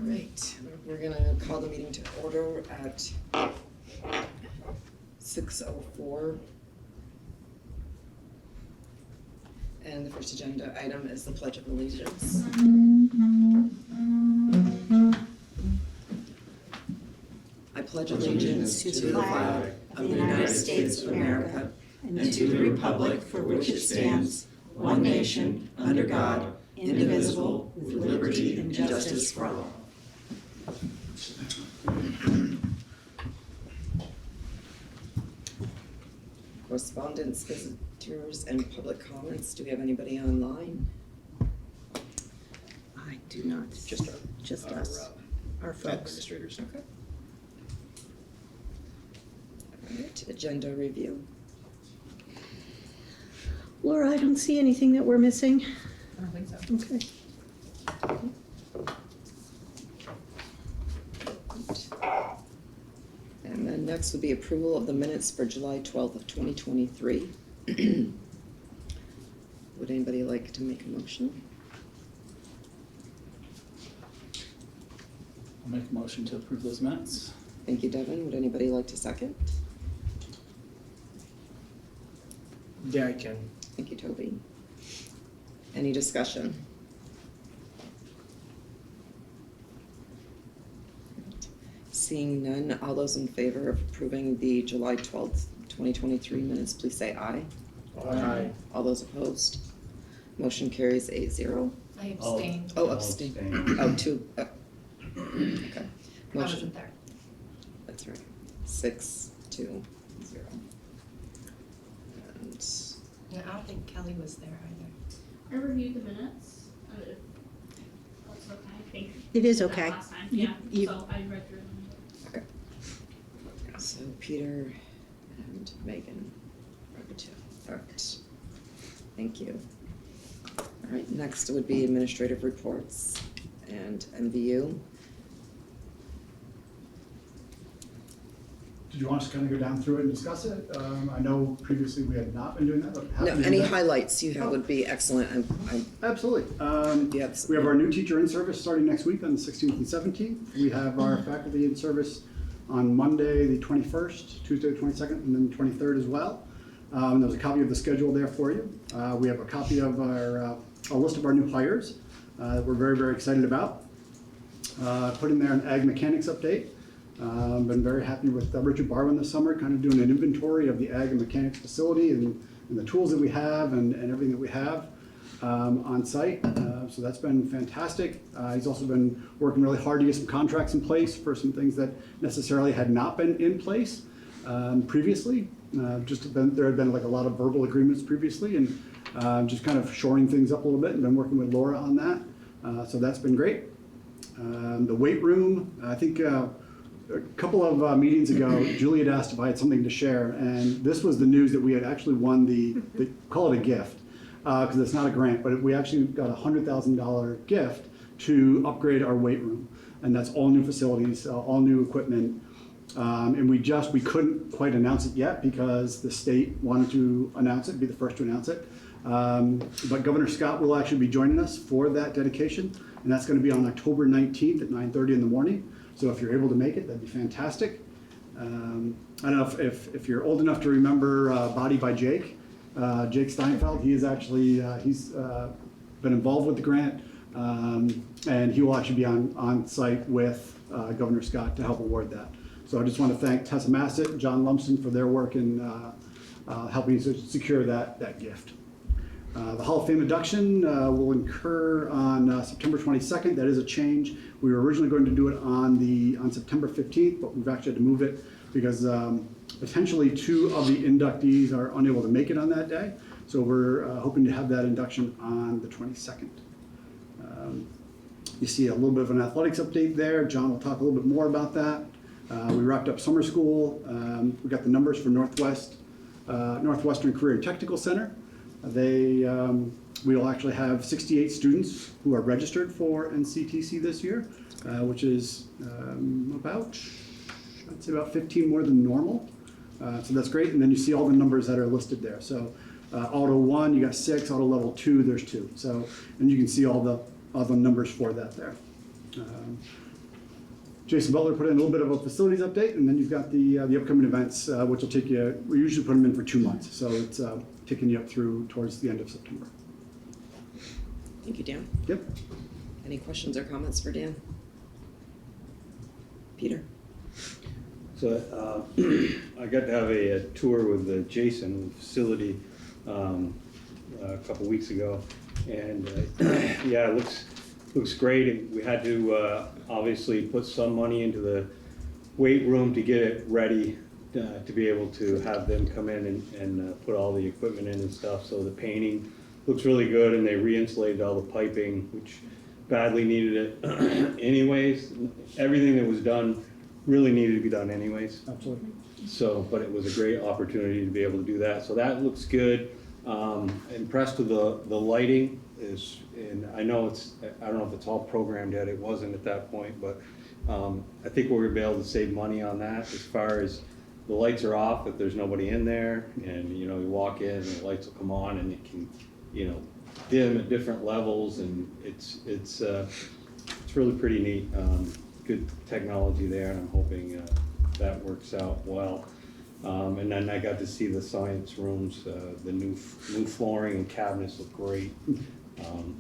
right, we're gonna call the meeting to order at 6:04. And the first agenda item is the Pledge of Allegiance. I pledge allegiance to the flag of the United States of America and to the republic for which it stands, one nation, under God, indivisible, with liberty and justice for all. Correspondence, visitors, and public comments. Do we have anybody online? I do not. Just us. Our folks. Administrators. Okay. All right, agenda review. Laura, I don't see anything that we're missing. I don't think so. Okay. And then next would be approval of the minutes for July 12th of 2023. Would anybody like to make a motion? I'll make a motion to approve those minutes. Thank you, Devin. Would anybody like to second? Yeah, I can. Thank you, Toby. Any discussion? Seeing none, all those in favor of approving the July 12th, 2023 minutes, please say aye. Aye. All those opposed? Motion carries 8-0. I abstained. Oh, abstain. Oh, two. Oh. Okay. I wasn't there. That's right. 6-2-0. And No, I don't think Kelly was there either. I reviewed the minutes. That's okay, I think. It is That okay. Last time, You- yeah, you- so I read through them. okay. So Peter and Megan are the two. All right. Thank you. All right. Next would be administrative reports and MVU. Did you want us to kind of go down through it and discuss it? I know previously we had not been doing that, but happy No, to do any that. highlights you have would be excellent. Absolutely. Yes. We have our new teacher in service starting next week on the 16th and 17th. We have our faculty in service on Monday, the 21st, Tuesday, the 22nd, and then the 23rd as well. There's a copy of the schedule there for you. We have a copy of a list of our new hires that we're very, very excited about. Put in there an ag mechanics update. Been very happy with Richard Barwin this summer, kind of doing an inventory of the ag and mechanics facility and the tools that we have and everything that we have on site. So that's been fantastic. He's also been working really hard to get some contracts in place for some things that necessarily had not been in place previously. There had been like a lot of verbal agreements previously, and just kind of shoring things up a little bit, and been working with Laura on that. So that's been great. The weight room, I think a couple of meetings ago, Julie had asked if I had something to share, and this was the news that we had actually won the call it a gift, because it's not a grant, but we actually got a $100,000 gift to upgrade our weight room, and that's all new facilities, all new equipment, and we couldn't quite announce it yet because the state wanted to announce it, be the first to announce it, but Governor Scott will actually be joining us for that dedication, and that's going to be on October 19th at 9:30 in the morning. So if you're able to make it, that'd be fantastic. I don't know if you're old enough to remember Body by Jake. Jake Steinfeld, he is actually, he's been involved with the grant, and he will actually be on site with Governor Scott to help award that. So I just want to thank Tessa Massett and John Lumsden for their work in helping to secure that gift. The Hall of Fame induction will occur on September 22nd. That is a change. We were originally going to do it on September 15th, but we've actually had to move it because potentially two of the inductees are unable to make it on that day. So we're hoping to have that induction on the 22nd. You see a little bit of an athletics update there. John will talk a little bit more about that. We wrapped up summer school. We got the numbers for Northwestern Career and Technical Center. We will actually have 68 students who are registered for NCTC this year, which is I'd say about 15 more than normal. So that's great. And then you see all the numbers that are listed there. So Auto 1, you got 6. Auto Level 2, there's 2. So, and you can see all the numbers for that there. Jason Butler put in a little bit of a facilities update, and then you've got the upcoming events, which will take you, we usually put them in for 2 months, so it's taking you up through towards the end of September. Thank you, Dan. Yep. Any questions or comments for Dan? Peter? So I got to have a tour with Jason, the facility, a couple weeks ago, and yeah, it looks great. We had to obviously put some money into the weight room to get it ready to be able to have them come in and put all the equipment in and stuff. So the painting looks really good, and they re-insulated all the piping, which badly needed it anyways. Everything that was done really needed to be done anyways. Absolutely. So, but it was a great opportunity to be able to do that. So that looks good. Impressed with the lighting is, and I know I don't know if it's all programmed yet. It wasn't at that point, but I think we're gonna be able to save money on that as far as the lights are off if there's nobody in there, and you walk in and the lights will come on, and it can, dim at different levels, and it's really pretty neat. Good technology there, and I'm hoping that works out well. And then I got to see the science rooms. The new flooring and cabinets look great.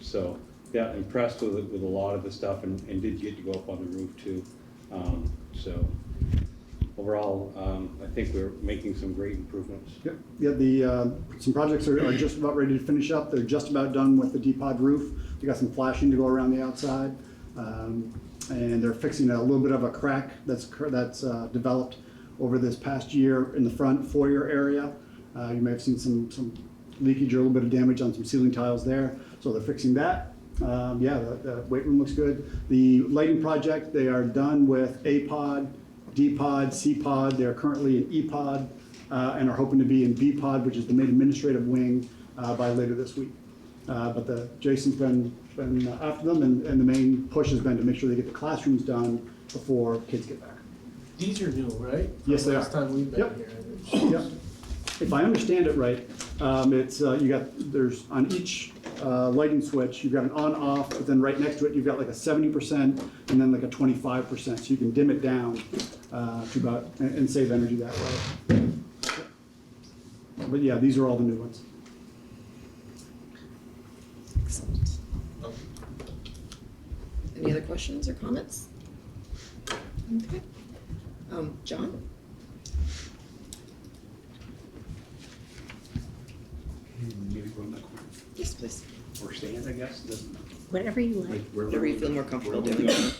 So yeah, impressed with a lot of the stuff, and did get to go up on the roof too. So overall, I think we're making some great improvements. Yep. Yeah, some projects are just about ready to finish up. They're just about done with the D-pod roof. They got some flashing to go around the outside. And they're fixing a little bit of a crack that's developed over this past year in the front foyer area. You may have seen some leakage or a little bit of damage on some ceiling tiles there. So they're fixing that. Yeah, the weight room looks good. The lighting project, they are done with A-pod, D-pod, C-pod. They're currently in E-pod and are hoping to be in B-pod, which is the main administrative wing, by later this week. But Jason's been after them, and the main push has been to make sure they get the classrooms done before kids get back. These are new, right? Yes, they Last are. time we've been Yep. here. Yep. If I understand it right, there's on each lighting switch, you've got an on-off, but then right next to it, you've got like a 70% and then like a 25%, so you can dim it down to about, and save energy that way. But yeah, these are all the new ones. Excellent. Any other questions or comments? Okay. John? Maybe go in the corner. Yes, please. Or stand, I guess. Doesn't matter. Whatever you like. Whatever you feel more comfortable doing. Just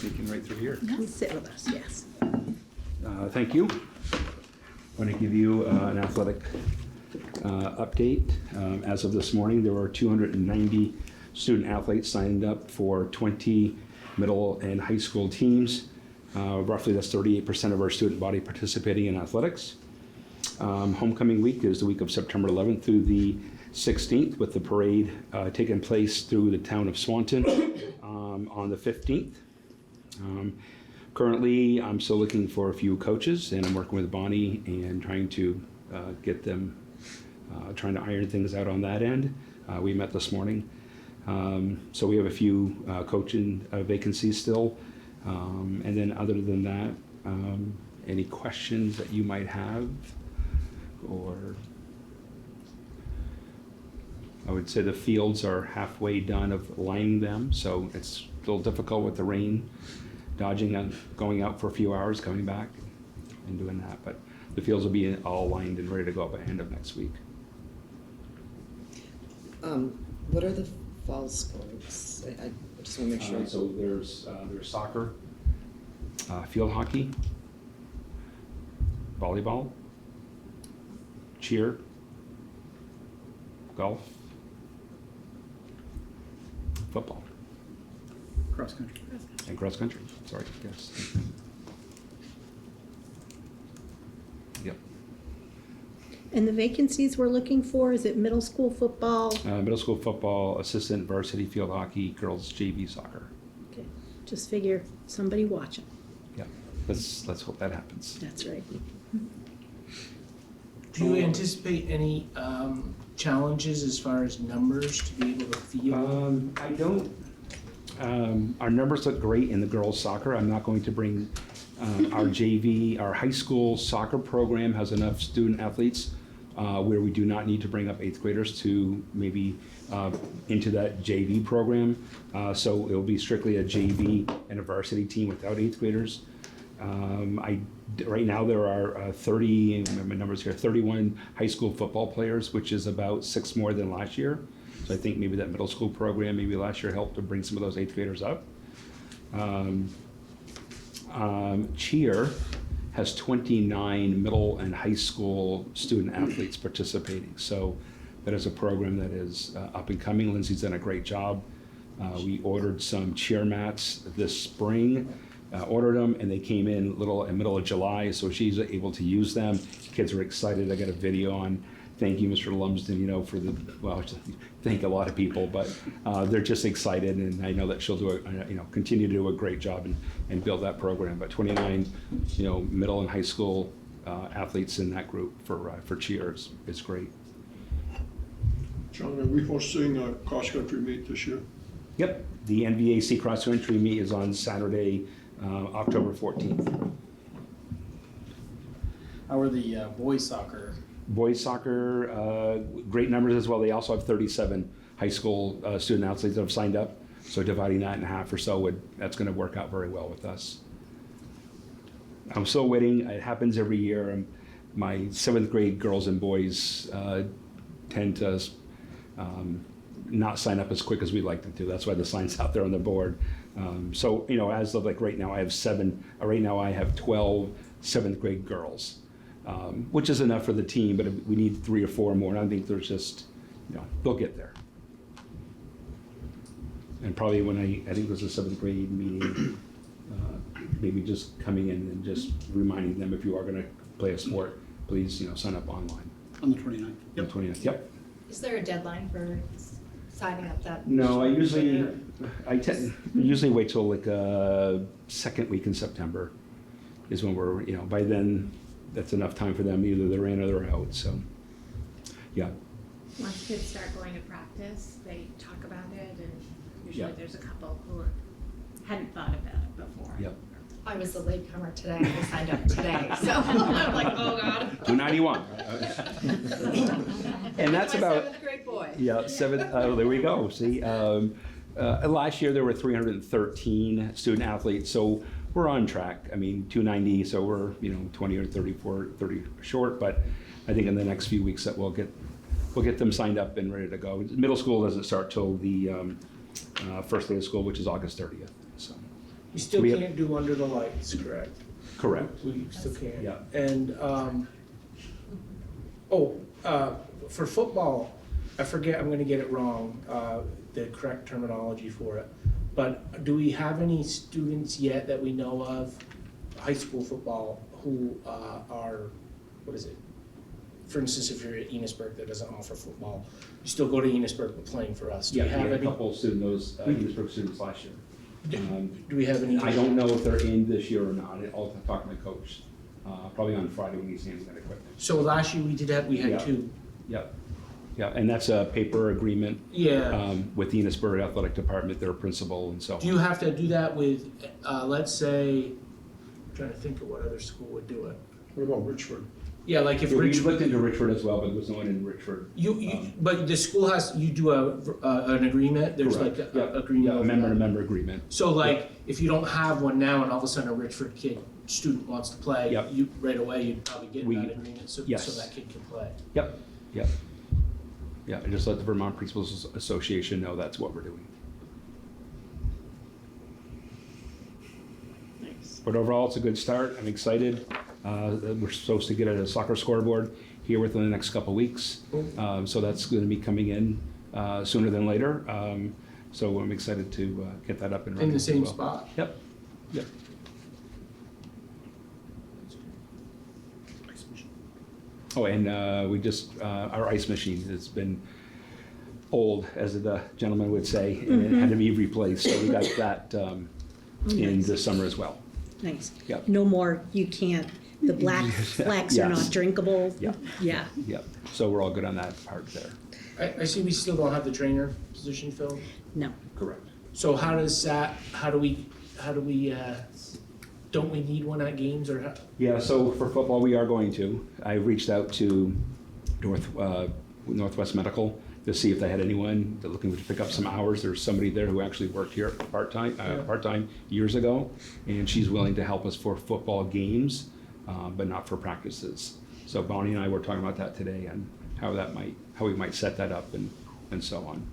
sneaking right through here. Come sit with us, yes. Thank you. I want to give you an athletic update. As of this morning, there were 290 student athletes signed up for 20 middle and high school teams. Roughly that's 38% of our student body participating in athletics. Homecoming week is the week of September 11th through the 16th, with the parade taking place through the town of Swanton on the 15th. Currently, I'm still looking for a few coaches, and I'm working with Bonnie and trying to get them, trying to iron things out on that end. We met this morning. So we have a few coaching vacancies still. And then other than that, any questions that you might have? Or I would say the fields are halfway done of lining them, so it's a little difficult with the rain, dodging and going out for a few hours, coming back and doing that. But the fields will be all lined and ready to go by the end of next week. What are the fall sports? I just want to make sure. So there's soccer, field hockey, volleyball, cheer, golf, football, Cross country. and cross country. Sorry, yes. Yep. And the vacancies we're looking for, is it middle school football? Middle school football, assistant varsity field hockey, girls JV soccer. Okay, just figure somebody watching. Yeah, let's hope that happens. That's right. Do you anticipate any challenges as far as numbers to be able to field? I don't. Our numbers look great in the girls' soccer. I'm not going to bring our JV, our high school soccer program has enough student athletes where we do not need to bring up 8th graders to maybe into that JV program. So it'll be strictly a JV and a varsity team without 8th graders. Right now there are 30, my numbers here, 31 high school football players, which is about 6 more than last year. So I think maybe that middle school program, maybe last year helped to bring some of those 8th graders up. Cheer has 29 middle and high school student athletes participating. So that is a program that is up and coming. Lindsay's done a great job. We ordered some cheer mats this spring, ordered them, and they came in middle of July, so she's able to use them. Kids are excited. I got a video on. Thank you, Mr. Lumsden, for the, well, thank a lot of people, but they're just excited, and I know that she'll do continue to do a great job and build that program. But 29, middle and high school athletes in that group for cheer is great. John, are we hosting a cross-country meet this year? Yep, the NVAC cross country meet is on Saturday, October 14th. How are the boys soccer? Boys soccer, great numbers as well. They also have 37 high school student athletes that have signed up. So dividing that in half or so, that's going to work out very well with us. I'm still waiting. It happens every year. My 7th grade girls and boys tend to not sign up as quick as we'd like them to. That's why the sign's out there on the board. So, as of right now, I have 12 7th grade girls. Which is enough for the team, but we need 3 or 4 more, and I think there's just, they'll get there. And probably when I think there's a 7th grade meeting, maybe just coming in and just reminding them if you are going to play a sport, please, sign up online. On the 29th. Yep. 29th, yep. Is there a deadline for signing up that? No, I usually wait till second week in September is when we're, by then, that's enough time for them, either they're in or they're out, so, yeah. Once kids start going to practice, they talk about it, and usually Yeah. there's a couple who hadn't thought about it before. Yep. I was the latecomer today, I signed up today, so I'm like, oh God. 291. And that's My about, 7th grade boy. yeah, 7th, there we go, see. Last year there were 313 student athletes, so we're on track. 290, so we're 20 or 30 short, but I think in the next few weeks that we'll get them signed up and ready to go. Middle school doesn't start till the first day of school, which is August 30th. So You still We have- can't do under the lights, correct? correct. We still can't. Yeah. And, for football, I forget, I'm gonna get it wrong, the correct terminology for it. But do we have any students yet that we know of, high school football, who are, what is it? For instance, if you're at Enosburg that doesn't offer football, you still go to Enosburg but playing for us. Do Yeah, we have we had a any? couple of students, Enosburg students last year. Do we have any? I don't know if they're in this year or not. I'll talk to my coach, probably on Friday when he's handing that equipment. So last year we had Yeah. 2. Yep. Yeah, and that's a paper agreement Yeah. with the Enosburg Athletic Department, their principal and so on. Do you have to do that with, let's say, I'm trying to think of what other school would do it. What about Richford? Yeah, like if Yeah, we looked Richford, into Richford as well, but there was no one in Richford. but the school you do an agreement, there's like Correct. a Yeah, agreement. yeah, a over member to that. member agreement. So like, if you don't have one now and all of a sudden a Richford student wants to play, Yep. you, right away, you'd probably get We- that agreement so yes. that kid can play. Yep, yep. Yeah, and just let the Vermont Principals Association know that's what we're doing. Nice. But overall, it's a good start. I'm excited. We're supposed to get a soccer scoreboard here within the next couple weeks. So that's going to be coming in sooner than later. So I'm excited to get that up and running. In the as same well. spot. Yep, yep. Oh, and we just, our ice machine has been old, as the gentleman would say, and it had to be replaced. So we got that in the summer as well. Nice. Yep. No more, you can't, the black flecks are Yes. not drinkable. Yep. Yeah. Yep, so we're all good on that part there. I see we still don't have the trainer position filled. No. Correct. So how do we, don't we need one at games or how? Yeah, so for football, we are going to. I reached out to Northwest Medical to see if they had anyone that looking to pick up some hours. There's somebody there who actually worked here part-time years ago, and she's willing to help us for football games, but not for practices. So Bonnie and I were talking about that today and how we might set that up and so on.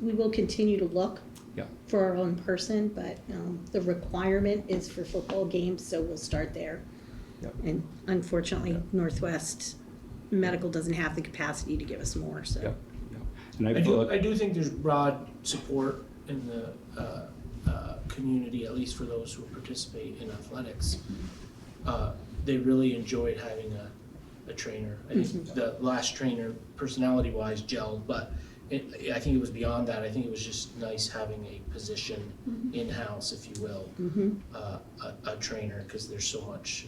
We will continue to look Yeah. for our own person, but the requirement is for football games, so we'll start there. Yep. And unfortunately, Northwest Medical doesn't have the capacity to give us more, so. Yep. Yep. And I do think there's broad support in the community, at least for those who participate in athletics. They really enjoyed having a trainer. I think the last trainer, personality-wise, gelled, but I think it was beyond that. I think it was just nice having a position in-house, if you will, a trainer, because there's so much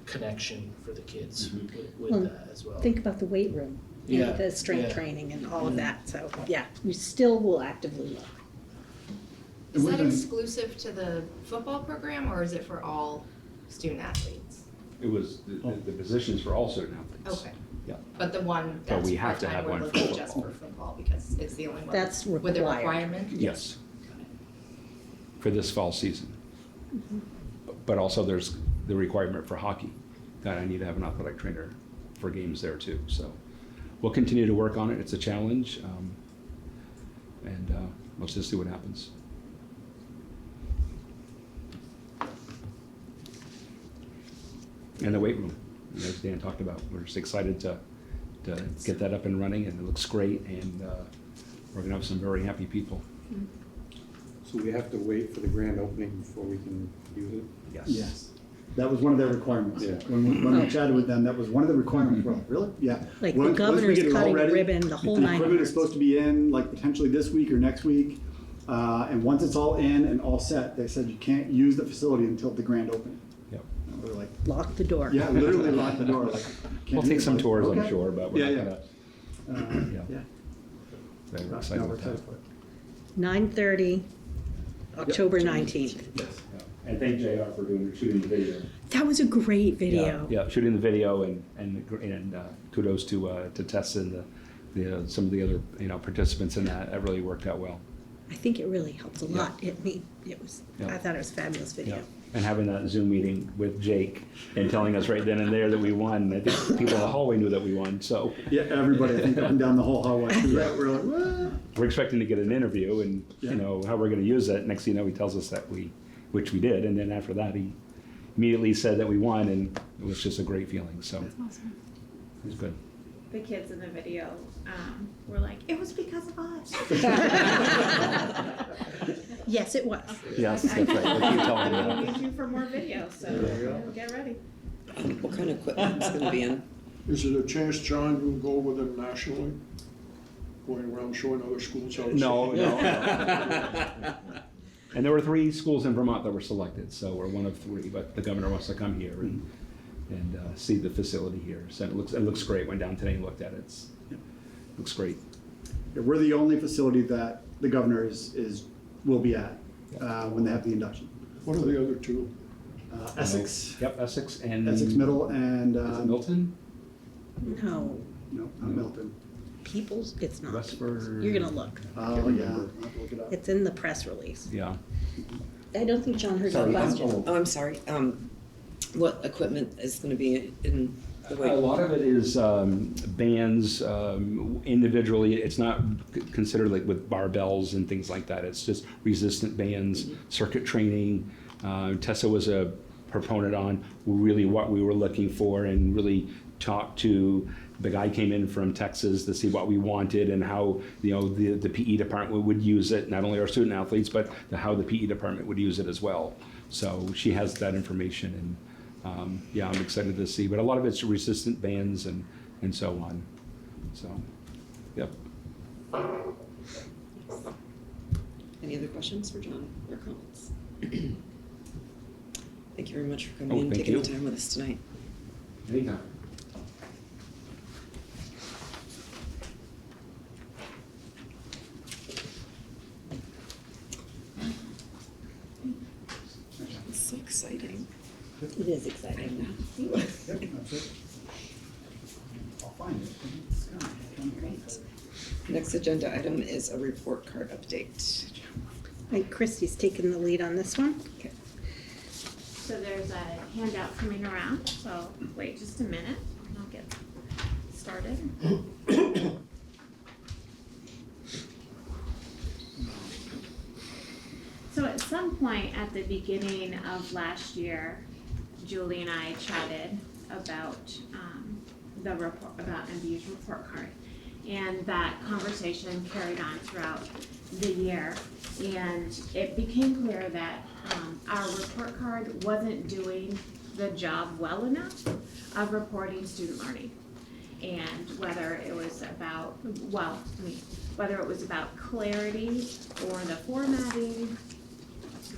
connection for the kids with Well, that as well. Think about the weight room, Yeah, and the strength yeah. training and all of that, so, yeah, we still will actively look. Is We've that been- exclusive to the football program, or is it for all student athletes? It was the positions for all student athletes. Okay. Yeah. But the one But that's we have to have part-time, we're one for looking just football. for football, because it's the only one. That's With the required. requirement? Yes. For this fall season. But also there's the requirement for hockey, that I need to have an athletic trainer for games there too. So we'll continue to work on it. It's a challenge. And let's just see what happens. And the weight room, as Dan talked about, we're just excited to get that up and running, and it looks great, and we're gonna have some very happy people. So we have to wait for the grand opening before we can use it? Yes. That was one of their requirements. Yeah. When we chatted with them, that was one of the requirements. We're like, really? Yeah. Like, the Once we governor's get it all cutting a ready, ribbon, the whole the nine equipment is yards. supposed to be in, like, potentially this week or next week. And once it's all in and all set, they said you can't use the facility until the grand opening. Yep. And we're like, Lock the door. yeah, literally lock the door. Like, We'll can't take do some it. tours, I'm Okay. sure, but we're Yeah, not yeah. gonna, Yeah. very No, excited we're about excited that. for it. 9:30, October 19th. Yeah. And thank JR for shooting the video. That was a great video. Yeah, shooting the video and kudos to Tessa and some of the other, participants in that. That really worked out well. I think it really helped a lot. I Yeah. thought it was a fabulous video. Yeah. And having that Zoom meeting with Jake and telling us right then and there that we won. I think people in the hallway knew that we won, so. Yeah, everybody, I think, up and down the whole hallway. We're like, what? We're expecting to get an interview and, Yeah. how we're gonna use it. Next thing you know, he tells us that which we did, and then after that, he immediately said that we won, and it was just a great feeling, so. Awesome. It was good. The kids in the video were like, it was because of us. Yes, it was. Yes, that's right. We'll keep telling you I that. need you for more videos, so get ready. What kind of equipment's gonna be in? Is it a chance, John, you'll go with them nationally? Going around showing other schools how to. No. And there were 3 schools in Vermont that were selected, so we're one of 3, but the governor wants to come here and see the facility here. So it looks great. Went down today and looked at it. Looks great. Yeah, we're the only facility that the governor will be at when they have the induction. What are the other two? Essex, Yep, Essex and. Essex Middle, and Is it Milton? No, no, not Milton. People's, it's not. Westford. You're gonna look. Oh, yeah, I'll have to look it up. It's in the press release. Yeah. I don't think John heard the question. Oh, I'm sorry. What equipment is gonna be in the A weight? lot of it is bands individually. It's not considered like with barbells and things like that. It's just resistant bands, circuit training. Tessa was a proponent on really what we were looking for and really talked to. The guy came in from Texas to see what we wanted and how the PE department would use it. Not only our student athletes, but how the PE department would use it as well. So she has that information, and yeah, I'm excited to see. But a lot of it's resistant bands and so on. So, yep. Any other questions for John or comments? Thank you very much for coming Oh, and thank taking you. the time with us tonight. Anytime. It is exciting. Yep, that's it. I'll find it. It's coming. Great. Next agenda item is a report card update. Right, Christy's taking the lead on this one. Okay. So there's a handout coming around, so wait just a minute and I'll get started. So at some point at the beginning of last year, Julie and I chatted about the report, about MVU's report card. And that conversation carried on throughout the year. And it became clear that our report card wasn't doing the job well enough of reporting student learning. And whether it was about, whether it was about clarity or the formatting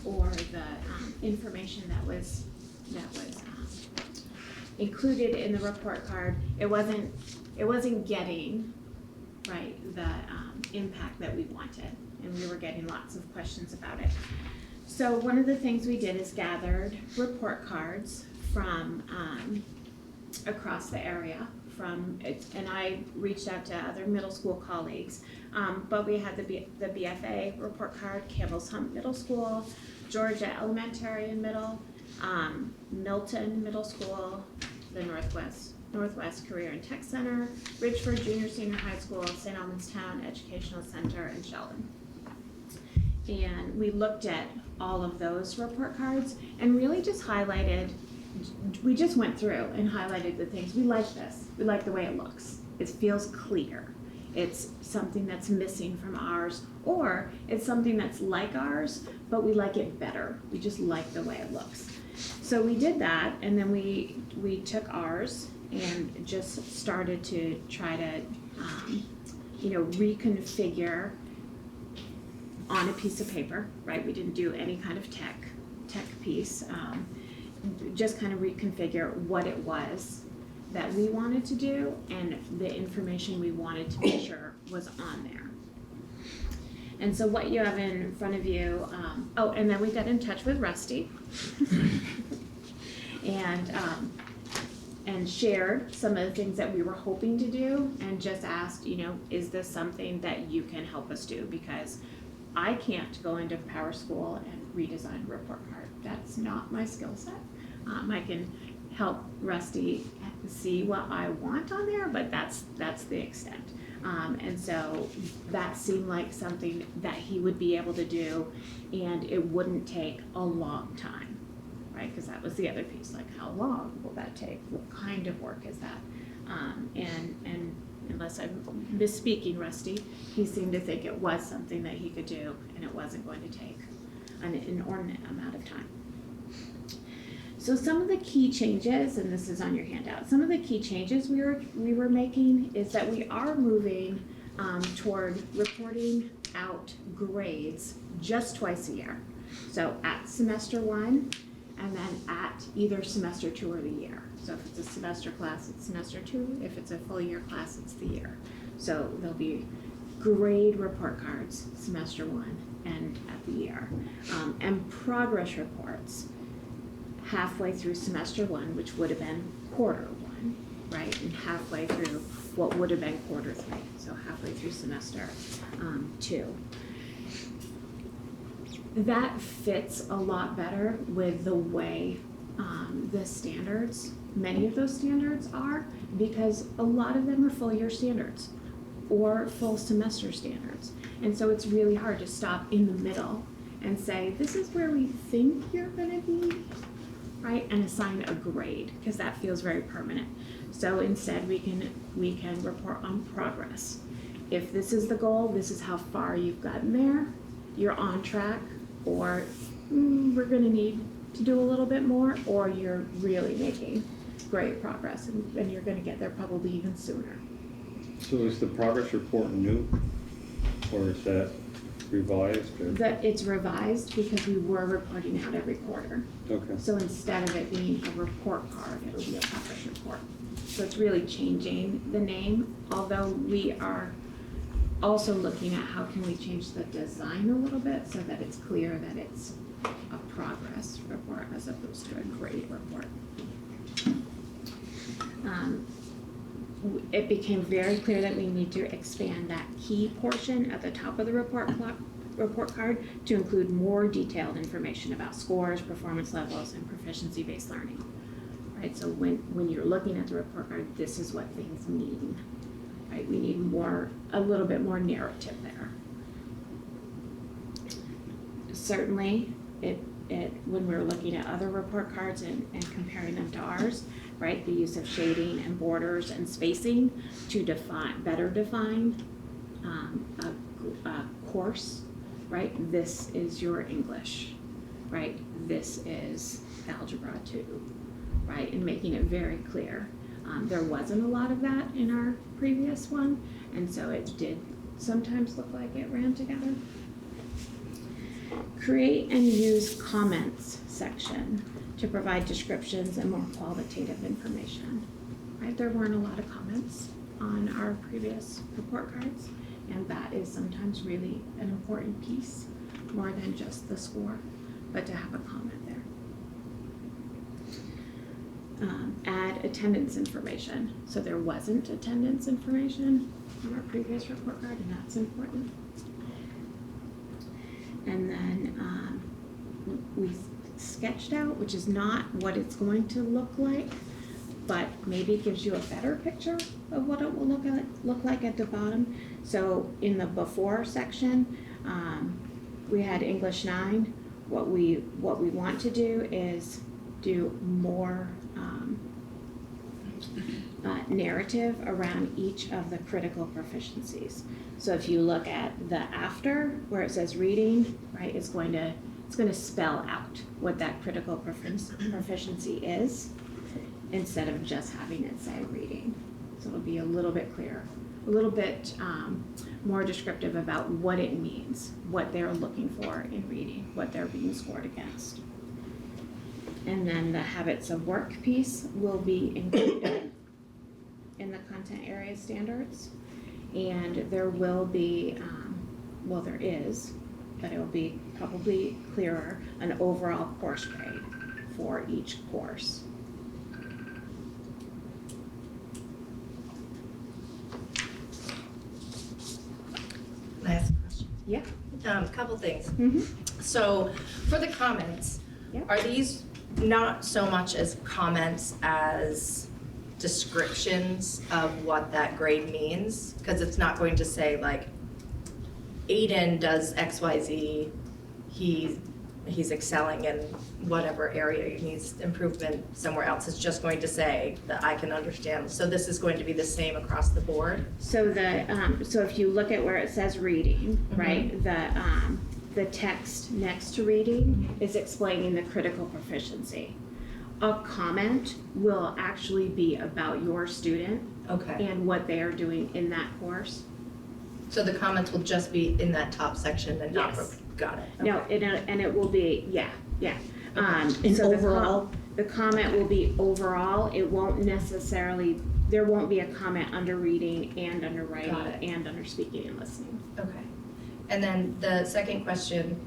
or the information that was included in the report card, it wasn't getting the impact that we wanted, and we were getting lots of questions about it. So one of the things we did is gathered report cards from across the area, and I reached out to other middle school colleagues, but we had the BFA report card, Campbell's Hump Middle School, Georgia Elementary and Middle, Milton Middle School, the Northwest Career and Tech Center, Ridgeford Junior Senior High School, St. Albans Town Educational Center, and Sheldon. And we looked at all of those report cards and really just highlighted, we just went through and highlighted the things. We like this. We like the way it looks. It feels clear. It's something that's missing from ours, or it's something that's like ours, but we like it better. We just like the way it looks. So we did that, and then we took ours and just started to try to, reconfigure on a piece of paper, right? We didn't do any kind of tech piece, just kind of reconfigure what it was that we wanted to do and the information we wanted to make sure was on there. And so what you have in front of you, and then we got in touch with Rusty and shared some of the things that we were hoping to do and just asked, is this something that you can help us do? Because I can't go into Power School and redesign a report card. That's not my skill set. I can help Rusty see what I want on there, but that's the extent. And so that seemed like something that he would be able to do, and it wouldn't take a long time, right? Because that was the other piece, like how long will that take? What kind of work is that? And unless I'm misspeaking Rusty, he seemed to think it was something that he could do, and it wasn't going to take an inordinate amount of time. So some of the key changes, and this is on your handout, some of the key changes we were making is that we are moving toward reporting out grades just twice a year. So at semester 1, and then at either semester 2 or the year. So if it's a semester class, it's semester 2. If it's a full year class, it's the year. So there'll be grade report cards, semester 1 and at the year. And progress reports halfway through semester 1, which would have been quarter 1, right? And halfway through what would have been quarter 3, so halfway through semester 2. That fits a lot better with the way the standards, many of those standards are, because a lot of them are full year standards or full semester standards. And so it's really hard to stop in the middle and say, this is where we think you're gonna be, right? And assign a grade, because that feels very permanent. So instead we can report on progress. If this is the goal, this is how far you've gotten there, you're on track, or we're gonna need to do a little bit more, or you're really making great progress and you're gonna get there probably even sooner. So is the progress report new, or is that revised? Or? It's revised because we were reporting out every quarter. Okay. So instead of it being a report card, it'll be a progress report. So it's really changing the name, although we are also looking at how can we change the design a little bit so that it's clear that it's a progress report as opposed to a grade report. It became very clear that we need to expand that key portion at the top of the report card to include more detailed information about scores, performance levels, and proficiency-based learning. Right, so when you're looking at the report card, this is what things mean. Right, we need a little bit more narrative there. Certainly, when we're looking at other report cards and comparing them to ours, right, the use of shading and borders and spacing to better define a course, right? This is your English, right? This is Algebra 2, right? And making it very clear. There wasn't a lot of that in our previous one, and so it did sometimes look like it ran together. Create and use comments section to provide descriptions and more qualitative information. Right, there weren't a lot of comments on our previous report cards, and that is sometimes really an important piece, more than just the score, but to have a comment there. Add attendance information. So there wasn't attendance information on our previous report card, and that's important. And then we sketched out, which is not what it's going to look like, but maybe it gives you a better picture of what it will look like at the bottom. So in the before section, we had English 9. What we want to do is do more narrative around each of the critical proficiencies. So if you look at the after, where it says reading, right, it's going to spell out what that critical proficiency is, instead of just having it say reading. So it'll be a little bit clearer, a little bit more descriptive about what it means, what they're looking for in reading, what they're being scored against. And then the habits of work piece will be included in the content area standards. And there will be, well, there is, but it will be probably clearer, an overall course grade for each course. Can I ask a question? Yeah. Couple things. Mm-hmm. So for the comments, Yeah. are these not so much as comments as descriptions of what that grade means? Because it's not going to say like, Aiden does XYZ, he's excelling in whatever area he needs improvement somewhere else. It's just going to say that I can understand. So this is going to be the same across the board? So so if you look at where it says reading, right, the text next to reading is explaining the critical proficiency. A comment will actually be about your student Okay. and what they are doing in that course. So the comments will just be in that top section and not, Yes. got it. No, Okay. and it will be, yeah. And So overall? the comment will be overall. It won't necessarily, there won't be a comment under reading and under writing Got it. and under speaking and listening. Okay. And then the second question,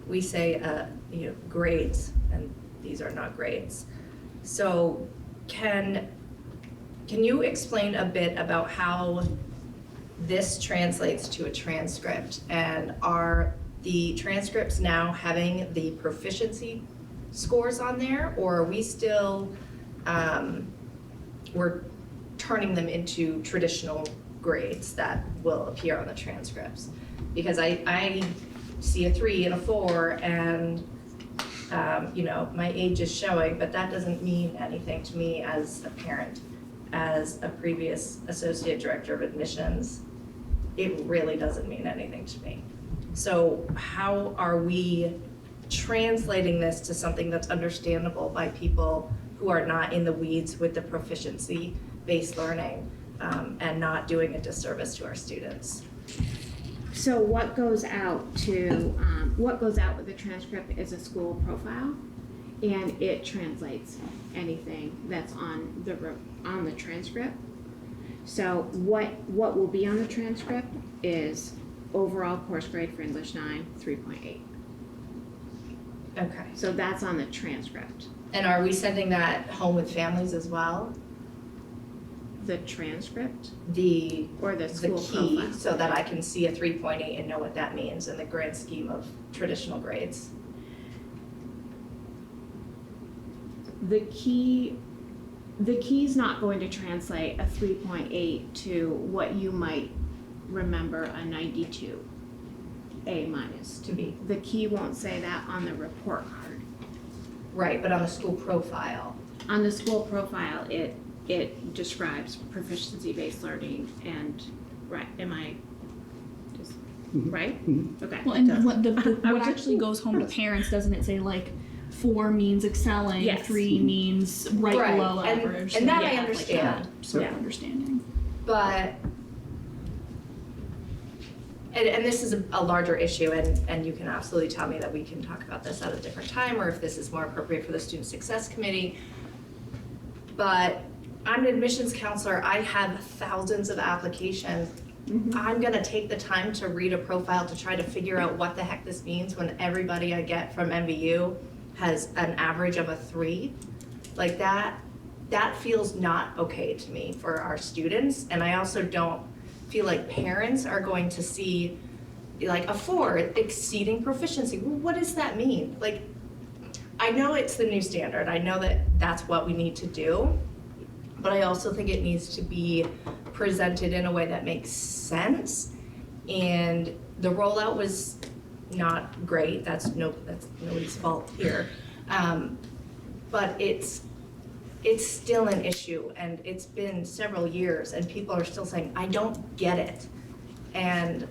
we say, grades, and these are not grades. So can you explain a bit about how this translates to a transcript? And are the transcripts now having the proficiency scores on there, or are we still, we're turning them into traditional grades that will appear on the transcripts? Because I see a 3 and a 4 and my age is showing, but that doesn't mean anything to me as a parent. As a previous associate director of admissions, it really doesn't mean anything to me. So how are we translating this to something that's understandable by people who are not in the weeds with the proficiency-based learning, and not doing a disservice to our students? So what goes out with the transcript is a school profile, and it translates anything that's on the transcript. So what will be on the transcript is overall course grade for English 9, 3.8. Okay. So that's on the transcript. And are we sending that home with families as well? The transcript The or the school key, profile? so that I can see a 3.8 and know what that means in the grand scheme of traditional grades. The key's not going to translate a 3.8 to what you might remember a 92 A minus to be. The key won't say that on the report card. Right, but on the school profile. On the school profile, it describes proficiency-based learning and, right, am I just, right? Okay. Well, and what I what was actually goes home to parents, doesn't it say like 4 means excelling, Yes. 3 means right below and, average? and that I like understand, that sort of understanding. but, and this is a larger issue, and you can absolutely tell me that we can talk about this at a different time, or if this is more appropriate for the Student Success Committee. But I'm an admissions counselor, I have thousands of applications. I'm gonna take the time to read a profile to try to figure out what the heck this means when everybody I get from MVU has an average of a 3. Like that feels not okay to me for our students, and I also don't feel like parents are going to see like a 4 exceeding proficiency. Well, what does that mean? Like, I know it's the new standard, I know that that's what we need to do, but I also think it needs to be presented in a way that makes sense. And the rollout was not great, that's nobody's fault here. But it's still an issue, and it's been several years, and people are still saying, I don't get it. And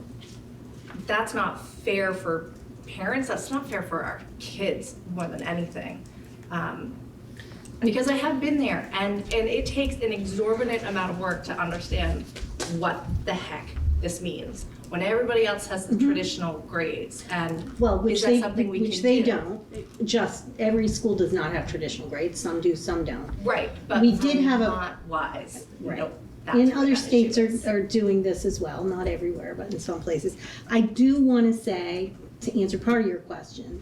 that's not fair for parents, that's not fair for our kids more than anything. Because I have been there, and it takes an exorbitant amount of work to understand what the heck this means, when everybody else has the traditional grades, and Well, is that something we can do? which they don't. Just every school does not have traditional grades. Some do, some don't. Right, but We did have a- Vermont-wise, Right. nope, that's In where other that states issue is. are doing this as well, not everywhere, but in some places. I do want to say, to answer part of your question,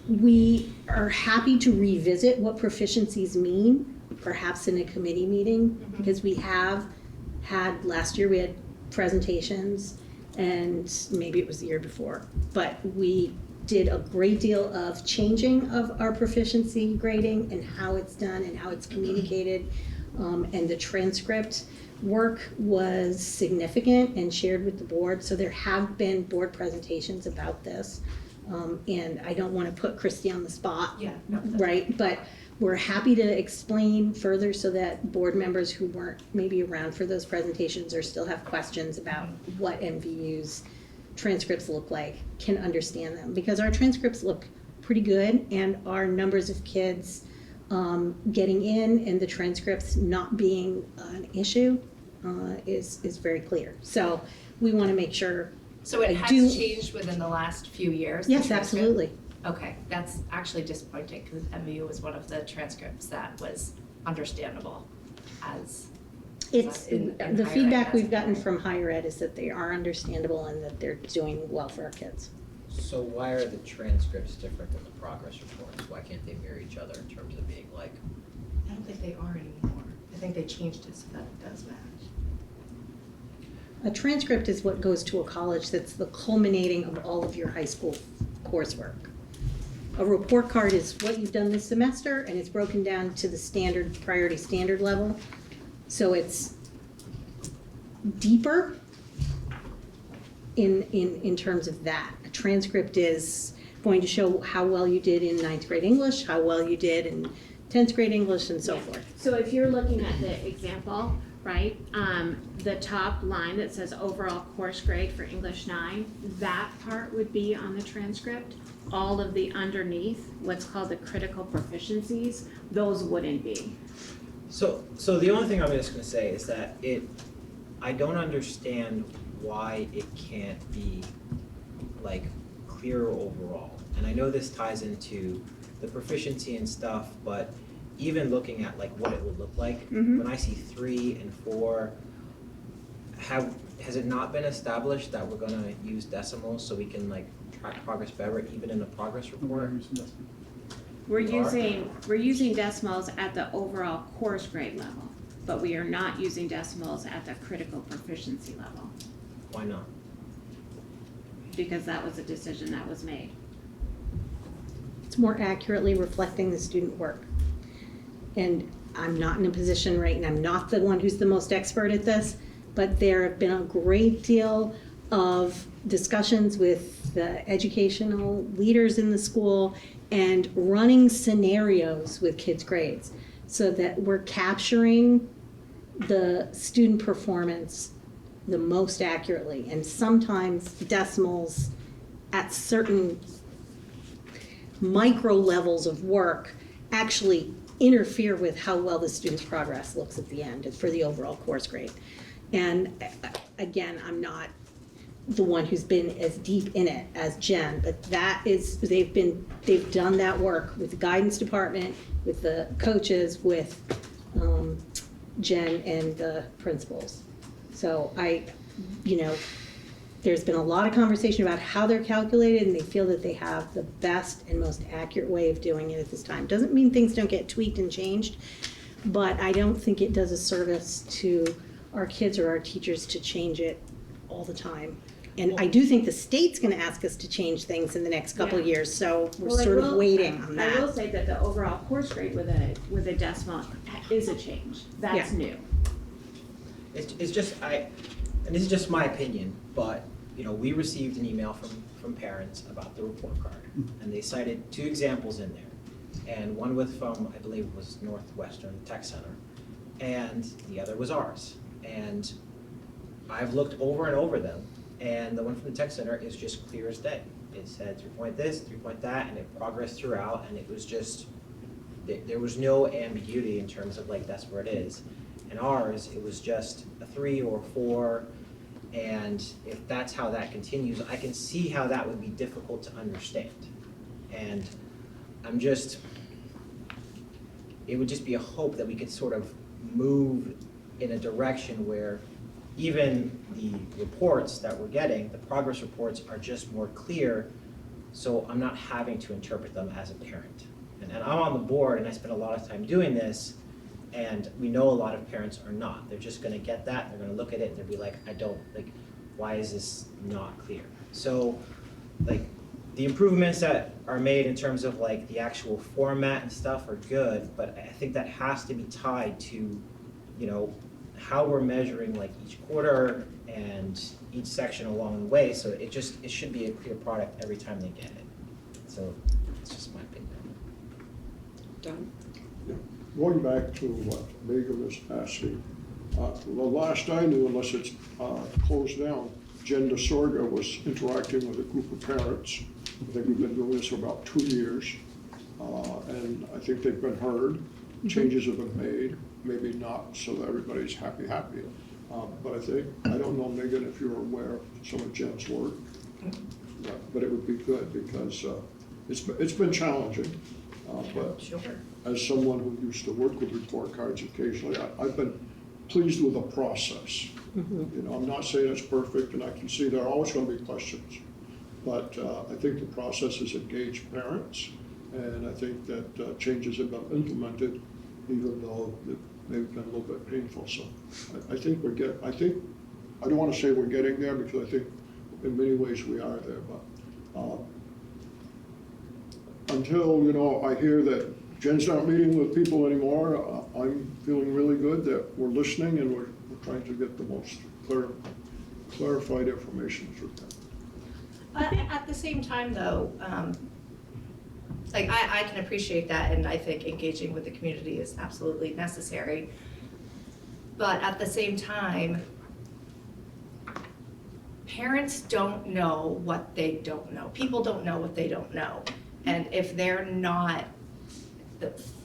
we are happy to revisit what proficiencies mean, perhaps in a committee meeting, because we have had, last year we had presentations, and maybe it was the year before, but we did a great deal of changing of our proficiency grading and how it's done and how it's communicated, and the transcript work was significant and shared with the board, so there have been board presentations about this. And I don't want to put Christy on the spot, Yeah, no, that's right? But we're happy to explain further so that board members who weren't maybe around for those presentations or still have questions about what MVU's transcripts look like can understand them. Because our transcripts look pretty good, and our numbers of kids getting in and the transcripts not being an issue is very clear. So we want to make sure. So it I has do- changed within the last few years? the Yes, transcript? absolutely. Okay, that's actually disappointing, because MVU was one of the transcripts that was understandable as. It's, in the higher feedback ed we've as gotten well. from higher ed is that they are understandable and that they're doing well for our kids. So why are the transcripts different than the progress reports? Why can't they mirror each other in terms of being like? I don't think they are anymore. I think they changed it so that it does match. A transcript is what goes to a college that's the culminating of all of your high school coursework. A report card is what you've done this semester, and it's broken down to the standard, priority standard level. So it's deeper in terms of that. A transcript is going to show how well you did in 9th grade English, how well you did in 10th grade English, and so Yeah. forth. So if you're looking at the example, right, the top line that says overall course grade for English 9, that part would be on the transcript. All of the underneath, what's called the critical proficiencies, those wouldn't be. So the only thing I'm just gonna say is that I don't understand why it can't be like clearer overall. And I know this ties into the proficiency and stuff, but even looking at like what it would look like, when I see 3 and 4, has it not been established that we're gonna use decimals so we can like track progress better, even in a progress report? We're using decimals at the overall course grade level, but we are not using decimals at the critical proficiency level, Why not? because that was a decision that was made. It's more accurately reflecting the student work. And I'm not in a position right, and I'm not the one who's the most expert at this, but there have been a great deal of discussions with the educational leaders in the school and running scenarios with kids' grades so that we're capturing the student performance the most accurately. And sometimes decimals at certain micro levels of work actually interfere with how well the student's progress looks at the end for the overall course grade. And again, I'm not the one who's been as deep in it as Jen, but that is, they've done that work with the guidance department, with the coaches, with Jen and the principals. So there's been a lot of conversation about how they're calculated, and they feel that they have the best and most accurate way of doing it at this time. Doesn't mean things don't get tweaked and changed, but I don't think it does a service to our kids or our teachers to change it all the time. And I do think the state's gonna ask us to change things in the next couple of years, so we're sort of waiting on that. I will say that the overall course grade with a decimal is a change. That's new. It's just, and this is just my opinion, but, we received an email from parents about the report card, and they cited 2 examples in there. And one from, I believe it was Northwestern Tech Center, and the other was ours. And I've looked over and over them, and the one from the Tech Center is just clear as day. It said 3-point this, 3-point that, and it progressed throughout, and it was just, there was no ambiguity in terms of like, that's where it is. And ours, it was just a 3 or 4, and if that's how that continues, I can see how that would be difficult to understand. And it would just be a hope that we could sort of move in a direction where even the reports that we're getting, the progress reports, are just more clear, so I'm not having to interpret them as a parent. And I'm on the board, and I spend a lot of time doing this, and we know a lot of parents are not. They're just gonna get that, they're gonna look at it, and they'll be like, why is this not clear? So, the improvements that are made in terms of the actual format and stuff are good, but I think that has to be tied to, how we're measuring each quarter and each section along the way, so it should be a clear product every time they get it. So, it's just my opinion. Done. Going back to what Megan was asking, the last I knew, unless it's closed down, Jen DeSorga was interacting with a group of parents. I think we've been doing this for about 2 years, and I think they've been heard. Changes have been made, maybe not so that everybody's happy. But I don't know, Megan, if you're aware of some of Jen's work, but it would be good because it's been challenging. But Sure. as someone who used to work with report cards occasionally, I've been pleased with the process. I'm not saying it's perfect, and I can see there are always going to be questions. But I think the process has engaged parents, and I think that changes have been implemented, even though it may have been a little bit painful. So I think I don't want to say we're getting there, because I think in many ways we are there. But until, I hear that Jen's not meeting with people anymore, I'm feeling really good that we're listening and we're trying to get the most clarified information through that. At the same time, though, I can appreciate that, and I think engaging with the community is absolutely necessary. But at the same time, parents don't know what they don't know. People don't know what they don't know. And if they're not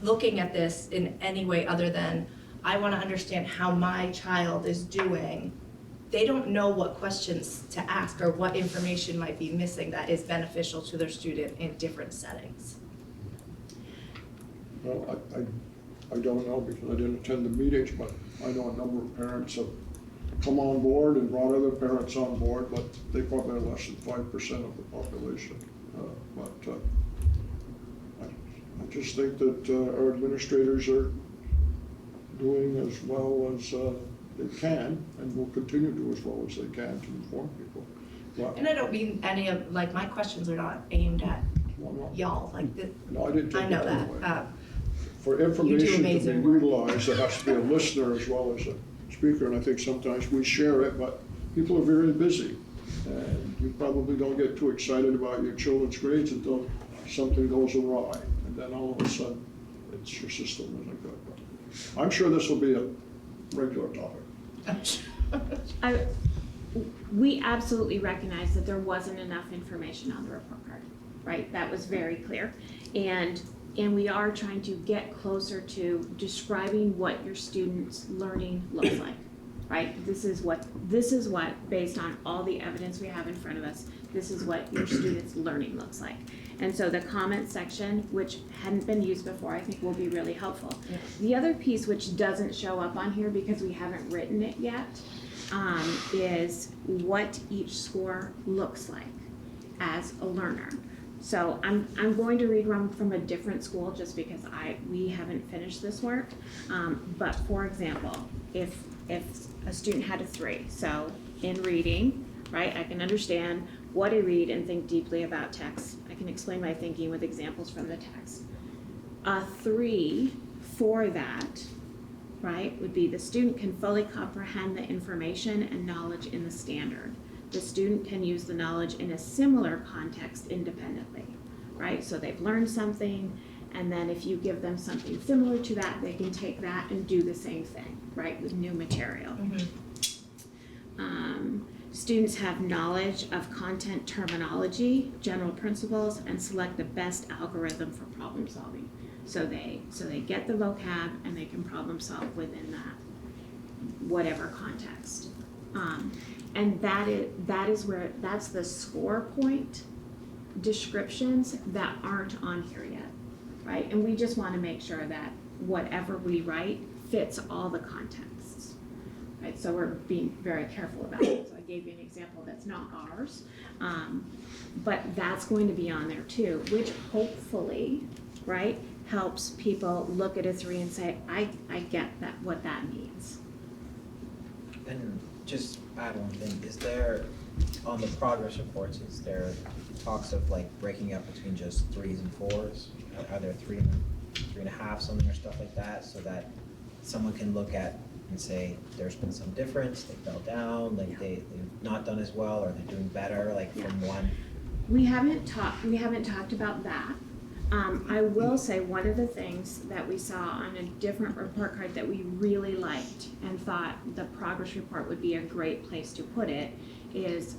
looking at this in any way other than, I want to understand how my child is doing, they don't know what questions to ask or what information might be missing that is beneficial to their student in different settings. Well, I don't know because I didn't attend the meetings, but I know a number of parents have come on board and brought other parents on board, but they probably are less than 5% of the population. I just think that our administrators are doing as well as they can, and will continue to do as well as they can to inform people. Well, And I don't mean any of, like, my questions are not aimed at no, y'all, like, no, I didn't I take know that that. away. For information to be amazing work. utilized, there has to be a listener as well as a speaker, and I think sometimes we share it, but people are very busy. And you probably don't get too excited about your children's grades until something goes awry, and then all of a sudden, it's your system isn't good. But I'm sure this will be a regular topic. We absolutely recognize that there wasn't enough information on the report card, right? That was very clear. And we are trying to get closer to describing what your students' learning looks like, right? This is what, based on all the evidence we have in front of us, this is what your students' learning looks like. And so the comment section, which hadn't been used before, I think will be really helpful. Yeah. The other piece which doesn't show up on here because we haven't written it yet, is what each score looks like as a learner. So I'm going to read one from a different school just because we haven't finished this work. But for example, if a student had a 3, so in reading, right, I can understand what I read and think deeply about text. I can explain my thinking with examples from the text. A 3 for that, right, would be the student can fully comprehend the information and knowledge in the standard. The student can use the knowledge in a similar context independently, right? So they've learned something, and then if you give them something similar to that, they can take that and do the same thing, right, with new material. Students have knowledge of content terminology, general principles, and select the best algorithm for problem solving. So they get the vocab and they can problem solve within that, whatever context. And that's the score point descriptions that aren't on here yet, right? And we just want to make sure that whatever we write fits all the contexts, right? So we're being very careful about it. So I gave you an example that's not ours, but that's going to be on there too, which hopefully, right, helps people look at a 3 and say, I get that, what that means. And just add one thing, is there, on the progress reports, is there talks of like breaking up between just 3s and 4s? Are there 3 and a half, something or stuff like that, so that someone can look at and say, there's been some difference, they fell down, like they've not done as well, or they're doing better, like from one? We haven't talked about that. I will say one of the things that we saw on a different report card that we really liked and thought the progress report would be a great place to put it is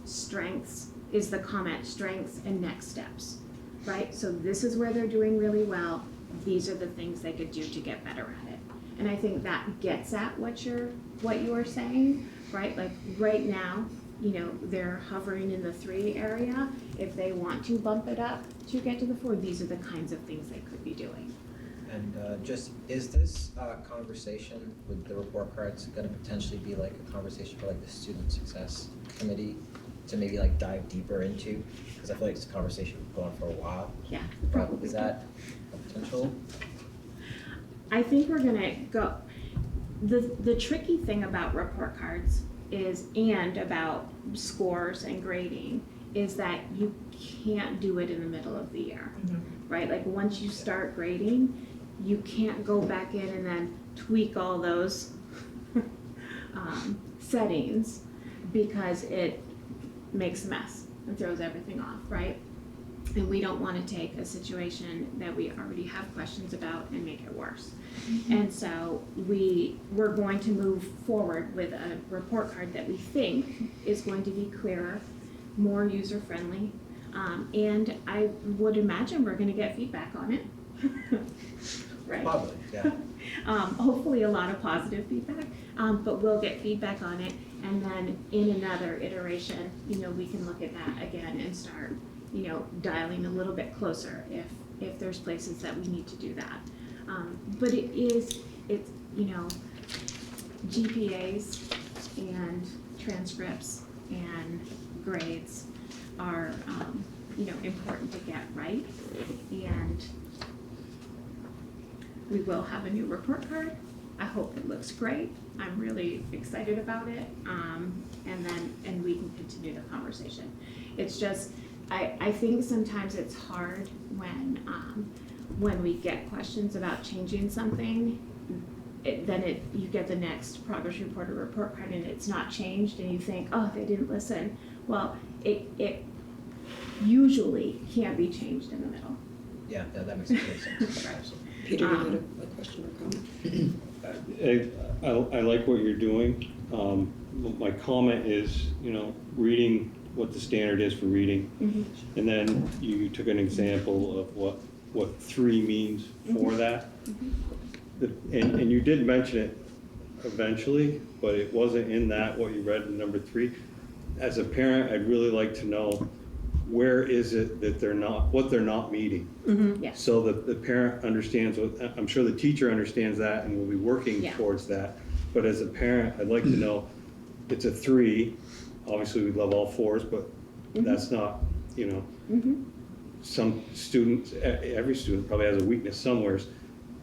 the comment strengths and next steps, right? So this is where they're doing really well. These are the things they could do to get better at it. And I think that gets at what you are saying, right? Like right now, they're hovering in the 3 area. If they want to bump it up to get to the 4, these are the kinds of things they could be doing. And is this conversation with the report cards going to potentially be like a conversation for like the student success committee to maybe like dive deeper into? Because I feel like it's a conversation we've gone for a while. Yeah, But probably. is that a potential? I think we're gonna go, the tricky thing about report cards and about scores and grading is that you can't do it in the middle of the year, right? Like once you start grading, you can't go back in and then tweak all those settings because it makes a mess and throws everything off, right? And we don't want to take a situation that we already have questions about and make it worse. And so we're going to move forward with a report card that we think is going to be clearer, more user-friendly, and I would imagine we're going to get feedback on it. Right? Probably, yeah. Hopefully a lot of positive feedback, but we'll get feedback on it, and then in another iteration, we can look at that again and start dialing a little bit closer if there's places that we need to do that. But it's GPAs and transcripts and grades are, important to get right. And we will have a new report card. I hope it looks great. I'm really excited about it. And we can continue the conversation. It's just, I think sometimes it's hard when we get questions about changing something, you get the next progress report or report card and it's not changed and you think, oh, they didn't listen. Well, it usually can't be changed in the middle. Yeah, no, that makes complete sense. Absolutely. Peter, you had a question or comment? I like what you're doing. My comment is, reading what the standard is for reading. Mm-hmm. And then you took an example of what 3 means for that. And you did mention it eventually, but it wasn't in that what you read in number 3. As a parent, I'd really like to know where is it that what they're not meeting. Yes. So that the parent understands I'm sure the teacher understands that and will be working towards that. But as a parent, I'd like to know it's a 3. Obviously, we'd love all 4s, but that's not, some students, every student probably has a weakness somewhere.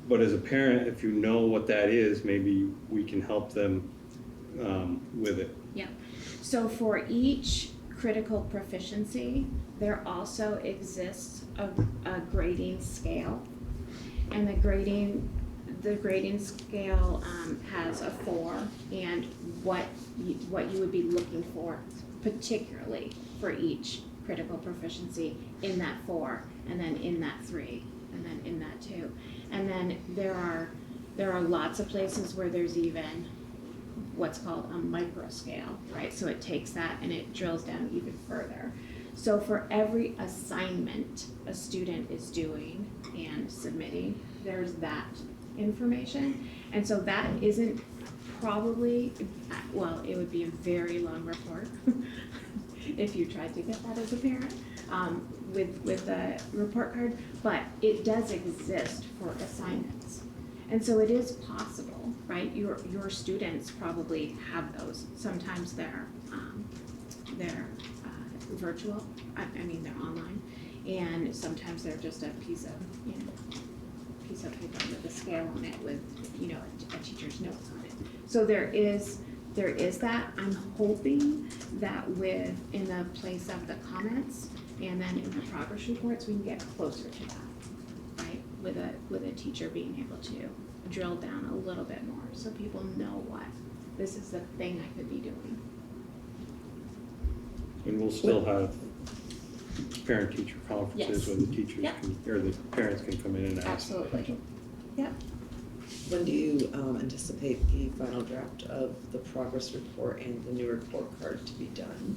But as a parent, if you know what that is, maybe we can help them with it. Yeah. So for each critical proficiency, there also exists a grading scale. And the grading scale has a 4 and what you would be looking for, particularly for each critical proficiency in that 4, and then in that 3, and then in that 2. And then there are lots of places where there's even what's called a micro scale, right? So it takes that and it drills down even further. So for every assignment a student is doing and submitting, there's that information. And so that isn't probably, well, it would be a very long report if you tried to get that as a parent with a report card, but it does exist for assignments. And so it is possible, right? Your students probably have those. Sometimes they're virtual. I mean, they're online, and sometimes they're just a piece of paper with a scale on it with a teacher's notes on it. So there is that. I'm hoping that in the place of the comments and then in the progress reports, we can get closer to that, right? With a teacher being able to drill down a little bit more so people know what this is the thing I could be doing. And we'll still have parent-teacher Yes. conferences where the teachers or the parents can come in and ask. Absolutely. Yep. When do you anticipate the final draft of the progress report and the new report card to be done?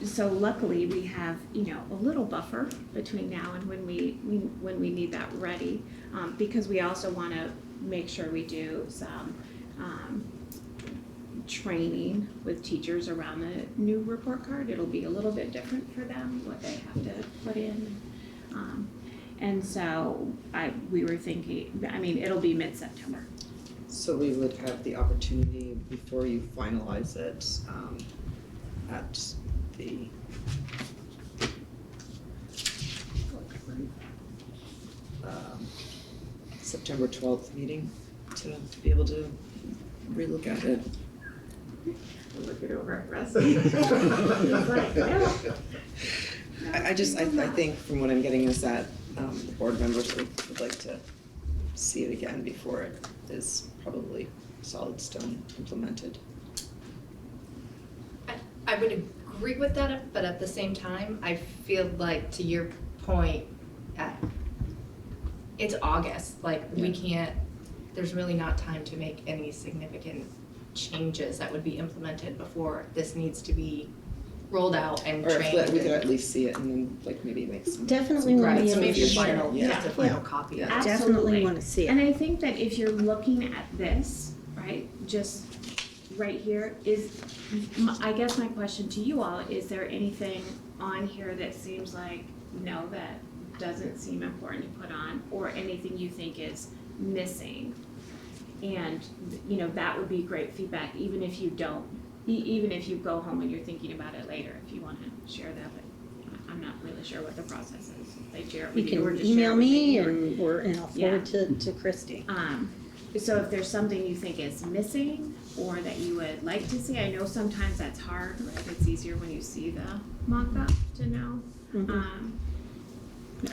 So luckily we have, a little buffer between now and when we need that ready, because we also want to make sure we do some training with teachers around the new report card. It'll be a little bit different for them, what they have to put in. And so we were thinking, it'll be mid-September. So we would have the opportunity before you finalize it at the September 12th meeting to be able to relook at it. Look it over at rest. I think from what I'm getting is that the board members would like to see it again before it is probably solid stone implemented. I would agree with that, but at the same time, I feel like, to your point, it's August, we can't, there's really not time to make any significant changes that would be implemented before this needs to be rolled out and Or if trained. we could at least see it and then maybe make some. Definitely want to Right, be so able maybe to a share. final, just a final copy of it. Absolutely. Definitely want to see And it. I think that if you're looking at this, right, just right here, I guess my question to you all, is there anything on here that seems like, no, that doesn't seem important to put on, or anything you think is missing? And, you know, that would be great feedback, even if you don't, even if you go home and you're thinking about it later, if you wanna share that, but I'm not really sure what the process is. They share it You with you or can just share email it with me or- and I'll forward to Christy. So if there's something you think is missing or that you would like to see, I know sometimes that's hard, right? It's easier when you see the mock-up to know.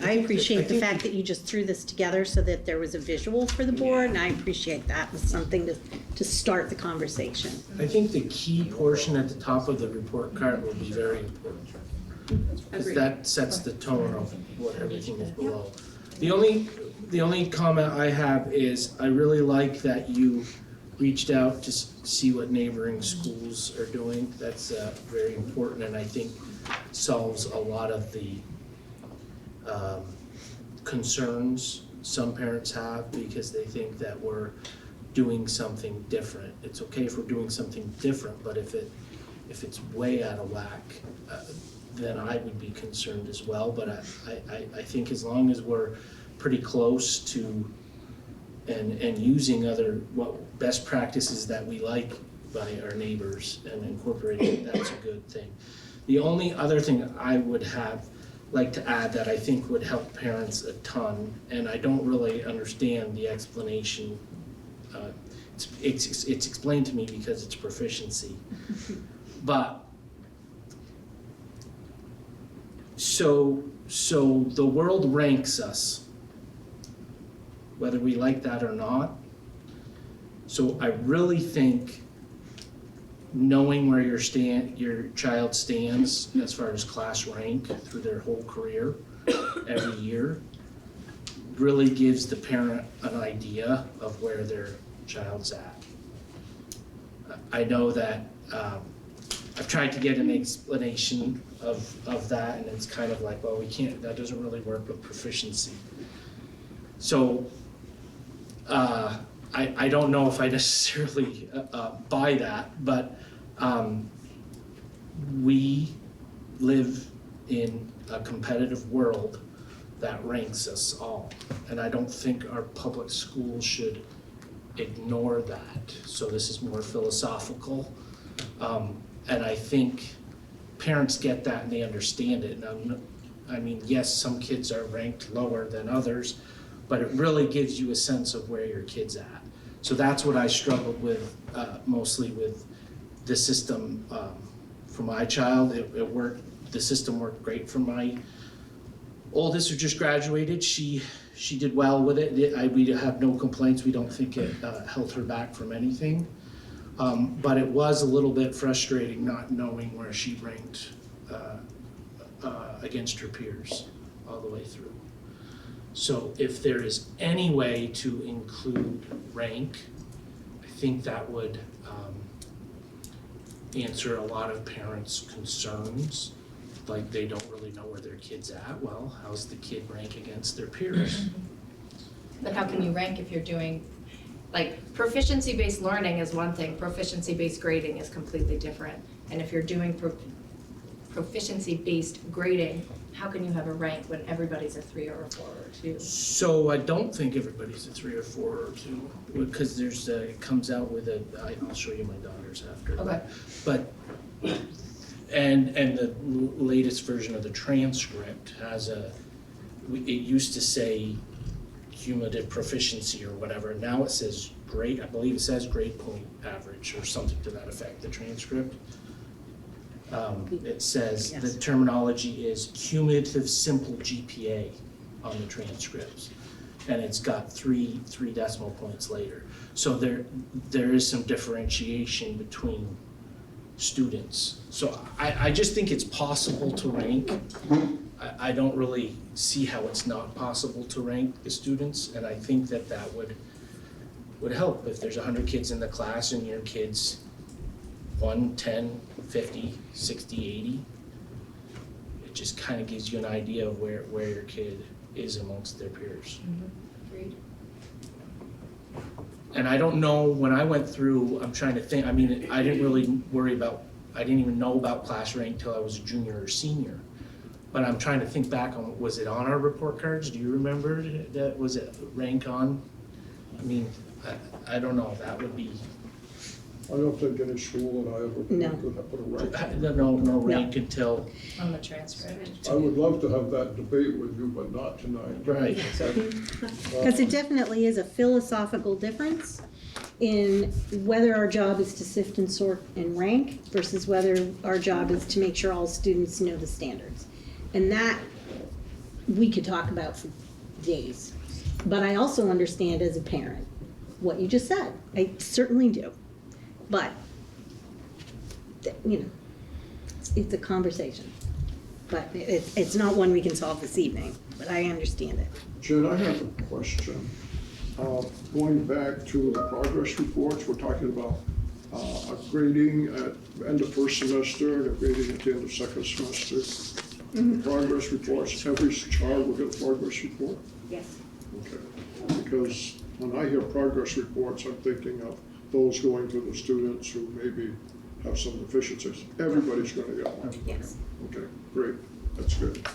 I appreciate the think- fact that you just threw this together so that there was a visual for the board, and I appreciate that as something to start the conversation. I think the key portion at the top of the report card will be very important. Because Agreed. that sets the tone of what everything is below. The only comment I have is, I really like that you reached out to see what neighboring schools are doing. That's very important, and I think solves a lot of the concerns some parents have, because they think that we're doing something different. It's okay if we're doing something different, but if it's way out of whack, then I would be concerned as well. But I think as long as we're pretty close to and using other best practices that we like by our neighbors and incorporating it, that's a good thing. The only other thing I would like to add that I think would help parents a ton, and I don't really understand the explanation. It's explained to me because it's proficiency. But so the world ranks us, whether we like that or not. So I really think knowing where your child stands as far as class rank through their whole career every year really gives the parent an idea of where their child's at. I know that I've tried to get an explanation of that, and it's kind of like, well, we can't, that doesn't really work with proficiency. So I don't know if I necessarily buy that, but we live in a competitive world that ranks us all. And I don't think our public schools should ignore that. So this is more philosophical. And I think parents get that and they understand it. Now, I mean, yes, some kids are ranked lower than others, but it really gives you a sense of where your kid's at. So that's what I struggled with mostly with the system for my child. It worked. The system worked great for my oldest, who just graduated. She did well with it. We have no complaints. We don't think it held her back from anything. But it was a little bit frustrating not knowing where she ranked against her peers all the way through. So if there is any way to include rank, I think that would answer a lot of parents' concerns. Like, they don't really know where their kid's at. Well, how's the kid rank against their peers? But how can you rank if you're doing, like, proficiency-based learning is one thing, proficiency-based grading is completely different. And if you're doing proficiency-based grading, how can you have a rank when everybody's a 3 or a 4 or a 2? So I don't think everybody's a 3 or 4 or 2, because there's it comes out with I'll show you my daughters after. Okay. But and the latest version of the transcript has it used to say cumulative proficiency or whatever. Now it says grade, I believe it says grade point average or something to that effect, the transcript. It says Yes. the terminology is cumulative simple GPA on the transcripts. And it's got three decimal points later. So there is some differentiation between students. So I just think it's possible to rank. I don't really see how it's not possible to rank the students, and I think that would help. If there's 100 kids in the class and your kid's 1, 10, 50, 60, 80, it just kind of gives you an idea of where your kid is amongst their peers. Agreed. And I don't know, when I went through, I'm trying to think, I mean, I didn't even know about class rank till I was a junior or senior. But I'm trying to think back on, was it on our report cards? Do you remember that? Was it rank on? I mean, I don't know, that would be, I don't think any school that I ever No. could have put a rank. no rank until, On the transcript. I would love to have that debate with you, but not tonight. right, Because it definitely is a philosophical difference in whether our job is to sift and sort and rank versus whether our job is to make sure all students know the standards. And that we could talk about for days. But I also understand as a parent what you just said. I certainly do. But, you know, it's a conversation. But it's not one we can solve this evening, but I understand it. Jen, I have a question. Going back to the progress reports, we're talking about a grading at end of first semester and a grading at the end of second semester. Progress reports, every child will get a progress report? Yes. Okay. Because when I hear progress reports, I'm thinking of those going to the students who maybe have some deficiencies. Everybody's gonna get one. Yes. Okay, great, that's good.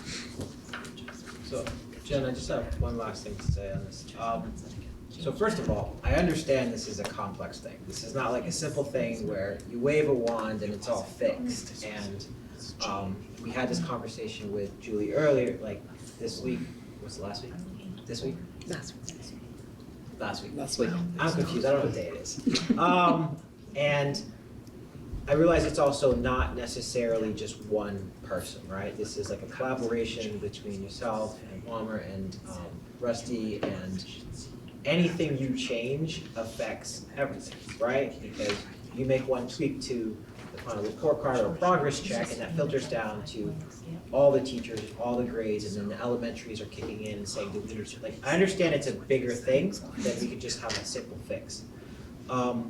So, Jen, I just have one last thing to say on this. So first of all, I understand this is a complex thing. This is not like a simple thing where you wave a wand and it's all fixed. And we had this conversation with Julie earlier, like this week, was it last week? This week? Last week. I'm confused, I don't know what day it is. And I realize it's also not necessarily just one person, right? This is like a collaboration between yourself and Walmer and Rusty, and anything you change affects everything, right? Because you make one tweak to the final report card or progress check, and that filters down to all the teachers, all the grades, and then the elementaries are kicking in and saying, like, I understand it's a bigger thing than we could just have a simple fix. The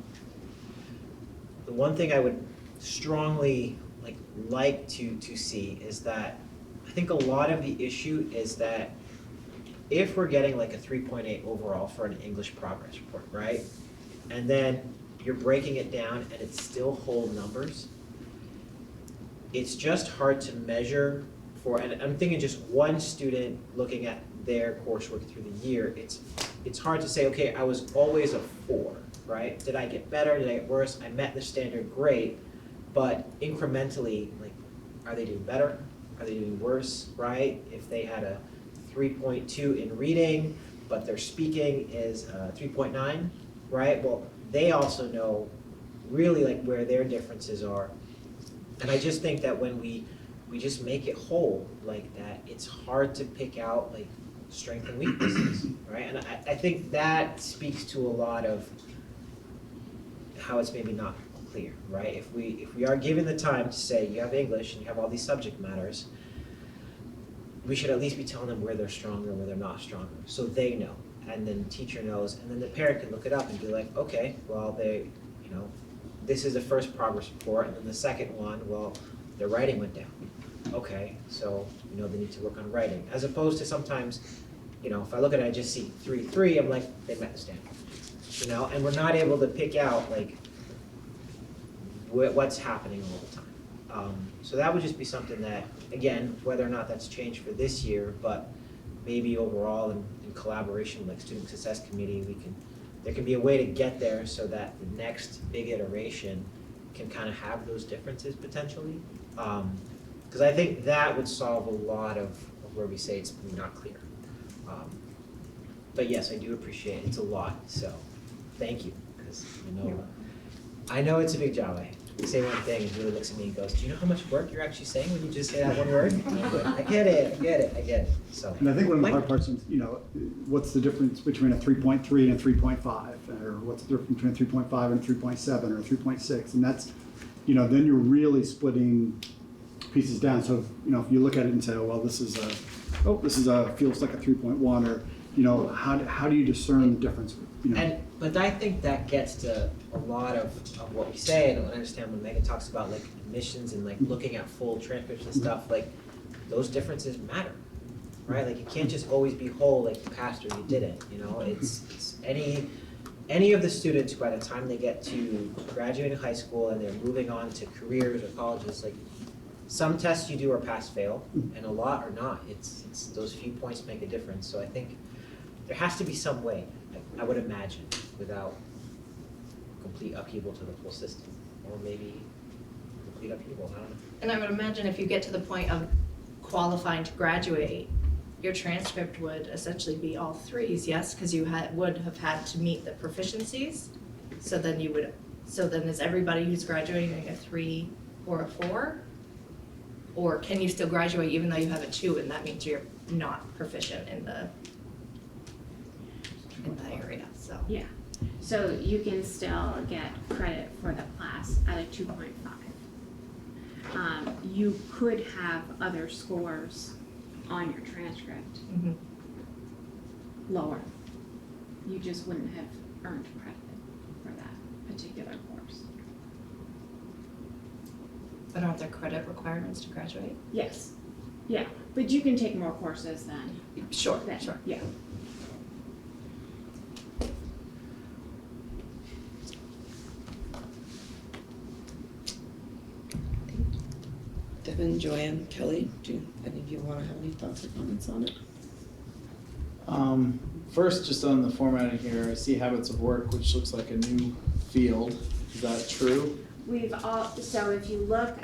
one thing I would strongly like to see is that I think a lot of the issue is that if we're getting like a 3.8 overall for an English progress report, right? And then you're breaking it down and it's still whole numbers, it's just hard to measure for, and I'm thinking just one student looking at their coursework through the year, it's hard to say, okay, I was always a 4, right? Did I get better? Did I get worse? I met the standard, great, but incrementally, like, are they doing better? Are they doing worse, right? If they had a 3.2 in reading, but their speaking is 3.9, right? Well, they also know really like where their differences are. And I just think that when we just make it whole like that, it's hard to pick out like strengths and weaknesses, right? And I think that speaks to a lot of how it's maybe not clear, right? If we are given the time to say you have English and you have all these subject matters, we should at least be telling them where they're stronger and where they're not stronger, so they know, and then the teacher knows, and then the parent can look it up and be like, okay, well, this is the first progress report, and then the second one, well, their writing went down. Okay, so, they need to work on writing, as opposed to sometimes, if I look at it, I just see 3.3, I'm like, they met the standard, and we're not able to pick out, like, what's happening all the time. So that would just be something that, again, whether or not that's changed for this year, but maybe overall in collaboration with like Student Success Committee, there can be a way to get there so that the next big iteration can kind of have those differences potentially. Because I think that would solve a lot of where we say it's not clear. But yes, I do appreciate it. It's a lot, so thank you, because I know it's a big job. I say one thing and Julie looks at me and goes, do you know how much work you're actually saying when you just say that one word? I get it. So. And I think one of the hard parts is, what's the difference between a 3.3 and a 3.5? Or what's the difference between a 3.5 and a 3.7 or a 3.6? And that's, then you're really splitting pieces down. So, if you look at it and say, oh, well, this is feels like a 3.1, or, how do you discern the difference? But I think that gets to a lot of what we say, and I understand when Megan talks about like admissions and like looking at full transcripts and stuff, like those differences matter, right? Like you can't just always be whole like you passed or you didn't, it's any of the students by the time they get to graduating high school and they're moving on to careers or colleges, like some tests you do are pass fail and a lot are not. It's those few points make a difference. So I think there has to be some way. I would imagine, without complete upheaval to the whole system, or maybe complete upheaval, I don't know. And I would imagine if you get to the point of qualifying to graduate, your transcript would essentially be all threes, yes? Because you would have had to meet the proficiencies. So then is everybody who's graduating a 3 or a 4? Or can you still graduate even though you have a 2 and that means you're not proficient in the area, so. Yeah, so you can still get credit for the class at a 2.5. You could have other scores on your transcript Mhm. lower. You just wouldn't have earned credit for that particular course. But aren't there credit requirements to graduate? Yes, yeah, but you can take more courses than Sure, that, sure. yeah. Devin, Joanne, Kelly, do any of you want to have any thoughts or comments on it? First, just on the formatting here, I see habits of work, which looks like a new field. Is that true? So if you look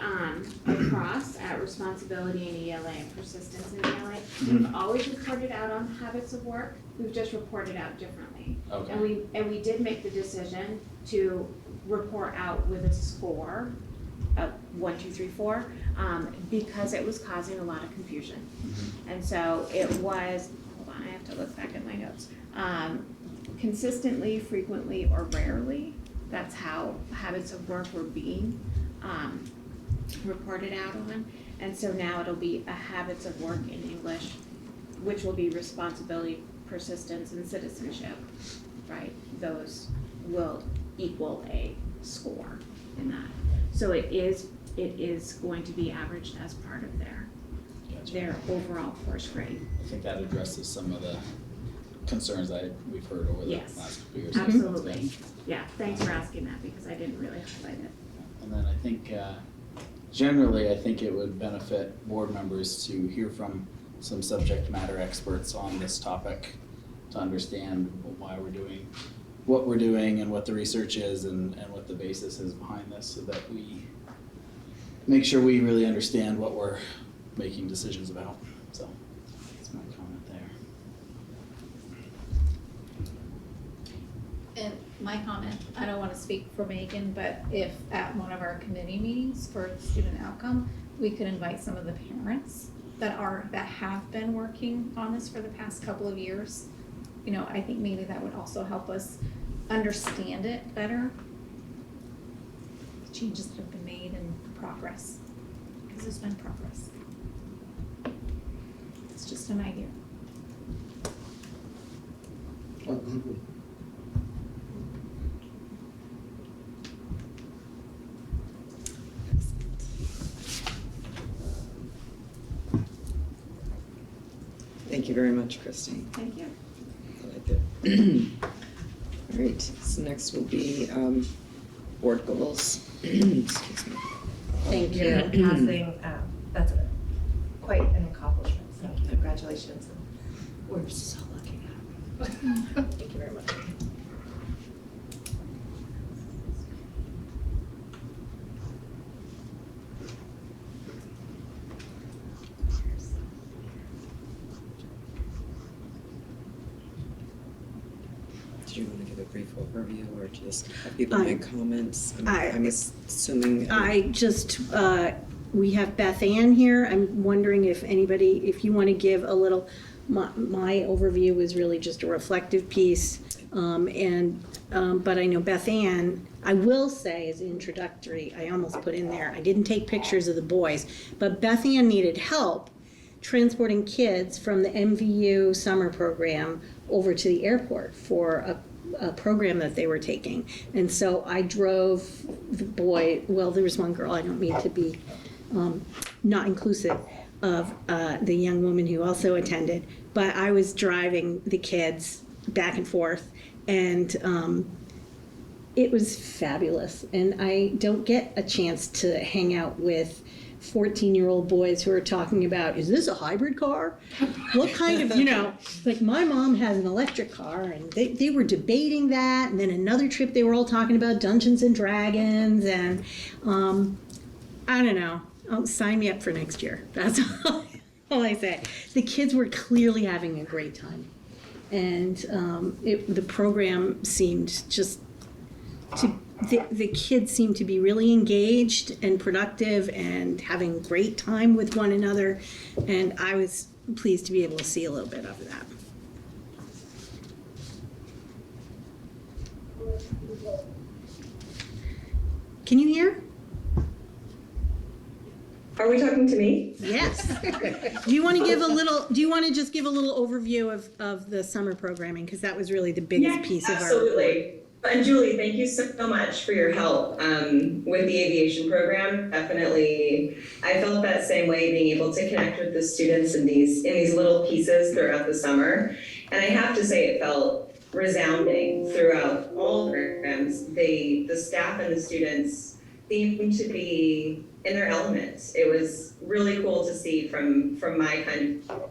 across at responsibility in ELA and persistence in ELA, we've always reported out on habits of work. We've just reported out differently. Okay. And we did make the decision to report out with a score of 1, 2, 3, 4, because it was causing a lot of confusion. And so it was, hold on, I have to look back at my notes. Consistently, frequently, or rarely. That's how habits of work were being reported out on. And so now it'll be a habits of work in English, which will be responsibility, persistence, and citizenship, right? Those will equal a score in that. So it is going to be averaged as part of their overall course grade. I think that addresses some of the concerns we've heard over the Yes. last couple of years. Absolutely. Yeah, thanks for asking that because I didn't really highlight it. And then I think, generally, I think it would benefit board members to hear from some subject matter experts on this topic to understand why we're doing what we're doing and what the research is and what the basis is behind this so that we make sure we really understand what we're making decisions about. So that's my comment there. And my comment, I don't want to speak for Megan, but if at one of our committee meetings for student outcome, we could invite some of the parents that have been working on this for the past couple of years. You know, I think maybe that would also help us understand it better. The changes that have been made and progress, because there's been progress. It's just an idea. Thank you very much, Christine. Thank you. I like it. All right, so next will be board goals. Excuse me. Thank you. You're passing, that's quite an accomplishment, so congratulations. We're so lucky to have you. Thank you very much. Did you want to give a brief overview or just have people I- make comments? I- I'm assuming. I just, we have Beth Ann here. I'm wondering if if you want to give a little, my overview was really just a reflective piece. But I know Beth Ann, I will say as introductory, I almost put in there, I didn't take pictures of the boys, but Beth Ann needed help transporting kids from the MVU summer program over to the airport for a program that they were taking. And so I drove the boy, well, there was one girl, I don't mean to be not inclusive of the young woman who also attended, but I was driving the kids back and forth, and it was fabulous. And I don't get a chance to hang out with 14-year-old boys who are talking about, is this a hybrid car? What kind of, like my mom has an electric car, and they were debating that. And then another trip they were all talking about Dungeons and Dragons, and I don't know. Sign me up for next year. That's all I say. The kids were clearly having a great time. And the program seemed just to, the kids seemed to be really engaged and productive and having a great time with one another. And I was pleased to be able to see a little bit of that. Can you hear? Are we talking to me? Yes. Do you want to just give a little overview of the summer programming? Because that was really the biggest piece of our report. Absolutely. And Julie, thank you so much for your help with the aviation program. Definitely, I felt that same way, being able to connect with the students in these little pieces throughout the summer. And I have to say, it felt resounding throughout all the programs. The staff and the students seemed to be in their elements. It was really cool to see from my kind of,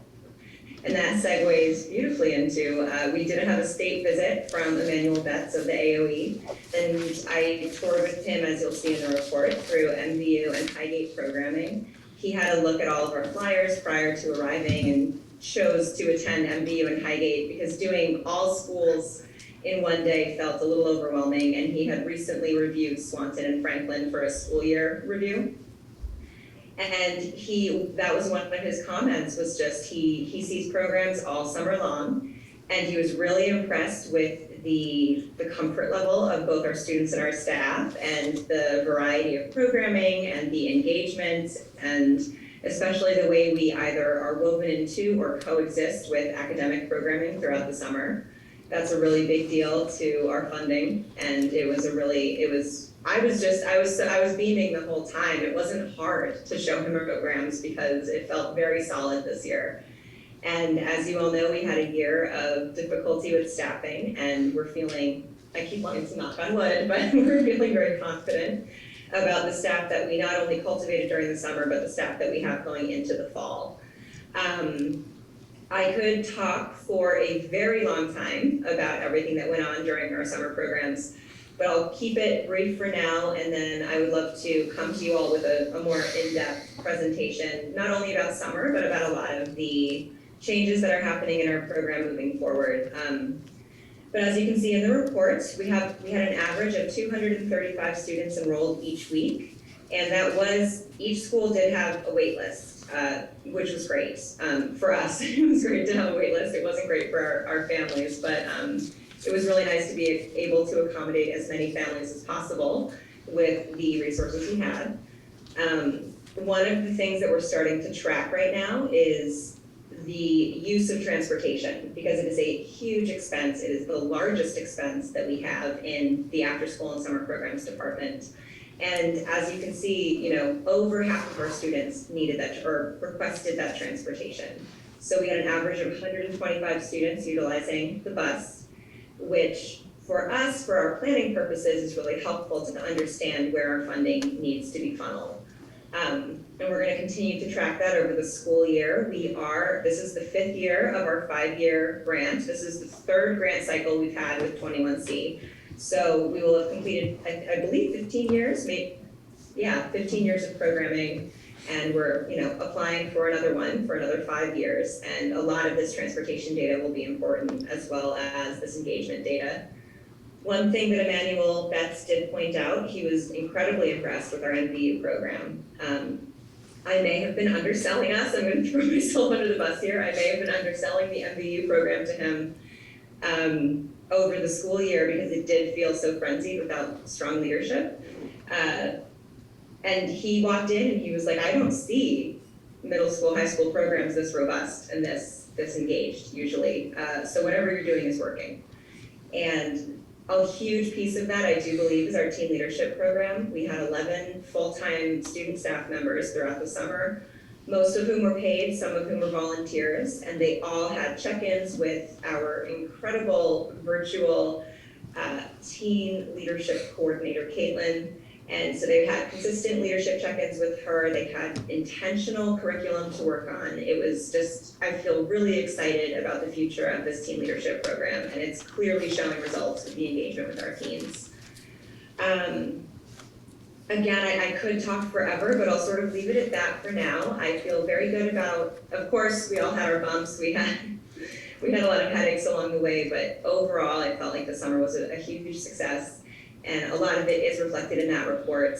and that segues beautifully into, we did have a state visit from Emmanuel Betts of the AOE, and I toured with him, as you'll see in the report, through MVU and Highgate programming. He had a look at all of our flyers prior to arriving and chose to attend MVU and Highgate because doing all schools in one day felt a little overwhelming, and he had recently reviewed Swanton and Franklin for a school year review. And that was one of his comments, was just he sees programs all summer long, and he was really impressed with the comfort level of both our students and our staff, and the variety of programming and the engagement, and especially the way we either are woven into or coexist with academic programming throughout the summer. That's a really big deal to our funding, and I was beaming the whole time. It wasn't hard to show him our programs because it felt very solid this year. And as you all know, we had a year of difficulty with staffing, and we're feeling, I keep wanting to knock on wood, but we're feeling very confident about the staff that we not only cultivated during the summer, but the staff that we have going into the fall. I could talk for a very long time about everything that went on during our summer programs, but I'll keep it brief for now, and then I would love to come to you all with a more in-depth presentation, not only about summer, but about a lot of the changes that are happening in our program moving forward. But as you can see in the report, we had an average of 235 students enrolled each week, and that was, each school did have a wait list. Which was great for us. It was great to have a wait list. It wasn't great for our families, but it was really nice to be able to accommodate as many families as possible with the resources we had. One of the things that we're starting to track right now is the use of transportation, because it is a huge expense. It is the largest expense that we have in the after school and summer programs department. And as you can see, over half of our students needed that or requested that transportation. So we had an average of 125 students utilizing the bus, which for us, for our planning purposes, is really helpful to understand where our funding needs to be funneled. And we're going to continue to track that over the school year. This is the 5th year of our 5-year grant. This is the 3rd grant cycle we've had with 21C. So we will have completed, I believe, 15 years, 15 years of programming, and we're, applying for another one for another 5 years. And a lot of this transportation data will be important, as well as this engagement data. One thing that Emmanuel Betts did point out, he was incredibly impressed with our MVU program. I may have been underselling us. I'm going to throw myself under the bus here. I may have been underselling the MVU program to him over the school year, because it did feel so frenzied without strong leadership. And he walked in and he was like, I don't see middle school, high school programs this robust and this engaged usually. So whatever you're doing is working. And a huge piece of that, I do believe, is our teen leadership program. We had 11 full-time student staff members throughout the summer, most of whom were paid, some of whom were volunteers, and they all had check-ins with our incredible virtual teen leadership coordinator, Caitlin, And so they had consistent leadership check-ins with her. They had intentional curriculum to work on. It was just, I feel really excited about the future of this teen leadership program, and it's clearly showing results with the engagement with our teens. Again, I could talk forever, but I'll sort of leave it at that for now. I feel very good about, of course, we all had our bumps. We had a lot of headaches along the way, but overall, I felt like the summer was a huge success. And a lot of it is reflected in that report.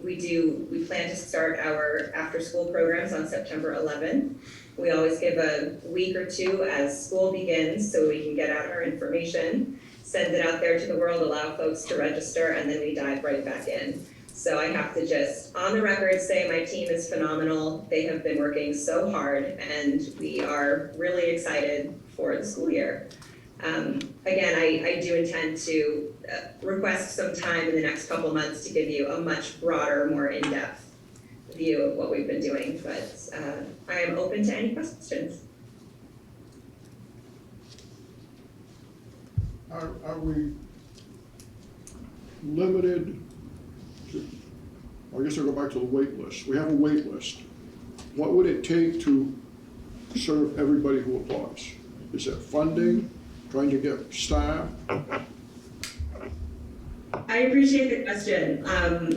We plan to start our after-school programs on September 11th. We always give a week or two as school begins so we can get out our information, send it out there to the world, allow folks to register, and then we dive right back in. So I have to just, on the record, say my team is phenomenal. They have been working so hard, and we are really excited for the school year. Again, I do intend to request some time in the next couple months to give you a much broader, more in-depth view of what we've been doing, but I am open to any questions. Are we limited to, I guess I'll go back to the wait list. We have a wait list. What would it take to serve everybody who applies? Is it funding, trying to get staff? I appreciate the question.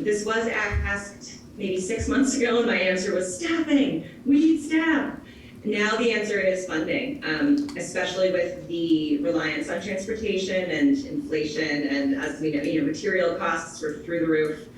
This was asked maybe 6 months ago, and my answer was staffing. We need staff. Now the answer is funding, especially with the reliance on transportation and inflation, and as we know, material costs were through the roof.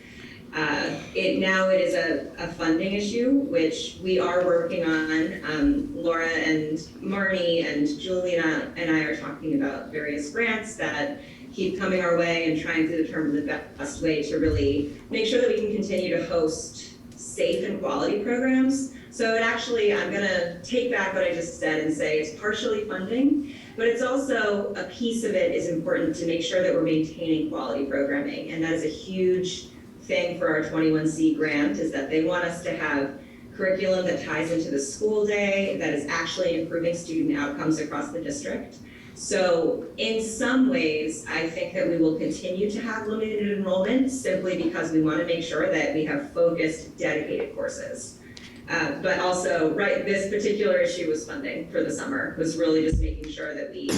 It is a funding issue, which we are working on. Laura and Marnie and Juliana and I are talking about various grants that keep coming our way and trying to determine the best way to really make sure that we can continue to host safe and quality programs. So I'm gonna take back what I just said and say it's partially funding, but it's also a piece of it is important to make sure that we're maintaining quality programming. And that is a huge thing for our 21C grant, is that they want us to have curriculum that ties into the school day, that is actually improving student outcomes across the district. So in some ways, I think that we will continue to have limited enrollment simply because we want to make sure that we have focused, dedicated courses. But also, right, this particular issue was funding for the summer, was really just making sure that we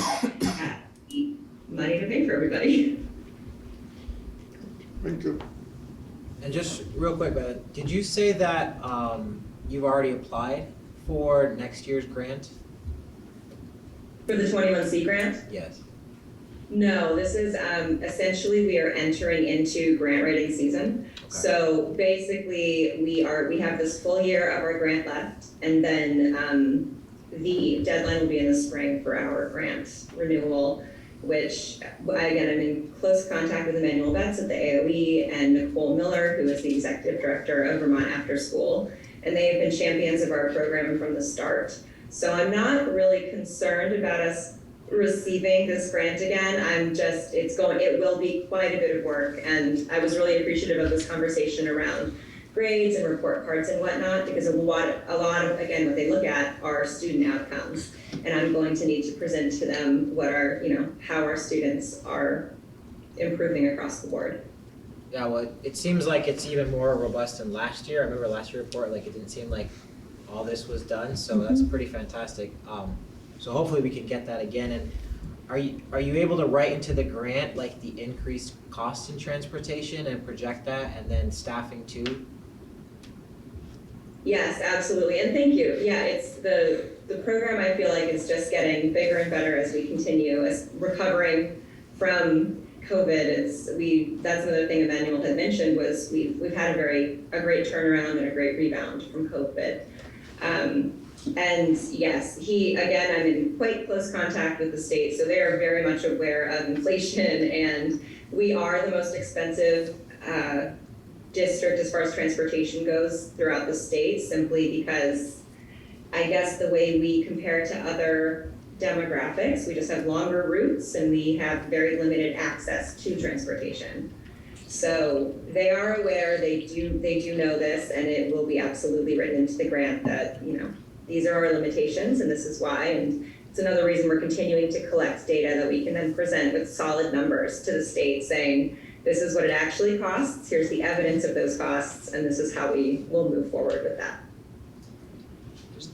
had the money to pay for everybody. Thank you. And just real quick, did you say that you've already applied for next year's grant? For the 21C grant? Yes. No, this is essentially we are entering into grant writing season. Okay. So basically we have this full year of our grant left, and then the deadline will be in the spring for our grant renewal, which again, I'm in close contact with Emmanuel Betts at the AOE and Nicole Miller, who is the executive director of Vermont After School, and they have been champions of our program from the start. So I'm not really concerned about us receiving this grant again. It will be quite a bit of work, and I was really appreciative of this conversation around grades and report cards and whatnot, because a lot of, again, what they look at are student outcomes, and I'm going to need to present to them how our students are improving across the board. Yeah, well, it seems like it's even more robust than last year. I remember last year's report, it didn't seem like all this was done, so that's pretty fantastic. So hopefully we can get that again. And are you able to write into the grant the increased cost in transportation and project that, and then staffing too? Yes, absolutely, and thank you. Yeah, it's the program, I feel like, is just getting bigger and better as we continue as recovering from COVID. That's another thing Emmanuel had mentioned, was we've had a great turnaround and a great rebound from COVID. And yes, I'm in quite close contact with the state, so they are very much aware of inflation, and we are the most expensive district as far as transportation goes throughout the state, simply because I guess the way we compare to other demographics, we just have longer routes and we have very limited access to transportation. So they are aware, they do know this, and it will be absolutely written into the grant that, these are our limitations and this is why. And it's another reason we're continuing to collect data that we can then present with solid numbers to the state saying, this is what it actually costs, here's the evidence of those costs, and this is how we will move forward with that.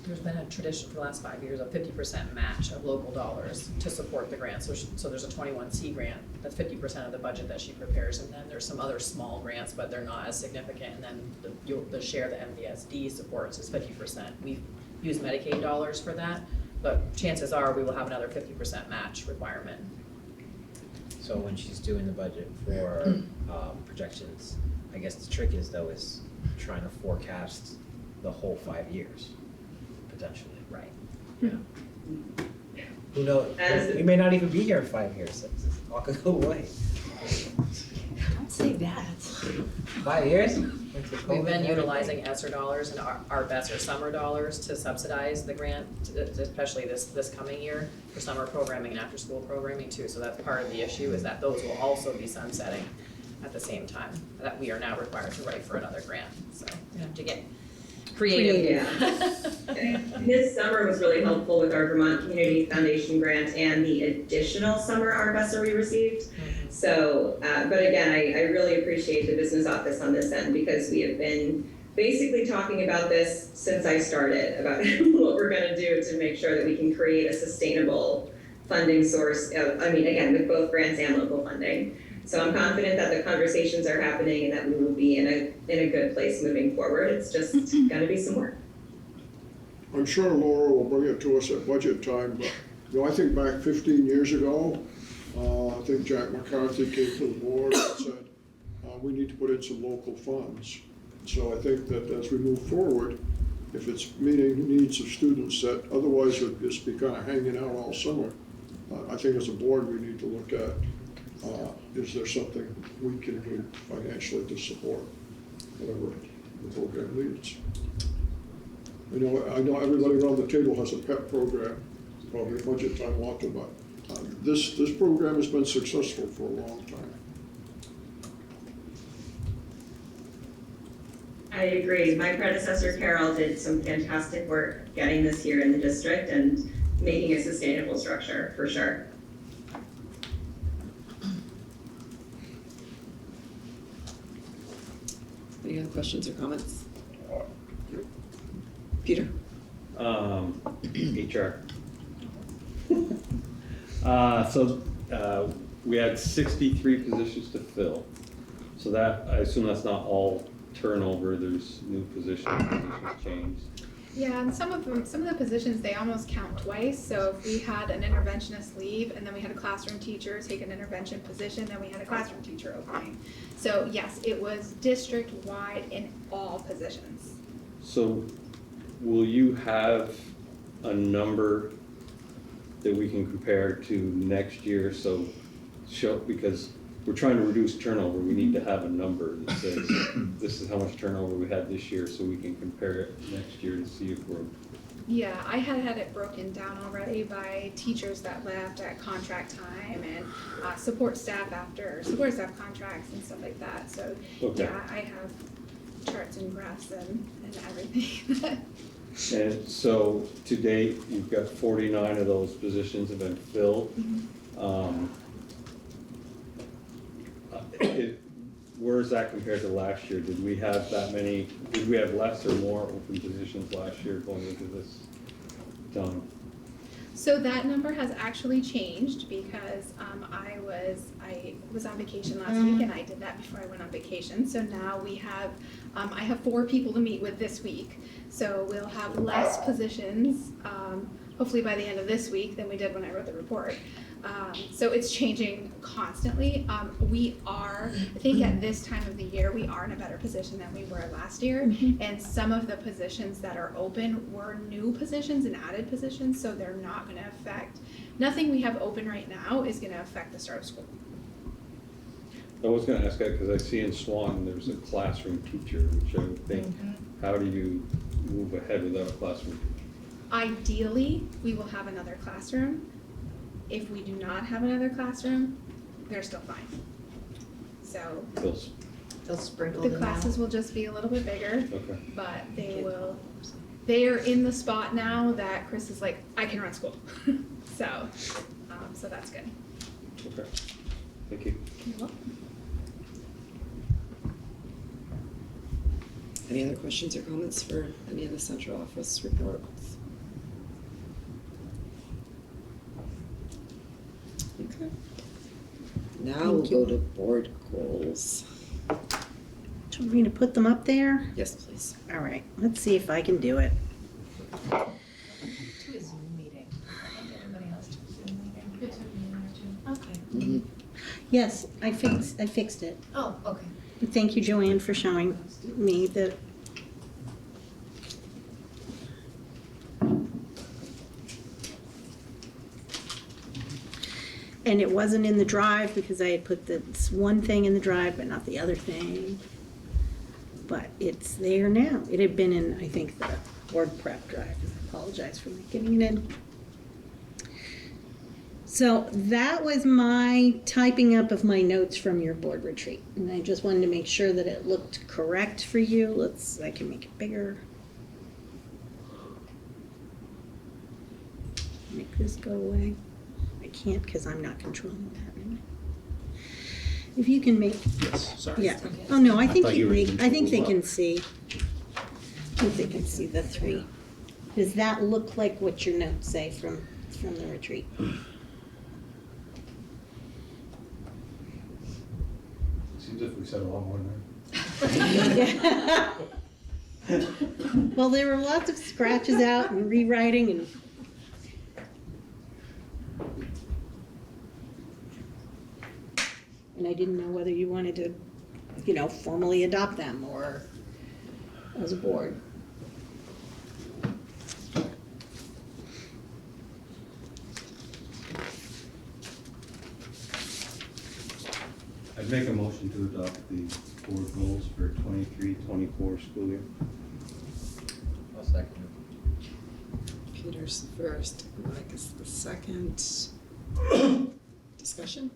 There's been a tradition for the last 5 years of 50% match of local dollars to support the grant. So there's a 21C grant, that's 50% of the budget that she prepares, and then there's some other small grants, but they're not as significant, and then the share that MVSD supports is 50%. We've used Medicaid dollars for that, but chances are we will have another 50% match requirement. So when she's doing the budget for projections, I guess the trick is trying to forecast the whole 5 years, potentially. Right. Yeah. Who knows? We may not even be here in 5 years. So all could go away. Don't say that. 5 years? We've been utilizing ESSER dollars and our ESSER summer dollars to subsidize the grant, especially this coming year, for summer programming and after-school programming too. So that's part of the issue, is that those will also be sunsetting at the same time, that we are now required to write for another grant. So we have to get creative. This summer was really helpful with our Vermont Community Foundation grant and the additional summer ARB we received. So, but again, I really appreciate the business office on this end, because we have been basically talking about this since I started, about what we're gonna do to make sure that we can create a sustainable funding source, again, with both grants and local funding. So I'm confident that the conversations are happening and that we will be in a good place moving forward. It's just gonna be some work. I'm sure Laura will bring it to us at budget time, but, I think back 15 years ago, I think Jack McCarthy came to the board and said, we need to put in some local funds. So I think that as we move forward, if it's meeting needs of students that otherwise would just be kind of hanging out all summer, I think as a board we need to look at, is there something we can do financially to support whatever the program needs? I know everybody around the table has a pet program, probably budget time ought to, but this program has been successful for a long time. I agree. My predecessor, Carol, did some fantastic work getting this here in the district and making a sustainable structure, for sure. Any other questions or comments? Peter? HR. We had 63 positions to fill. So that, I assume that's not all turnover, there's new positions changed. Yeah, and some of the positions, they almost count twice. So if we had an interventionist leave and then we had a classroom teacher take an intervention position, then we had a classroom teacher opening. So yes, it was district-wide in all positions. So will you have a number that we can compare to next year? So because we're trying to reduce turnover, we need to have a number that says this is how much turnover we had this year, so we can compare it next year to see if we're. Yeah, I had it broken down already by teachers that left at contract time and support staff after support staff contracts and stuff like that. So okay. Yeah, I have charts and graphs and everything. And so to date, you've got 49 of those positions have been filled. Mm-hmm. Where is that compared to last year? Did we have that many, did we have less or more open positions last year going into this time? So that number has actually changed because I was on vacation last week and I did that before I went on vacation. So now we have, I have 4 people to meet with this week. So we'll have less positions, hopefully by the end of this week than we did when I wrote the report. So it's changing constantly. We are, I think at this time of the year, we are in a better position than we were last year. Mm-hmm. And some of the positions that are open were new positions and added positions, so they're not going to affect, nothing we have open right now is going to affect the start of school. I was going to ask that because I see in Swan there's a classroom teacher, which I would think, how do you move ahead without a classroom teacher? Ideally, we will have another classroom. If we do not have another classroom, they're still fine. So they'll sprinkle the classes will just be a little bit bigger, okay. But they are in the spot now that Chris is like, I can run school. So that's good. Okay, thank you. You're welcome. Any other questions or comments for any of the central office reports? Okay. Now we'll Thank you. go to board goals. Do you want me to put them up there? Yes, please. All right, let's see if I can do it. To a Zoom meeting. I think everybody else took a Zoom meeting. It took me a minute or two. Okay. Mhm. Yes, I fixed it. Oh, okay. But thank you, Joanne, for showing me that. And it wasn't in the drive because I had put this one thing in the drive, but not the other thing. But it's there now. It had been in, I think, the board prep drive. I apologize for not getting it in. So that was my typing up of my notes from your board retreat. And I just wanted to make sure that it looked correct for you. I can make it bigger. Make this go away. I can't because I'm not controlling that, am I? If you can make, Yes, sorry. yeah. Oh, no, I think thought you were in I think they control can see. I think they can see the three. Does that look like what your notes say from the retreat? Seems if we said a lot more than that. Well, there were lots of scratches out and rewriting and. And I didn't know whether you wanted to, formally adopt them or as a board. I'd make a motion to adopt the board goals for 23-24 school year. I'll second Peter's the first, Mike is the second. Discussion?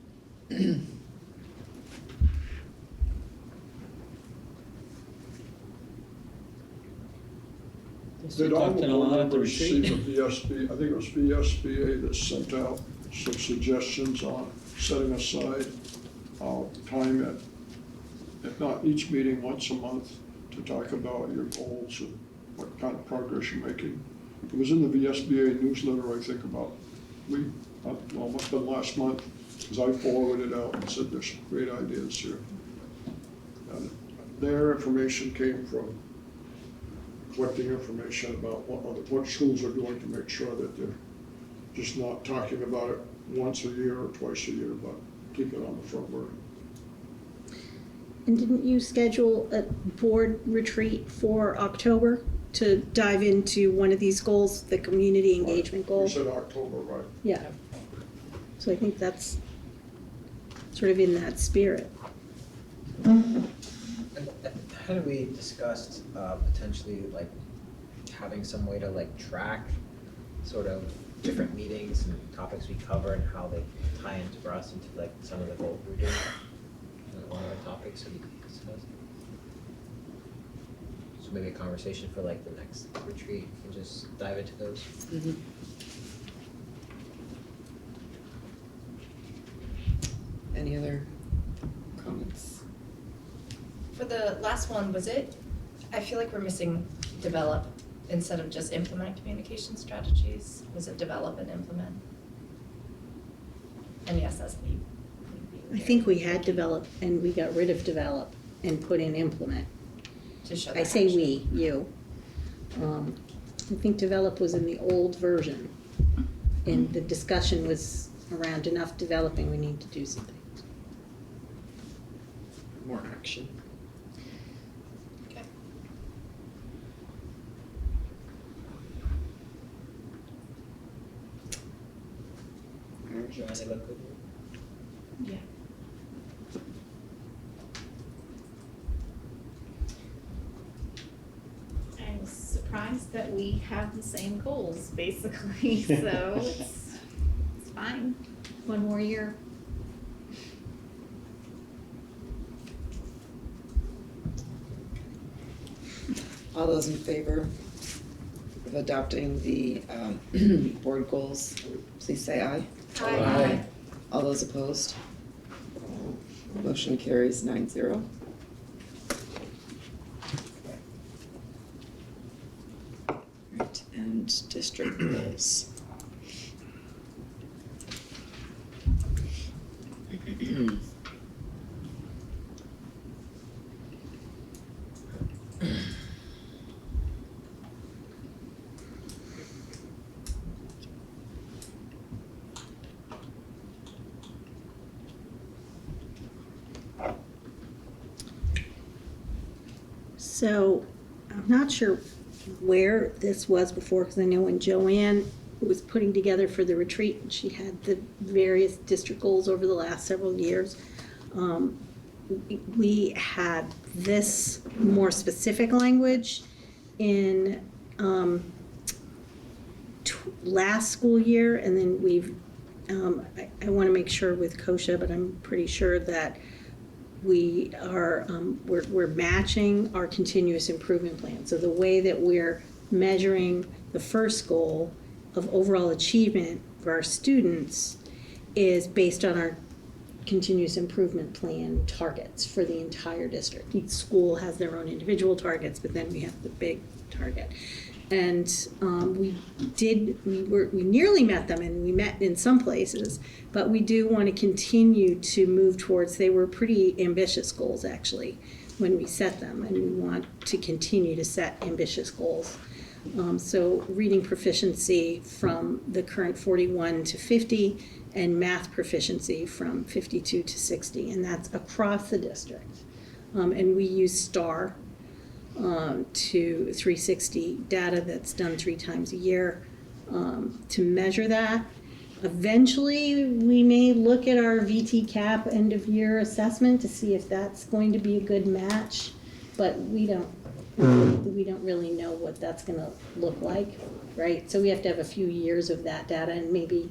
Did all the board members see the VSB, I think it was VSBA that sent out some suggestions on setting aside time at, if not each meeting, once a month, to talk about your goals and what kind of progress you're making. It was in the VSBA newsletter, I think, about must have been last month, because I forwarded it out and said there's some great ideas here. And their information came from collecting information about what schools are doing to make sure that they're just not talking about it once a year or twice a year, but keep it on the front burner. And didn't you schedule a board retreat for October to dive into one of these goals, the community engagement goal? You said October, right? Yeah. So I think that's sort of in that spirit. Hadn't we discussed potentially like having some way to like track sort of different meetings and topics we cover and how they tie into for us into like some of the goals we're doing? One of the topics that we could discuss. So maybe a conversation for like the next retreat and just dive into those. Mhm. Any other comments? For the last one, I feel like we're missing develop instead of just implement communication strategies. Was it develop and implement? And yes, that's me. I think we had develop and we got rid of develop and put in implement. To show I that say action. we, you. I think develop was in the old version. And the discussion was around enough developing, we need to do something. More action. Okay. Does it look good? Yeah. I was surprised that we have the same goals, basically, so it's fine. One more year. All those in favor of adopting the board goals, please say aye. Aye. All those opposed? Motion carries 9-0. and district goals. So I'm not sure where this was before, because I know when Joanne was putting together for the retreat, and she had the various district goals over the last several years, we had this more specific language in last school year, and then we've, I want to make sure with Kosha, but I'm pretty sure that we are, we're matching our continuous improvement plan. So the way that we're measuring the first goal of overall achievement for our students is based on our continuous improvement plan targets for the entire district. Each school has their own individual targets, but then we have the big target. And we nearly met them, and we met in some places, but we do want to continue to move towards, they were pretty ambitious goals actually when we set them, and we want to continue to set ambitious goals. So reading proficiency from the current 41 to 50, and math proficiency from 52 to 60, and that's across the district. And we use STAR to 360 data that's done 3 times a year to measure that. Eventually, we may look at our VT CAP end of year assessment to see if that's going to be a good match, but we don't really know what that's going to look like, right? So we have to have a few years of that data, and maybe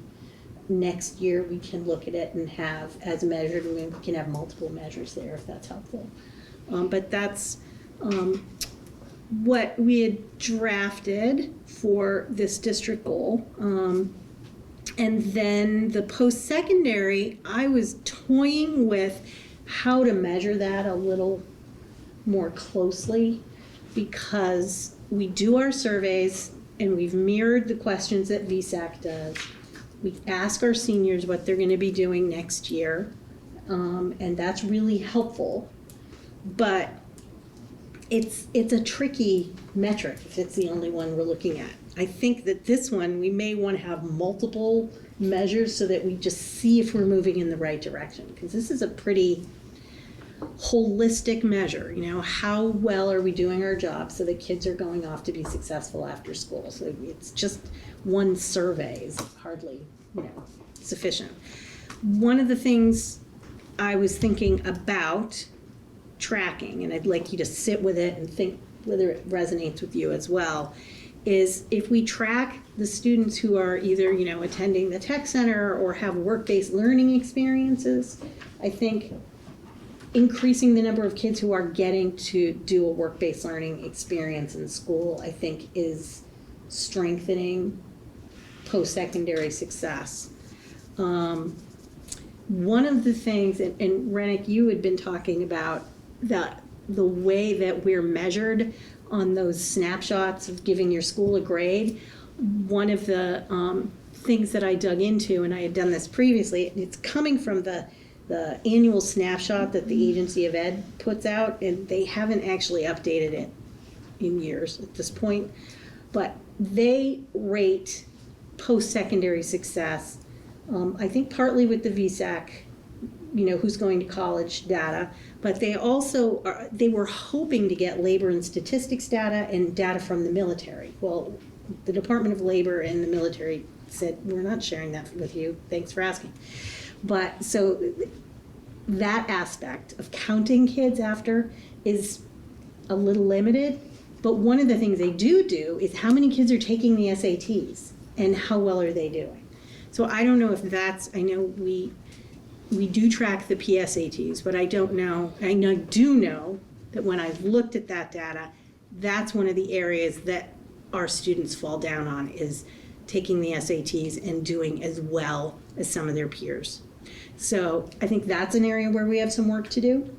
next year we can look at it and have as measured, and we can have multiple measures there if that's helpful. But that's what we had drafted for this district goal. And then the post-secondary, I was toying with how to measure that a little more closely, because we do our surveys and we've mirrored the questions that VSAC does. We ask our seniors what they're going to be doing next year, and that's really helpful. But it's a tricky metric if it's the only one we're looking at. I think that this one, we may want to have multiple measures so that we just see if we're moving in the right direction, because this is a pretty holistic measure. You know, how well are we doing our job so that kids are going off to be successful after school? So it's just one survey is hardly, sufficient. One of the things I was thinking about tracking, and I'd like you to sit with it and think whether it resonates with you as well, is if we track the students who are either, attending the tech center or have work-based learning experiences, I think increasing the number of kids who are getting to do a work-based learning experience in school, I think is strengthening post-secondary success. One of the things, and Rennick, you had been talking about the way that we're measured on those snapshots of giving your school a grade. One of the things that I dug into, and I had done this previously, it's coming from the annual snapshot that the Agency of Ed puts out, and they haven't actually updated it in years at this point, but they rate post-secondary success, I think partly with the VSAC, who's going to college data, but they also they were hoping to get labor and statistics data and data from the military. Well, the Department of Labor and the military said, we're not sharing that with you, thanks for asking. But so that aspect of counting kids after is a little limited, but one of the things they do is how many kids are taking the SATs and how well are they doing. So I don't know if that's, I know we do track the PSATs, but I don't know, I do know that when I've looked at that data, that's one of the areas that our students fall down on, is taking the SATs and doing as well as some of their peers. So I think that's an area where we have some work to do.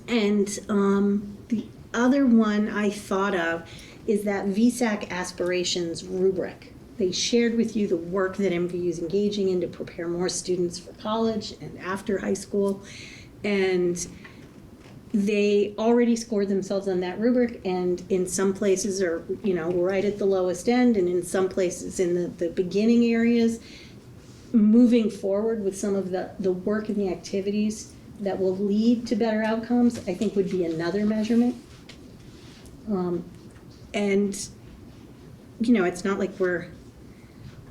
And the other one I thought of is that VSAC aspirations rubric. They shared with you the work that MVU is engaging in to prepare more students for college and after high school. And they already scored themselves on that rubric, and in some places are, right at the lowest end, and in some places in the beginning areas. Moving forward with some of the work and the activities that will lead to better outcomes, I think would be another measurement. And, it's not like we're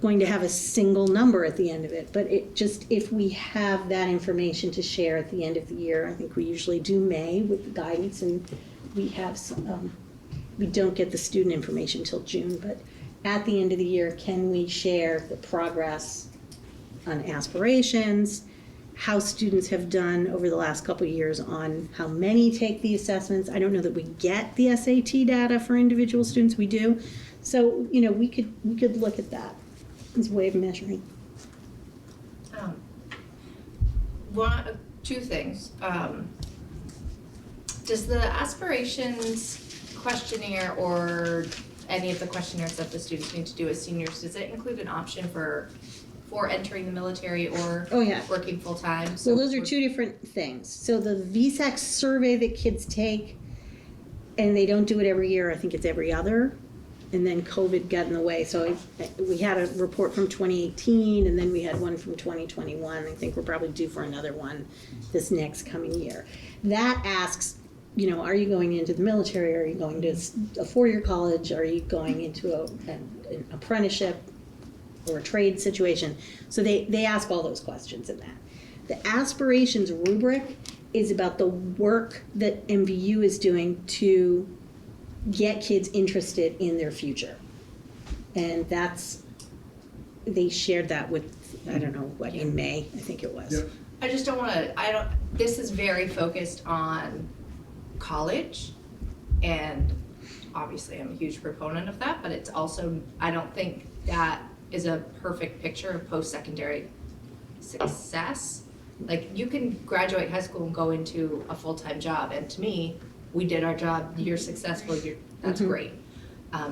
going to have a single number at the end of it, but if we have that information to share at the end of the year, I think we usually do May with the guidance, and we have some, we don't get the student information till June, but at the end of the year, can we share the progress on aspirations, how students have done over the last couple of years on how many take the assessments. I don't know that we get the SAT data for individual students, we do. So, we could look at that as a way of measuring. Two things. Does the aspirations questionnaire or any of the questionnaires that the students need to do as seniors, does it include an option for entering the military or working full-time? So those are two different things. So the VSAC survey that kids take, and they don't do it every year, I think it's every other, and then COVID got in the way. So we had a report from 2018, and then we had one from 2021. I think we're probably due for another one this next coming year. That asks, are you going into the military? Are you going to a four-year college? Are you going into an apprenticeship or a trade situation? So they ask all those questions in that. The aspirations rubric is about the work that MVU is doing to get kids interested in their future. And they shared that with, I don't know, in May, I think it was. Yep. I just don't want to, this is very focused on college, and obviously I'm a huge proponent of that, but it's also, I don't think that is a perfect picture of post-secondary success. Like, you can graduate high school and go into a full-time job, and to me, we did our job, you're successful, that's great.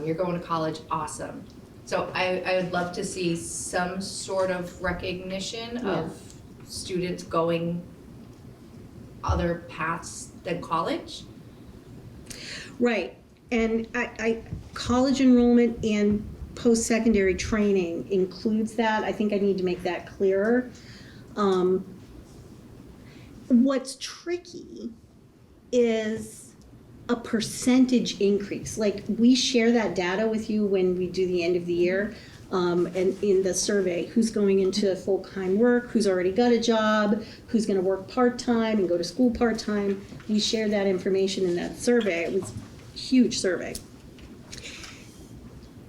You're going to college, awesome. So I would love to see some sort of recognition of students going other paths than college. Right, and college enrollment and post-secondary training includes that. I think I need to make that clearer. What's tricky is a percentage increase. Like, we share that data with you when we do the end of the year, and in the survey, who's going into full-time work, who's already got a job, who's gonna work part-time and go to school part-time. We share that information in that survey. It was a huge survey.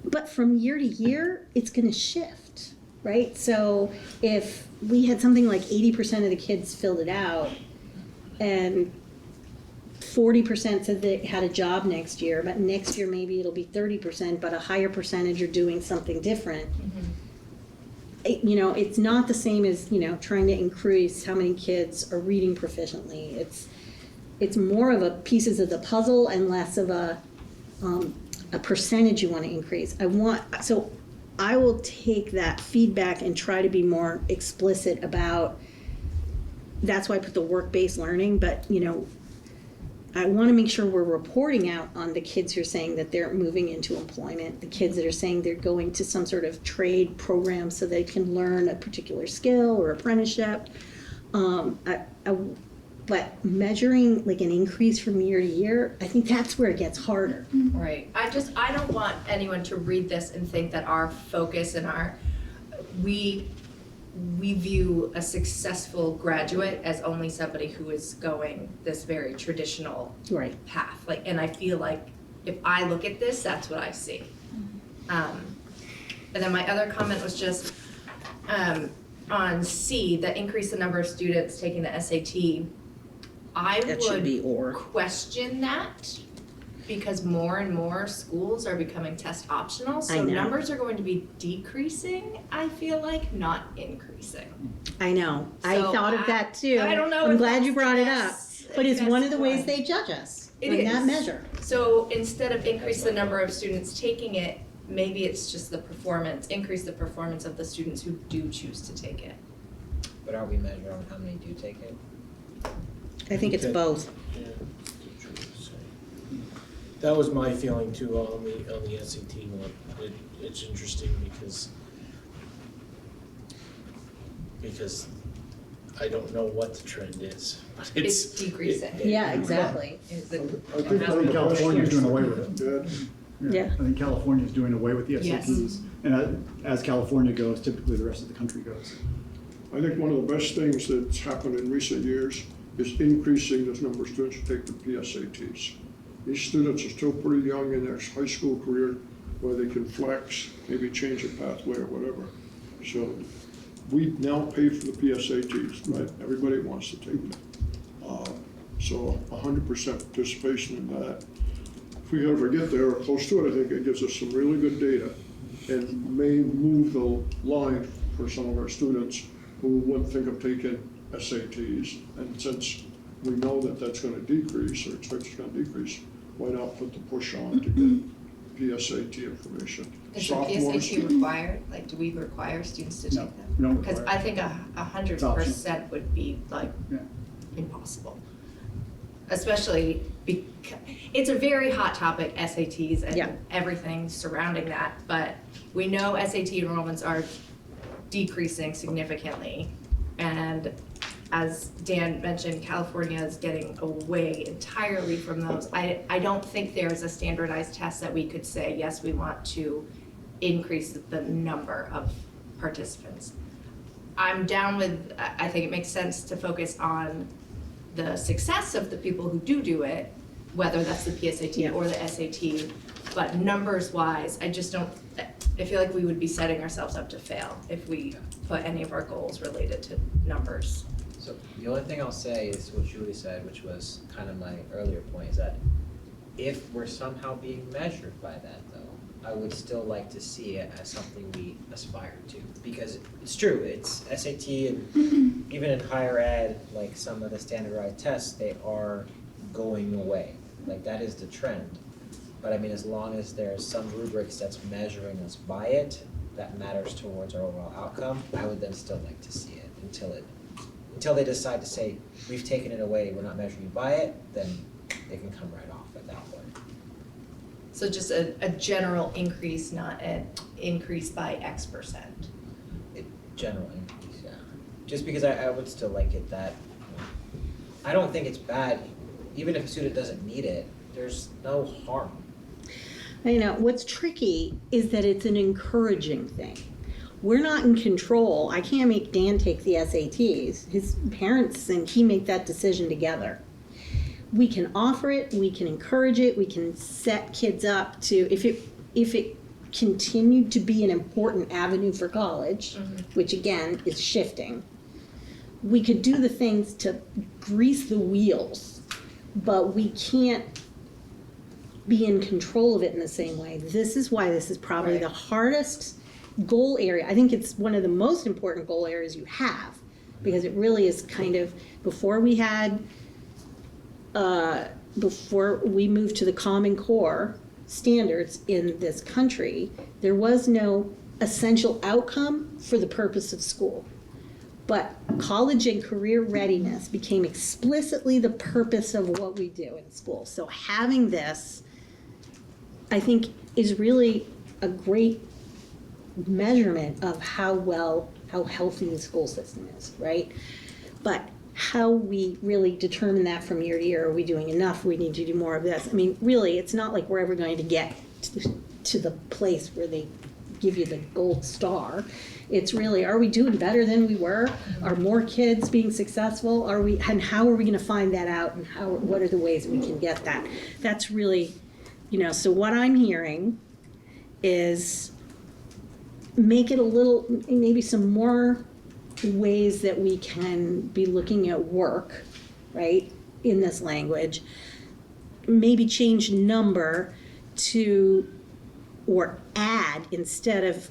But from year to year, it's gonna shift, right? So if we had something like 80% of the kids filled it out, and 40% said they had a job next year, but next year maybe it'll be 30%, but a higher percentage are doing something different. It's not the same as, trying to increase how many kids are reading proficiently. It's more of a pieces of the puzzle and less of a percentage you want to increase. So I will take that feedback and try to be more explicit about, that's why I put the work-based learning, but, I want to make sure we're reporting out on the kids who are saying that they're moving into employment, the kids that are saying they're going to some sort of trade program so they can learn a particular skill or apprenticeship. But measuring like an increase from year to year, I think that's where it gets harder. Right. I don't want anyone to read this and think that our focus and we view a successful graduate as only somebody who is going this very traditional path. And I feel like if I look at this, that's what I see. And then my other comment was just on C, that increase the number of students taking the SAT. I would question that, because more and more schools are becoming test optional, so numbers are going to be decreasing, I feel like, not increasing. I know. So I thought of that too. I don't know. I'm glad you brought it up. But it's one of the ways they judge us in that measure. So instead of increase the number of students taking it, maybe it's just the performance, increase the performance of the students who do choose to take it. But are we measuring on how many do take it? I think it's both. Yeah. That was my feeling too on the SAT one. It's interesting because I don't know what the trend is, but It's decreasing. Yeah, exactly. Is it- I think California's doing away with it. Yeah. I think California's doing away with the Yes. SATs. And as California goes, typically the rest of the country goes. I think one of the best things that's happened in recent years is increasing the number of students who take the PSATs. These students are still pretty young in their high school career where they can flex, maybe change a pathway or whatever. So we now pay for the PSATs, right? Everybody wants to take them. So 100% participation in that. If we ever get there or close to it, I think it gives us some really good data and may move the line for some of our students who wouldn't think of taking SATs. And since we know that that's gonna decrease, or expect it's gonna decrease, why not put the push on to get PSAT information? Is the Sophomores- PSAT required? Like, do we require students to take No, them? we don't Because require I think 100% would be like Yeah. impossible. Especially because, it's a very hot topic, SATs Yeah. and everything surrounding that, but we know SAT enrollments are decreasing significantly. And as Dan mentioned, California is getting away entirely from those. I don't think there's a standardized test that we could say, yes, we want to increase the number of participants. I'm down with, I think it makes sense to focus on the success of the people who do it, whether that's the PSAT Yeah. or the SAT, but numbers wise, I just don't, I feel like we would be setting ourselves up to fail if we put any of our goals related to numbers. So the only thing I'll say is what Julie said, which was kind of my earlier point, is that if we're somehow being measured by that though, I would still like to see it as something we aspire to. Because it's true, it's SAT and even in higher ed, like some of the standardized tests, they are going away. Like that is the trend. But I mean, as long as there's some rubrics that's measuring us by it, that matters towards our overall outcome, I would then still like to see it until they decide to say, we've taken it away, we're not measuring you by it, then they can come right off at that point. So just a general increase, not an increase by X%. General increase, yeah. Just because I would still like it that, I don't think it's bad, even if a student doesn't need it, there's no harm. You know, what's tricky is that it's an encouraging thing. We're not in control. I can't make Dan take the SATs. His parents and he make that decision together. We can offer it, we can encourage it, we can set kids up to, if it continued to be an important avenue for college, which again is shifting, we could do the things to grease the wheels, but we can't be in control of it in the same way. This is why this is probably the hardest goal area. I think it's one of the most important goal areas you have, because it really is kind of, before we moved to the Common Core standards in this country, there was no essential outcome for the purpose of school. But college and career readiness became explicitly the purpose of what we do in school. So having this, I think, is really a great measurement of how healthy the school system is, right? But how we really determine that from year to year, are we doing enough? We need to do more of this. I mean, really, it's not like we're ever going to get to the place where they give you the gold star. It's really, are we doing better than we were? Are more kids being successful? And how are we going to find that out? And what are the ways that we can get that? That's really, so what I'm hearing is make it a little, maybe some more ways that we can be looking at work, right, in this language. Maybe change number to, or add, instead of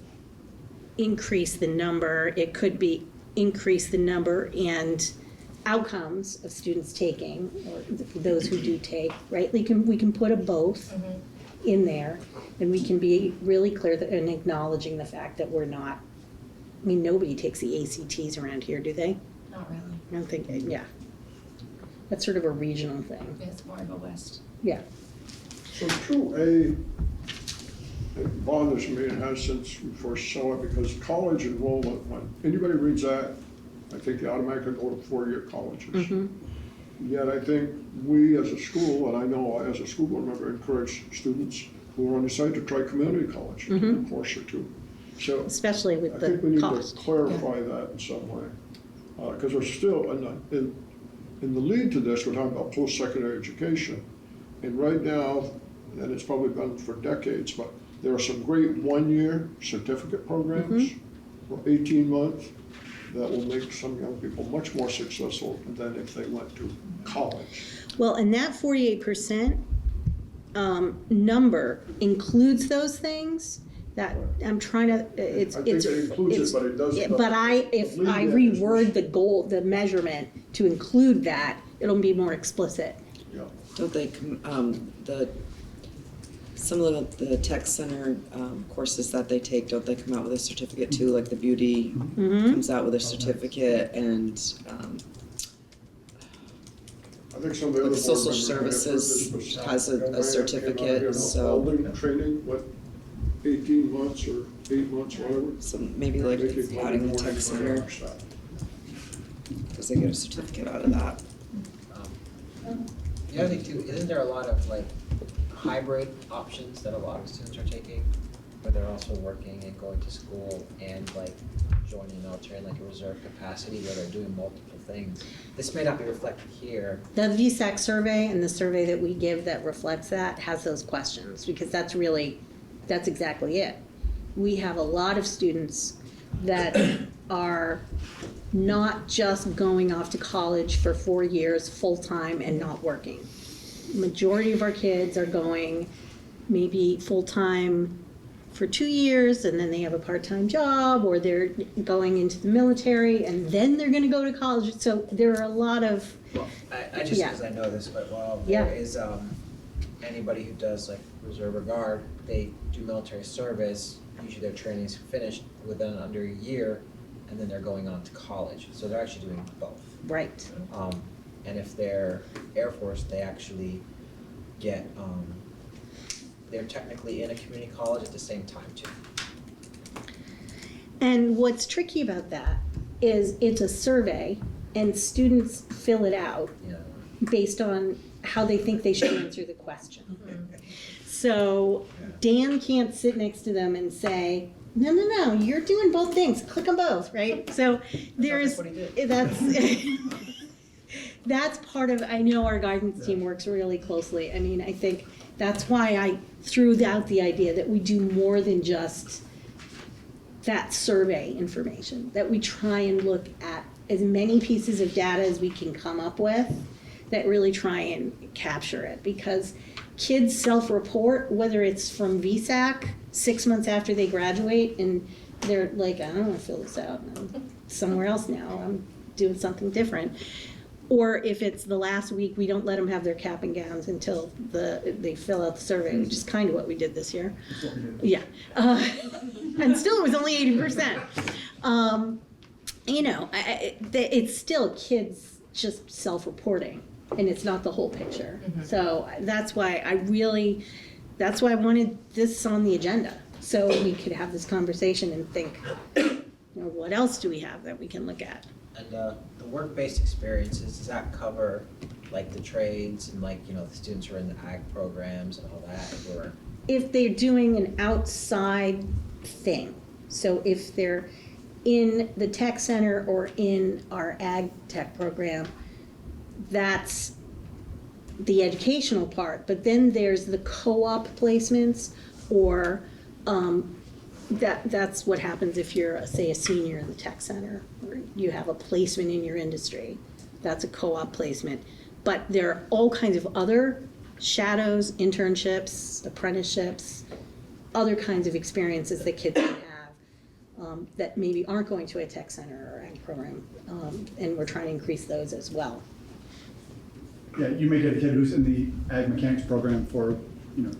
increase the number, it could be increase the number and outcomes of students taking, or those who do take, right? We can put a both in there, and we can be really clear in acknowledging the fact that we're not, I mean, nobody takes the ACTs around here, do they? Not really. I don't think, yeah. That's sort of a regional thing. It's more of a West. Yeah. So 2A, it bothers me, and has since we first saw it, because college enrollment, when anybody reads that, I think they automatically go to four-year colleges. Yet I think we as a school, and I know as a school board member, encourage students who are on the site to try community college in a course or two. So Especially I with think we the need cost. to clarify that in some way. Because we're still, in the lead to this, we're talking about post-secondary education. And right now, and it's probably been for decades, but there are some great one-year certificate programs for 18 months that will make some young people much more successful than if they went to college. Well, and that 48% number includes those things. That I'm trying to. It's. I think it includes it, but it doesn't. But if I reword the goal, the measurement to include that, it'll be more explicit. Yeah. Don't they, some of the tech center courses that they take, don't they come out with a certificate too? Like the beauty comes out with a certificate, and I think some of the other like social board members may have heard services this, but has a certificate, so welding training, what, 18 months or 8 months, whatever. so maybe like adding the tech center, because they get a certificate out of that. The other thing too, isn't there a lot of like hybrid options that a lot of students are taking, where they're also working and going to school and like joining the military in like a reserve capacity, where they're doing multiple things? This may not be reflected here. The VSAC survey and the survey that we give that reflects that has those questions, because that's exactly it. We have a lot of students that are not just going off to college for 4 years full-time and not working. Majority of our kids are going maybe full-time for 2 years, and then they have a part-time job, or they're going into the military and then they're going to go to college. So there are a lot of, I just, because I know this quite well, there is anybody who does like reserve or guard, they do military service, usually their training is finished within under a year, and then they're going on to college. So they're actually doing both. right. And if they're Air Force, they actually get, they're technically in a community college at the same time too. And what's tricky about that is it's a survey and students fill it out based on how they think they should answer the question. So Dan can't sit next to them and say, no, you're doing both things, click them both, right? So there's, that's part of, I know our guidance team works really closely. I mean, I think that's why I threw out the idea that we do more than just that survey information, that we try and look at as many pieces of data as we can come up with that really try and capture it. Because kids self-report, whether it's from VSAC 6 months after they graduate and they're like, I don't want to fill this out, I'm somewhere else now, I'm doing something different. Or if it's the last week, we don't let them have their cap and gowns until they fill out the survey, which is kind of what we did this year. Yeah. And still it was only 80%. You know, it's still kids just self-reporting, and it's not the whole picture. So that's why I wanted this on the agenda, so we could have this conversation and think, you know, what else do we have that we can look at? And the work-based experiences, does that cover like the trades and like, you know, the students who are in the ag programs and all that? Or If they're doing an outside thing, so if they're in the tech center or in our ag tech program, that's the educational part. But then there's the co-op placements, or that's what happens if you're, say, a senior in the tech center, or you have a placement in your industry. That's a co-op placement. But there are all kinds of other shadows, internships, apprenticeships, other kinds of experiences that kids can have. that maybe aren't going to a tech center or ag program, and we're trying to increase those as well. Yeah, you may get a kid who's in the ag mechanics program for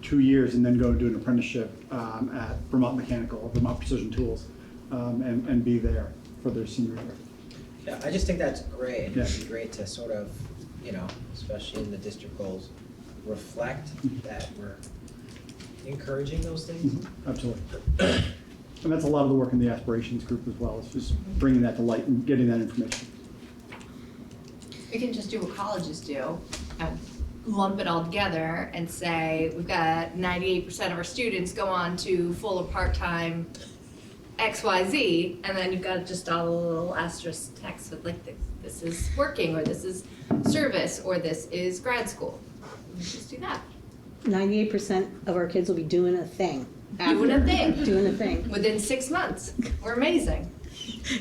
2 years and then go do an apprenticeship at Vermont Mechanical or Vermont Precision Tools and be there for their senior year. Yeah, I just think that's great, and it'd Yeah. be great to sort of, especially in the district goals, reflect that we're encouraging those things. Absolutely. And that's a lot of the work in the aspirations group as well, is just bringing that to light and getting that information. We can just do what colleges do, and lump it all together and say, we've got 98% of our students go on to full or part-time XYZ, and then you've got just all a little asterisk text with like, this is working, or this is service, or this is grad school. Let's just do that. 98% of our kids will be doing a thing. Doing a thing. Doing a thing. Within 6 months. We're amazing.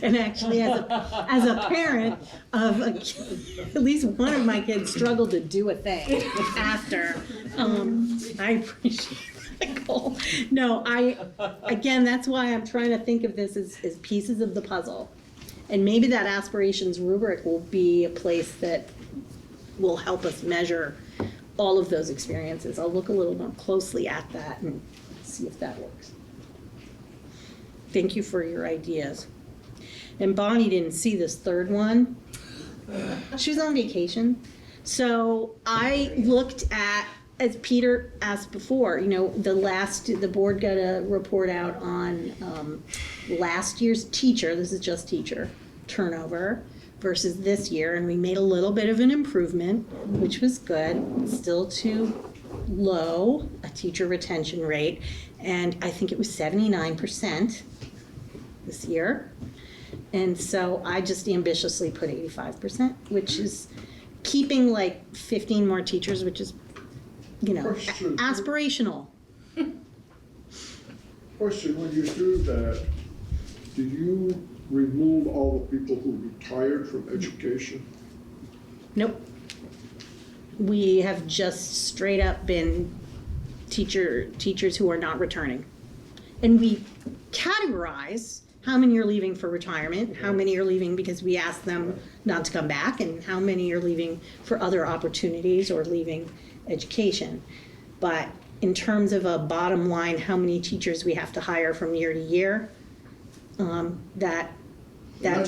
And actually, as a parent of at least one of my kids struggled to do a thing after. I appreciate that goal. No, again, that's why I'm trying to think of this as pieces of the puzzle. And maybe that aspirations rubric will be a place that will help us measure all of those experiences. I'll look a little more closely at that and see if that works. Thank you for your ideas. And Bonnie didn't see this third one. She was on vacation. So I looked at, as Peter asked before, the board got a report out on last year's teacher, this is just teacher, turnover versus this year. And we made a little bit of an improvement, which was good. Still too low, a teacher retention rate. And I think it was 79% this year. And so I just ambitiously put 85%, which is keeping like 15 more teachers, which is, aspirational. Question, when you do that, do you remove all the people who retired from education? Nope. We have just straight up been teachers who are not returning. And we categorize how many are leaving for retirement, how many are leaving because we asked them not to come back, and how many are leaving for other opportunities or leaving education. But in terms of a bottom line, how many teachers we have to hire from year to year, that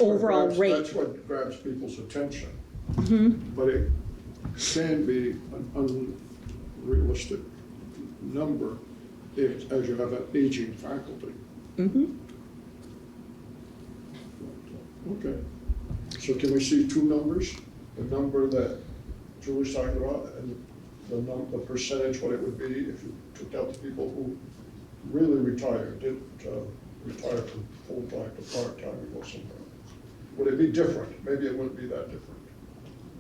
overall rate. That's what grabs people's attention. Mm-hmm. But it can be an unrealistic number as you have an aging faculty. Mm-hmm. Okay, so can we see two numbers? The number that Julie's talking about and the percentage, what it would be if you took out the people who really retired, didn't retire from full-time to part-time and go somewhere else? Would it be different? Maybe it wouldn't be that different.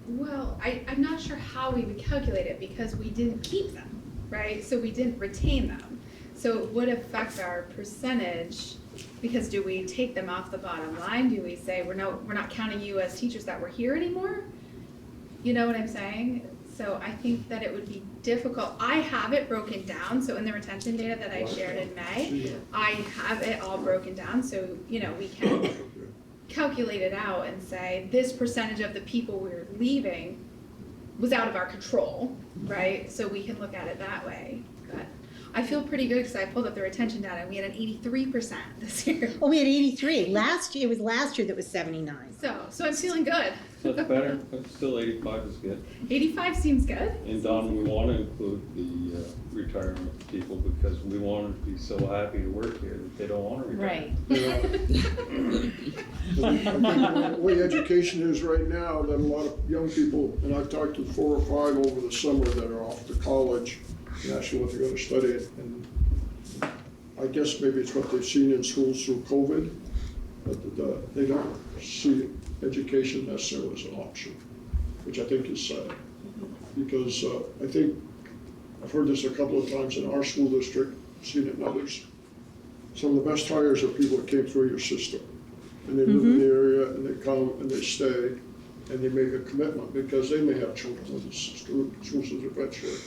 Well, I'm not sure how we would calculate it because we didn't keep them, right? So we didn't retain them. So it would affect our percentage, because do we take them off the bottom line? Do we say we're not counting you as teachers that were here anymore? You know what I'm saying? So I think that it would be difficult. I have it broken down. So in the retention data that I shared in May, I have it all broken down. So, we can calculate it out and say this percentage of the people we're leaving was out of our control, right? So we can look at it that way. But I feel pretty good because I pulled up the retention data and we had an 83% this year. Oh, we had 83. It was last year that was 79. So I'm feeling good. That's better, but still 85 is good. 85 seems good. And Don, we want to include the retirement people because we want them to be so happy to work here that they don't want to retire. I think the way education is right now, that a lot of young people, and I've talked to 4 or 5 over the summer that are off to college and ask what they're going to study. And I guess maybe it's what they've seen in schools through COVID, but they don't see education necessarily as an option, which I think is sad. Because I think, I've heard this a couple of times in our school district, seen it in others. Some of the best hires are people that came through your system. And they live in the area and they come and they stay and they make a commitment because they may have children with the schools eventually.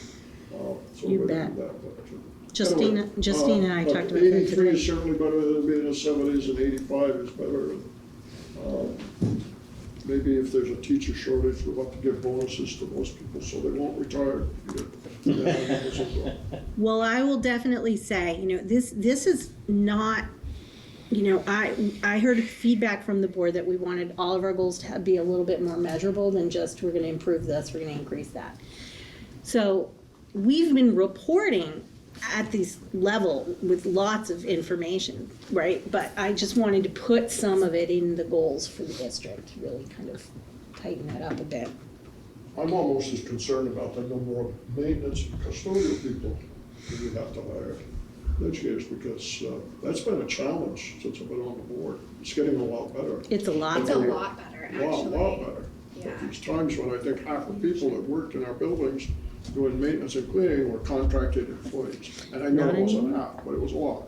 So You we're bet. doing that, but, Justine and I talked about that 83 today. is certainly better than being in the 70s, and 85 is better. Maybe if there's a teacher shortage, we'll have to give bonuses to those people so they won't retire. Well, I will definitely say, this is not, I heard feedback from the board that we wanted all of our goals to be a little bit more measurable than just we're going to improve this, we're going to increase that. So we've been reporting at this level with lots of information, right? But I just wanted to put some of it in the goals for the district, really kind of tighten that up a bit. I'm almost as concerned about the number of maintenance and custodial people that we have to hire this year, because that's been a challenge since I've been on the board. It's getting a lot better. It's a lot It's a lot better, actually. Lot better. Yeah. But there's times when I think half the people that worked in our buildings doing maintenance and cleaning were contracted employees. And I know it wasn't half, but it was a lot.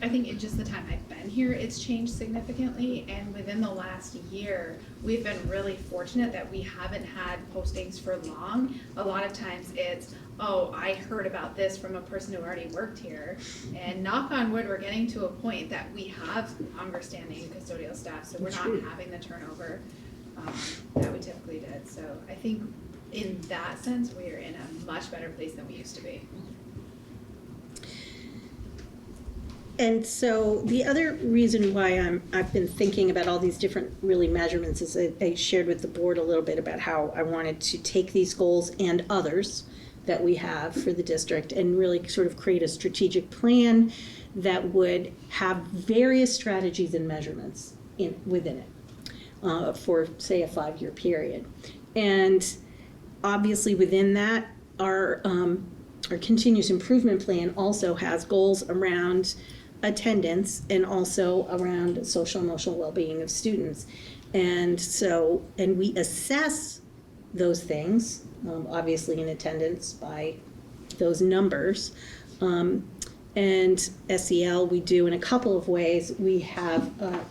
I think in just the time I've been here, it's changed significantly, and within the last year, we've been really fortunate that we haven't had postings for long. A lot of times it's, oh, I heard about this from a person who already worked here, and knock on wood, we're getting to a point that we have longer standing custodial staff, so we're not having the turnover that we typically did. So I think in that sense, we are in a much better place than we used to be. And so the other reason why I've been thinking about all these different really measurements is I shared with the board a little bit about how I wanted to take these goals and others that we have for the district and really sort of create a strategic plan that would have various strategies and measurements within it for, say, a 5-year period. And obviously within that, our continuous improvement plan also has goals around attendance and also around social emotional well-being of students. And we assess those things, obviously in attendance by those numbers. And SEL we do in a couple of ways. We have a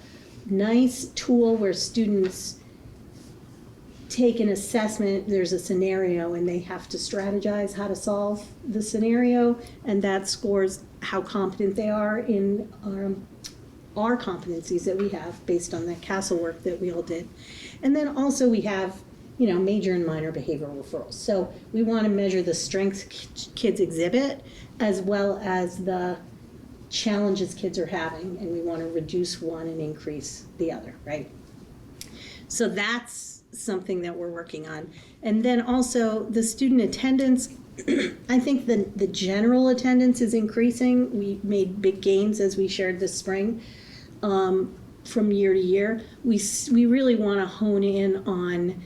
nice tool where students take an assessment, there's a scenario, and they have to strategize how to solve the scenario, and that scores how competent they are in our competencies that we have based on the CASEL work that we all did. And then also we have, major and minor behavioral referrals. So we want to measure the strengths kids exhibit as well as the challenges kids are having, and we want to reduce one and increase the other, right? So that's something that we're working on. And then also the student attendance, I think the general attendance is increasing. We made big gains as we shared this spring from year to year. We really want to hone in on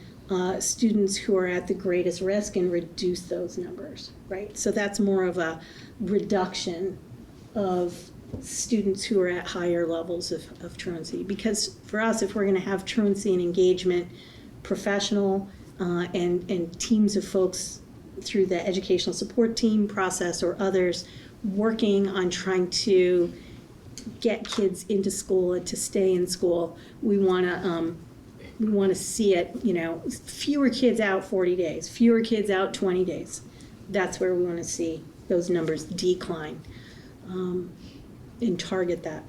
students who are at the greatest risk and reduce those numbers, right? So that's more of a reduction of students who are at higher levels of truancy. Because for us, if we're going to have truancy and engagement, professional and teams of folks through the educational support team process or others working on trying to get kids into school and to stay in school, we want to see it, fewer kids out 40 days, fewer kids out 20 days. That's where we want to see those numbers decline and target that.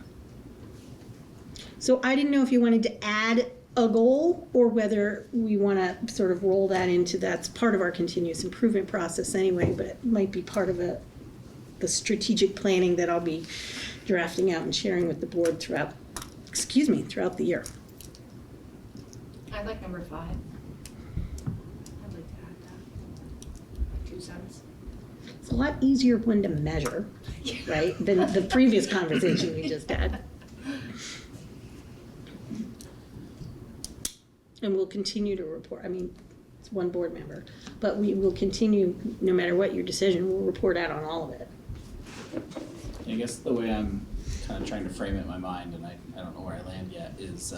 So I didn't know if you wanted to add a goal or whether we want to sort of roll that into, that's part of our continuous improvement process anyway, but it might be part of the strategic planning that I'll be drafting out and sharing with the board throughout the year. I like number 5. I'd like to add that. 2 cents. It's a lot easier one to measure, right, than the previous conversation we just had. And we'll continue to report. I mean, it's one board member, but we will continue, no matter what your decision, we'll report out on all of it. I guess the way I'm kind of trying to frame it in my mind, and I don't know where I land yet, is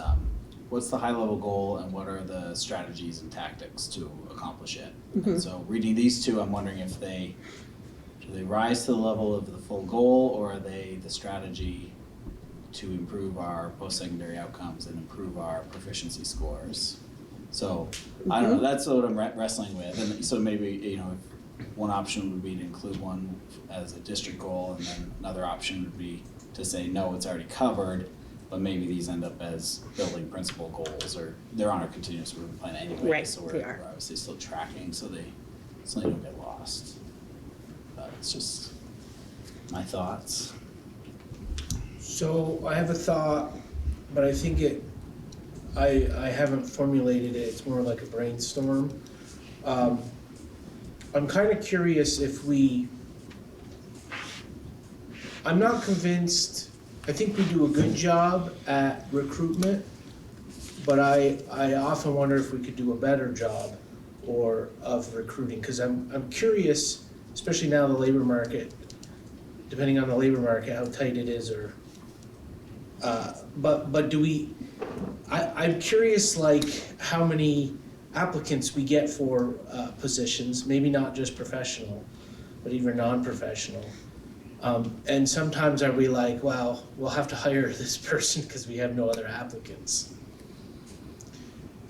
what's the high level goal and what are the strategies and tactics to accomplish it? Mm-hmm. And so reading these two, I'm wondering if do they rise to the level of the full goal, or are they the strategy to improve our post-secondary outcomes and improve our proficiency scores? So I don't know, that's what I'm wrestling with. And so maybe, one option would be to include one as a district goal, and then another option would be to say, no, it's already covered, but maybe these end up as building principal goals, or they're on our continuous improvement plan anyway, Right, so they we're are. obviously still tracking, so they don't get lost. But it's just my thoughts. So I have a thought, but I think I haven't formulated it, it's more like a brainstorm. I'm kind of curious if I'm not convinced, I think we do a good job at recruitment, but I often wonder if we could do a better job of recruiting, because I'm curious, especially now the labor market, depending on the labor market, how tight it is, or but do we, I'm curious, like, how many applicants we get for positions, maybe not just professional, but even non-professional. And sometimes are we like, well, we'll have to hire this person because we have no other applicants.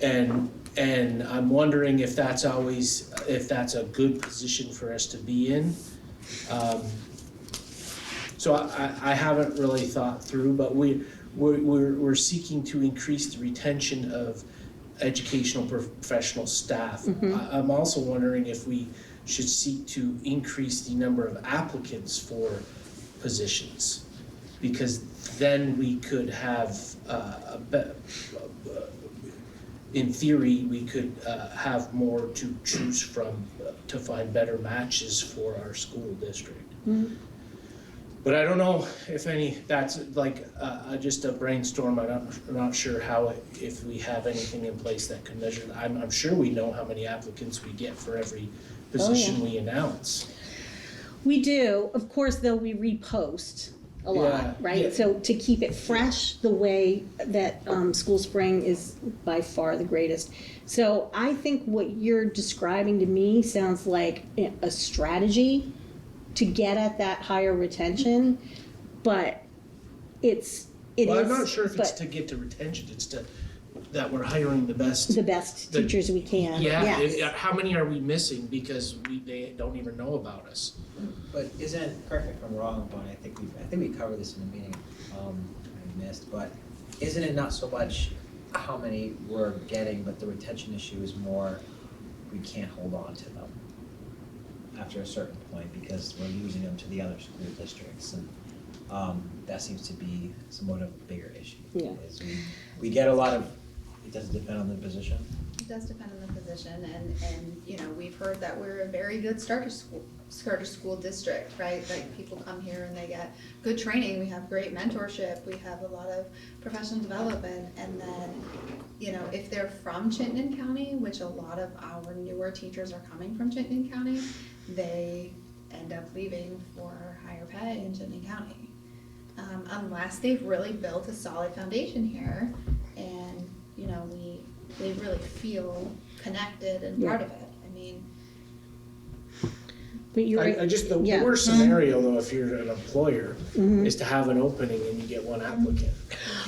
And I'm wondering if that's a good position for us to be in. So I haven't really thought through, but we're seeking to increase the retention of educational professional staff. Mm-hmm. I'm also wondering if we should seek to increase the number of applicants for positions, because then we could have in theory, we could have more to choose from to find better matches for our school district. Mm-hmm. But I don't know if that's like just a brainstorm. I'm not sure if we have anything in place that can measure that. I'm sure we know how many applicants we get for every position we announce. We do, of course, though, we repost a lot, Yeah, right? yeah. So to keep it fresh, the way that School Spring is by far the greatest. So I think what you're describing to me sounds like a strategy to get at that higher retention, but it is. I'm not sure if it's but to get to retention, it's that we're hiring the best. the best teachers we can. Yeah, Yes. how many are we missing because they don't even know about us? But isn't, correct me if I'm wrong, Bonnie, I think we covered this in the meeting, I missed, but isn't it not so much how many we're getting, but the retention issue is more, we can't hold on to them after a certain point because we're losing them to the other school districts, and that seems to be somewhat of a bigger issue. Yeah. Is we get a lot of, it doesn't depend on the position. It does depend on the position, and you know, we've heard that we're a very good starter school district, right? Like, people come here and they get good training, we have great mentorship, we have a lot of professional development, and then, you know, if they're from Chittenden County, which a lot of our newer teachers are coming from Chittenden County, they end up leaving for higher pay in Chittenden County. Unless they've really built a solid foundation here, and, you know, they really feel connected and part of it. I mean, But you're right. The worst scenario though, if you're an employer, is to have an opening and you get one applicant.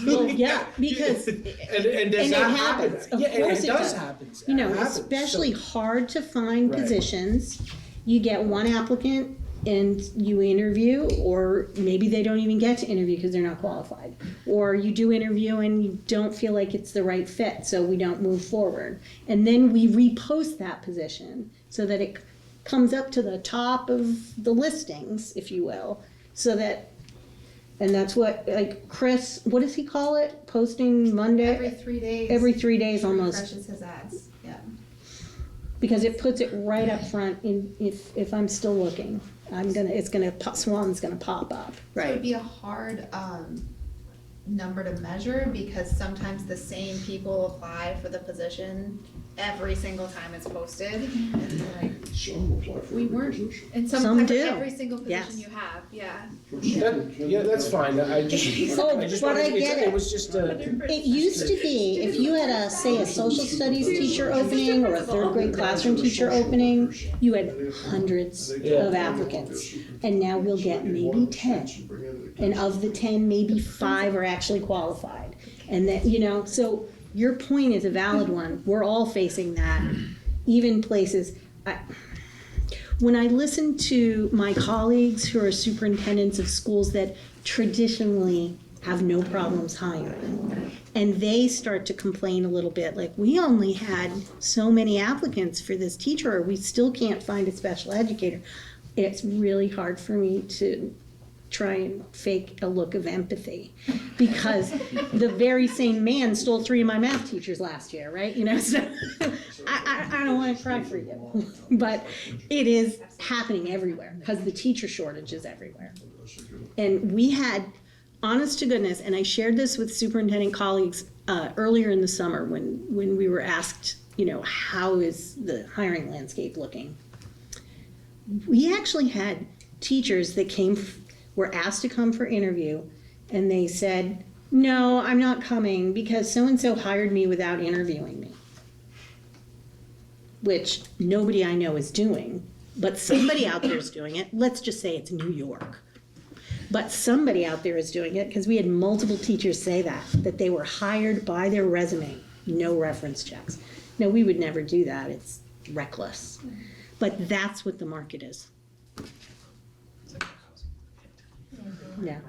Well, yeah, because and does and it that happen? happens. Of Yeah, course it it does does. happen. You know, It happens. especially So- hard to find Right. positions. You get one applicant and you interview, or maybe they don't even get to interview because they're not qualified. Or you do interview and you don't feel like it's the right fit, so we don't move forward. And then we repost that position so that it comes up to the top of the listings, if you will, so that, and that's what, like Chris, what does he call it? Posting Monday? every 3 days. Every 3 days almost. Refreshes his ads, yeah. Because it puts it right up front if I'm still looking. Swan's gonna pop up, So it'd right? be a hard number to measure, because sometimes the same people apply for the position every single time it's posted. And they're like, Some apply for we every weren't, position. and Some some apply do. for every single Yes. position you have, yeah. Yeah, that's fine. I just Oh, wanted- but I get It was just a. It used to be, if you had a, say, a social studies teacher opening or a third grade classroom teacher opening, you had hundreds of applicants. And now we'll get maybe 10. And of the 10, maybe 5 are actually qualified. And that, you know, so your point is a valid one. We're all facing that, even places. when I listen to my colleagues who are superintendents of schools that traditionally have no problems hiring, and they start to complain a little bit, like, we only had so many applicants for this teacher, or we still can't find a special educator, it's really hard for me to try and fake a look of empathy, because the very same man stole 3 of my math teachers last year, right? You know, so I don't want to cry for you, but it is happening everywhere because the teacher shortage is everywhere. And we had, honest to goodness, and I shared this with superintendent colleagues earlier in the summer when we were asked, you know, how is the hiring landscape looking? We actually had teachers that were asked to come for interview, and they said, no, I'm not coming because so-and-so hired me without interviewing me. Which nobody I know is doing, but somebody out there is doing it. Let's just say it's New York. But somebody out there is doing it, because we had multiple teachers say that they were hired by their resume, no reference checks. No, we would never do that. It's reckless. But that's what the market is. Yeah.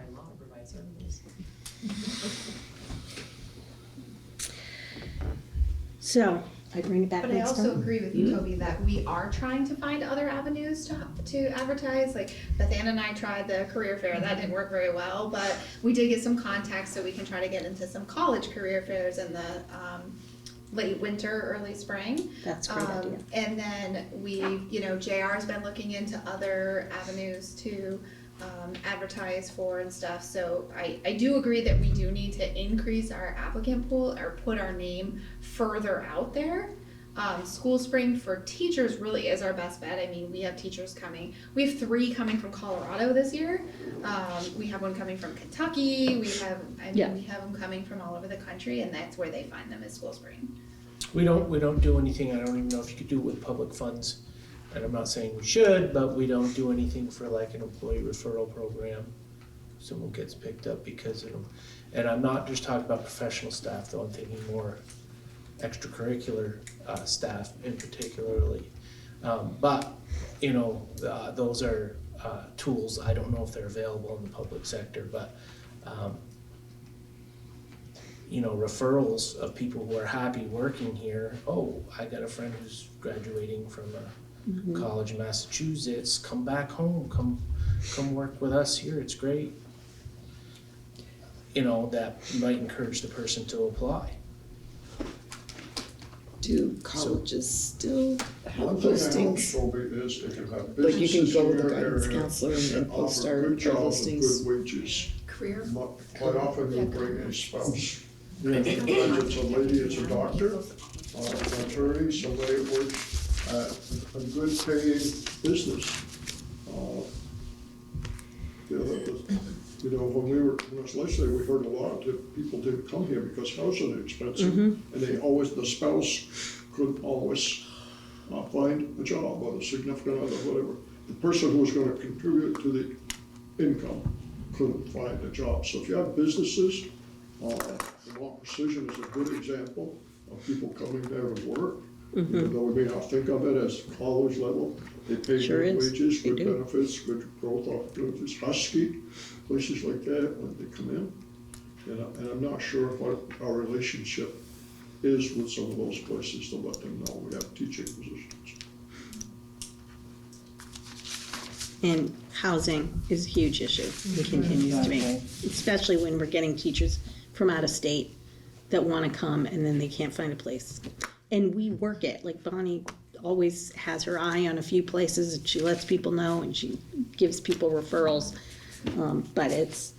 So I bring it back But I next also time. agree with you, Toby, that we are trying to find other avenues to advertise. Like Beth Ann and I tried the career fair, that didn't work very well, but we did get some contacts so we can try to get into some college career fairs in the late winter, early spring. That's a great idea. And then JR's been looking into other avenues to advertise for and stuff. So I do agree that we do need to increase our applicant pool or put our name further out there. School Spring for teachers really is our best bet. I mean, we have teachers coming. We have 3 coming from Colorado this year. We have one coming from Kentucky. We have them coming from all over the country, and that's where they find them is School Spring. We don't do anything, I don't even know if you could do it with public funds. And I'm not saying we should, but we don't do anything for like an employee referral program. Someone gets picked up because of them. And I'm not just talking about professional staff, though, I'm thinking more extracurricular staff in particularly. But, those are tools. I don't know if they're available in the public sector, but, referrals of people who are happy working here. Oh, I got a friend who's graduating from a college in Massachusetts. Come back home. Come work with us here. It's great. That might encourage the person to apply. Do colleges still have One thing I know, postings? Toby, is they can have Like you can businesses go in with the your guidance area counselor and that post offer our good jobs and listings. good wages. Career. Quite often they'll bring a spouse. Whether it's a lady, it's a doctor, an attorney, somebody who works at a good paying business. When we were in this legislature, we heard a lot that people didn't come here because housing is expensive. And the spouse couldn't always find a job, or the significant other, whatever. The person who was gonna contribute to the income couldn't find a job. So if you have businesses, Vermont Precision is a good example of people coming there to work. Even though we may not think of it as college level, they pay Sure good is. wages, They good do. benefits, good growth opportunities. Husky, places like that when they come in. And I'm not sure what our relationship is with some of those places to let them know we have teaching positions. And housing is a huge issue and continues to be, especially when we're getting teachers from out of state that want to come and then they can't find a place. And we work it, like Bonnie always has her eye on a few places and she lets people know and she gives people referrals. But it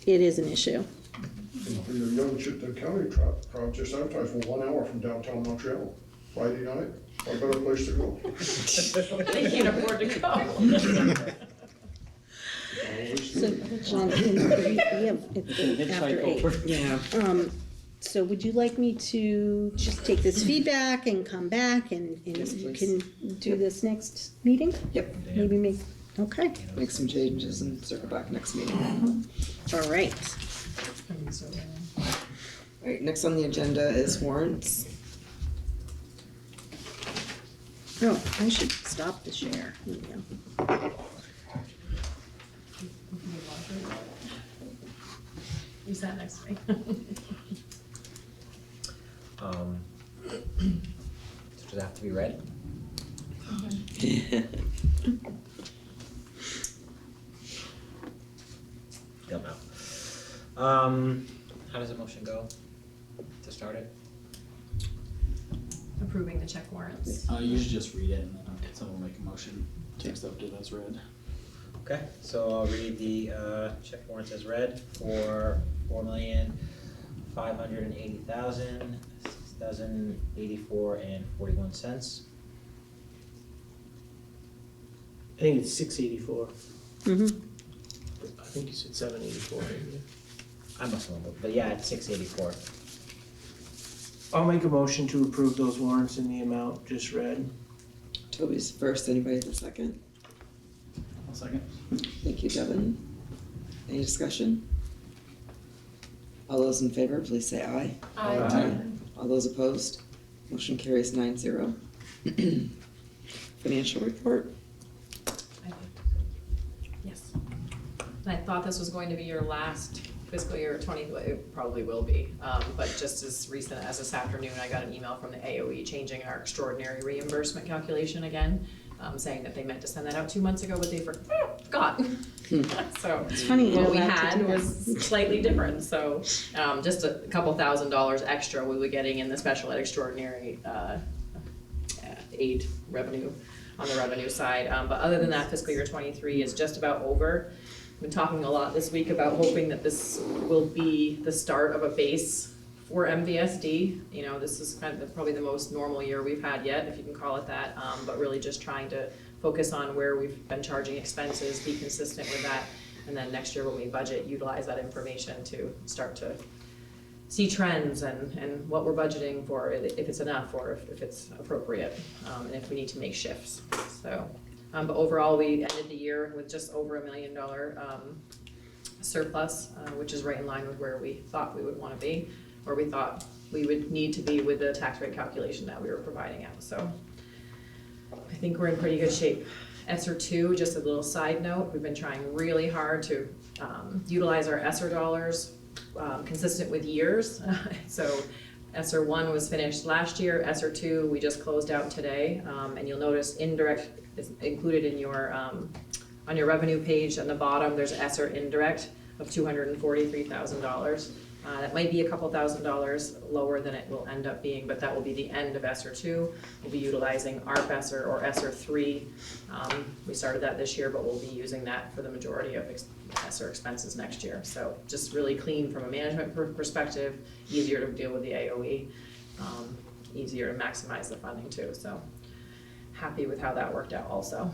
is an issue. And for your young Chittenden County crowd, just advertise for 1 hour from downtown Montreal, Friday night, what better place to go? They can't afford to go. So, John, we have, it's after 8. Yeah. So would you like me to just take this feedback and come back and you can do this next meeting? Yep. Maybe okay. Make some changes and circle back next meeting. All right. All right, next on the agenda is warrants. Oh, I should stop the share. There we go. You sat next to me. Does it have to be read? Don't know. How does a motion go to start it? Approving the check warrants. You should just read it and then someone will make a motion to accept it as read. Okay, so I'll read the check warrants as read for $4,580,000, $6,084.41. I think it's 684. Mm-hmm. I think you said 784. I must have, but yeah, it's 684. I'll make a motion to approve those warrants in the amount just read. Toby's first, anybody the second? I'll second. Thank you, Devin. Any discussion? All those in favor, please say aye. Aye. All those opposed? Motion carries 9-0. Financial report? Yes. And I thought this was going to be your last fiscal year 20, it probably will be. But just as recent as this afternoon, I got an email from the AOE changing our extraordinary reimbursement calculation again, saying that they meant to send that out 2 months ago, but they forgot. So It's funny, what we allowed to had do that. was slightly different, so just a couple $1,000s extra we were getting in the special ed extraordinary aid revenue on the revenue side. But other than that, fiscal year 23 is just about over. Been talking a lot this week about hoping that this will be the start of a base for MVSD. You know, this is kind of probably the most normal year we've had yet, if you can call it that, but really just trying to focus on where we've been charging expenses, be consistent with that, and then next year when we budget, utilize that information to start to see trends and what we're budgeting for, if it's enough or if it's appropriate, and if we need to make shifts. So, but overall, we ended the year with just over $1 million surplus, which is right in line with where we thought we would want to be, or we thought we would need to be with the tax rate calculation that we were providing out. So I think we're in pretty good shape. ESSER 2, just a little side note, we've been trying really hard to utilize our ESSER dollars consistent with years. So ESSER 1 was finished last year, ESSER 2 we just closed out today, and you'll notice indirect is included in your on your revenue page on the bottom. There's ESSER indirect of $243,000. That might be a couple $1,000s lower than it will end up being, but that will be the end of ESSER 2. We'll be utilizing ARP ESSER or ESSER 3. We started that this year, but we'll be using that for the majority of ESSER expenses next year. So just really clean from a management perspective, easier to deal with the AOE, easier to maximize the funding too. So happy with how that worked out also.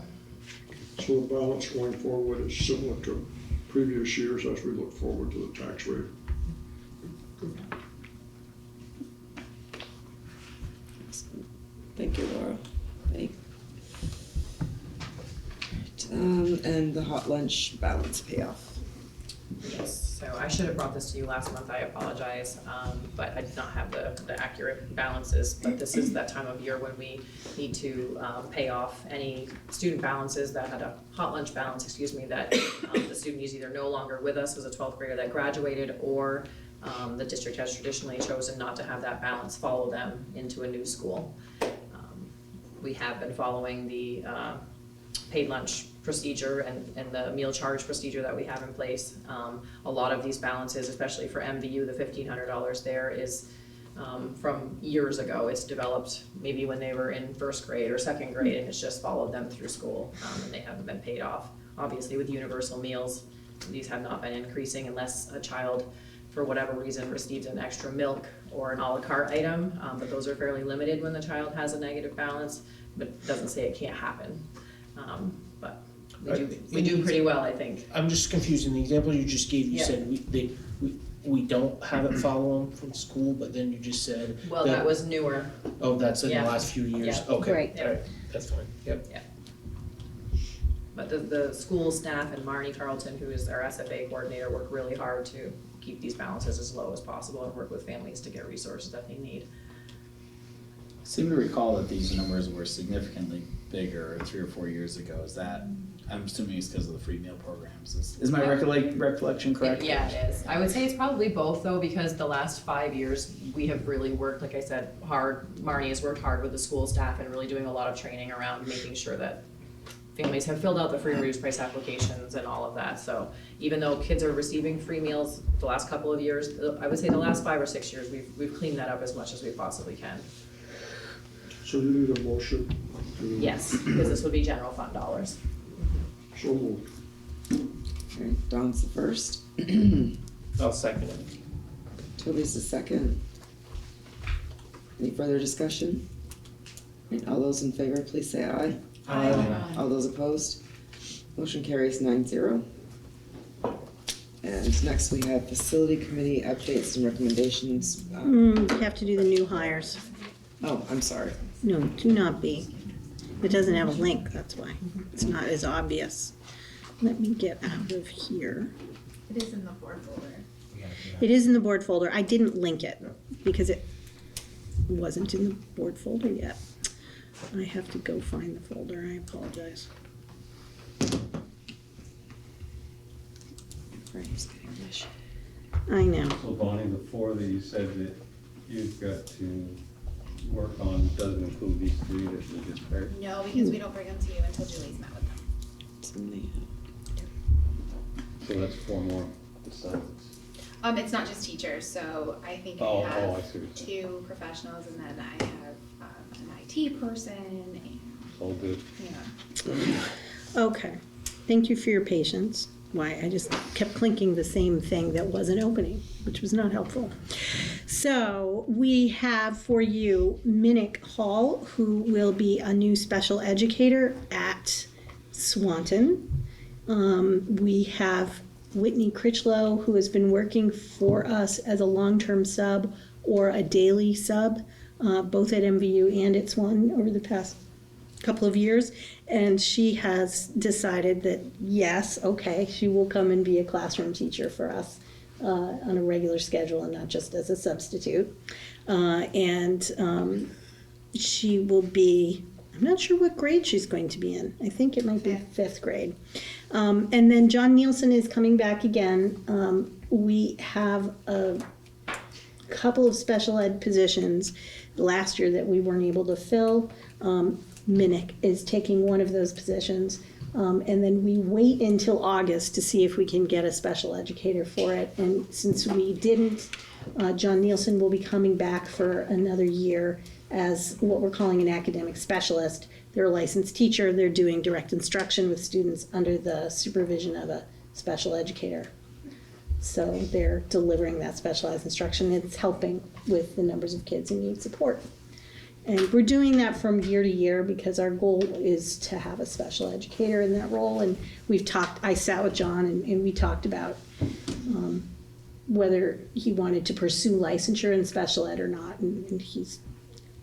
So the balance going forward is similar to previous years as we look forward to the tax rate. Thank you, Laura. And the hot lunch balance payoff. Yes, so I should have brought this to you last month, I apologize, but I did not have the accurate balances, but this is that time of year when we need to pay off any student balances that had a hot lunch balance, that the student is either no longer with us as a 12th grader that graduated, or the district has traditionally chosen not to have that balance follow them into a new school. We have been following the paid lunch procedure and the meal charge procedure that we have in place. A lot of these balances, especially for MVU, the $1,500 there is from years ago. It's developed maybe when they were in first grade or second grade, and it's just followed them through school, and they haven't been paid off. Obviously with universal meals, these have not been increasing unless a child, for whatever reason, receives an extra milk or an a la carte item, but those are fairly limited when the child has a negative balance, but it doesn't say it can't happen. But we do pretty well, I think. I'm just confused. In the example you just gave, you Yeah. said we don't have it follow them from school, but then you just said. Well, that was newer. Oh, that's in Yeah. the last few years? Yeah. Okay, Right. all right, that's fine, yep. But the school staff and Marnie Carlton, who is our SFA coordinator, work really hard to keep these balances as low as possible and work with families to get resources that they need. seem to recall that these numbers were significantly bigger 3 or 4 years ago. Is that, I'm assuming it's because of the free meal programs. Is my recollection correct? Yeah, it is. I would say it's probably both though, because the last 5 years, we have really worked, like I said, hard. Marnie has worked hard with the school staff and really doing a lot of training around making sure that families have filled out the free and reduced price applications and all of that. So even though kids are receiving free meals the last couple of years, I would say the last 5 or 6 years, we've cleaned that up as much as we possibly can. So you need a motion to. Yes, because this would be general fund dollars. So moved. Okay, Don's the first. I'll second it. Toby's the second. Any further discussion? Right, all those in favor, please say aye. All those opposed? Motion carries 9-0. And next we have facility committee updates and recommendations. You have to do the new hires. Oh, I'm sorry. No, do not be. It doesn't have a link, that's why. It's not as obvious. Let me get out of here. It is in the board folder. It is in the board folder. I didn't link it because it wasn't in the board folder yet. I have to go find the folder. I apologize. Frank's getting this. I know. So Bonnie, the 4 that you said that you've got to work on doesn't include these 3 that we just heard? No, because we don't bring them to you until Julie's met with them. It's in the, So that's 4 more besides. It's not just teachers, so I think I I have see what you're saying. 2 professionals and then I have an IT person and, It's all good. yeah. Okay. Thank you for your patience. Why, I just kept clicking the same thing that wasn't opening, which was not helpful. So we have for you Minnick Hall, who will be a new special educator at Swanton. We have Whitney Critchlow, who has been working for us as a long-term sub or a daily sub, both at MVU and at Swanton over the past couple of years. And she has decided that, yes, okay, she will come and be a classroom teacher for us on a regular schedule and not just as a substitute. She will be, I'm not sure what grade she's going to be in. I think it might be 5th grade. And then John Nielsen is coming back again. We have a couple of special ed positions last year that we weren't able to fill. Minnick is taking one of those positions. And then we wait until August to see if we can get a special educator for it. And since we didn't, John Nielsen will be coming back for another year as what we're calling an academic specialist. They're a licensed teacher. They're doing direct instruction with students under the supervision of a special educator. So they're delivering that specialized instruction. It's helping with the numbers of kids who need support. And we're doing that from year to year because our goal is to have a special educator in that role. And I sat with John and we talked about whether he wanted to pursue licensure in special ed or not. And he's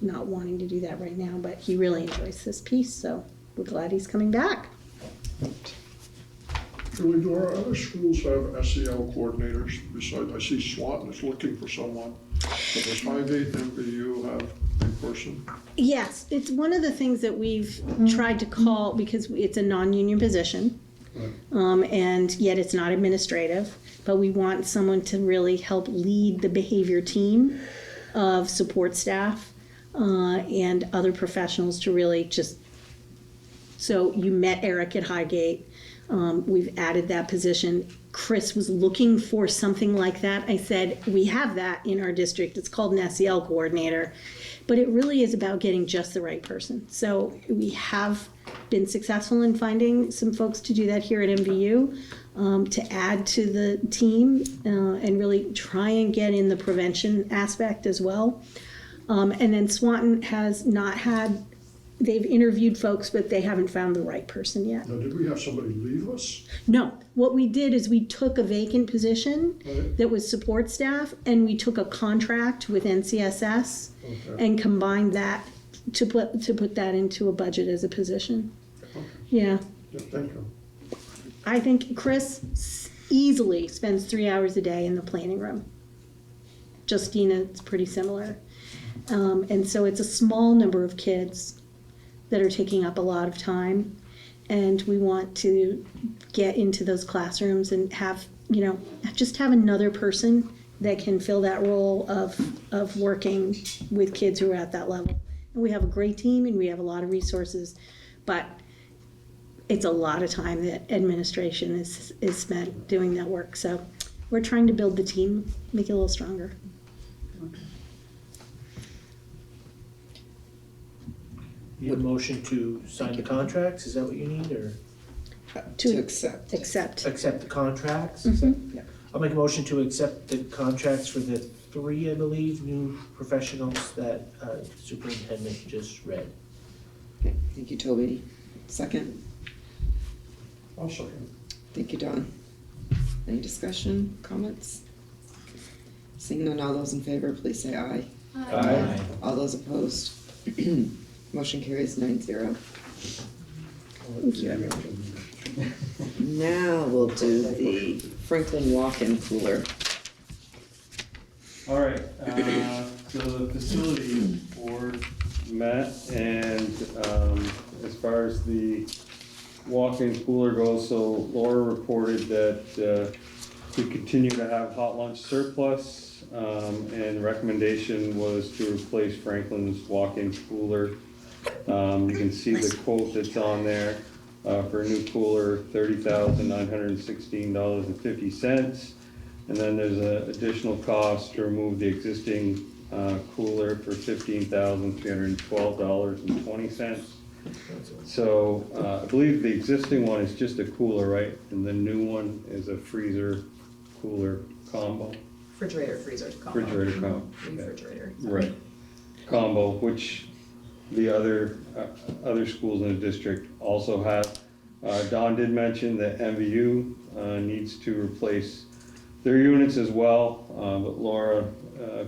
not wanting to do that right now, but he really enjoys this piece. So we're glad he's coming back. Julie, do our other schools have SEL coordinators besides, I see Swanton is looking for someone, but does 5-8 MVU have in person? Yes, it's one of the things that we've tried to call, because it's a non-union position, and yet it's not administrative, but we want someone to really help lead the behavior team of support staff and other professionals to really just, so you met Eric at Highgate. We've added that position. Chris was looking for something like that. I said, we have that in our district. It's called an SEL coordinator, but it really is about getting just the right person. So we have been successful in finding some folks to do that here at MVU, to add to the team and really try and get in the prevention aspect as well. And then Swanton has not had, they've interviewed folks, but they haven't found the right person yet. Now, did we have somebody leave us? No, what we did is we took a vacant position Right. that was support staff and we took a contract with NCSS and combined that to put that into a budget as a position. Okay. Yeah, Yeah, thank you. I think Chris easily spends 3 hours a day in the planning room. Justina, it's pretty similar. And so it's a small number of kids that are taking up a lot of time. And we want to get into those classrooms and have, just have another person that can fill that role of working with kids who are at that level. And we have a great team and we have a lot of resources, but it's a lot of time that administration is spent doing that work. So we're trying to build the team, make it a little stronger. You have a motion to sign the contracts, is that what you need, or To accept. Accept. accept the contracts? Mhm. Yeah. I'll make a motion to accept the contracts for the 3, I believe, new professionals that superintendent just read. Okay, thank you, Toby. Second, I'll second. thank you, Don. Any discussion, comments? Seeing none, all those in favor, please say aye. Aye. All those opposed? Motion carries 9-0. Thank you, everyone. Now we'll do the Franklin walk-in cooler. All right, so the facility board met, and as far as the walk-in cooler goes, so Laura reported that we continue to have hot lunch surplus, and the recommendation was to replace Franklin's walk-in cooler. You can see the quote that's on there. For a new cooler, $30,916.50. And then there's an additional cost to remove the existing cooler for $15,312.20. So I believe the existing one is just a cooler, right? And the new one is a freezer cooler combo. Refrigerator, freezer combo. Refrigerator combo. Refrigerator. Right. Combo, which the other schools in the district also have. Don did mention that MVU needs to replace their units as well, but Laura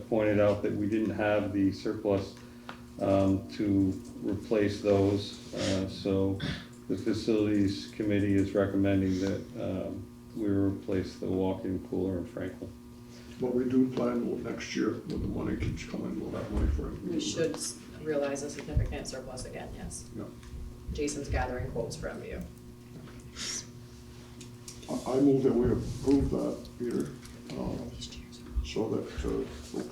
pointed out that we didn't have the surplus to replace those. So the facilities committee is recommending that we replace the walk-in cooler in Franklin. But we do plan next year, when the money keeps coming, we'll have money for it. We should realize a significant surplus again, yes. Yeah. Jason's gathering quotes for MVU. I move that we approve that, Peter, so that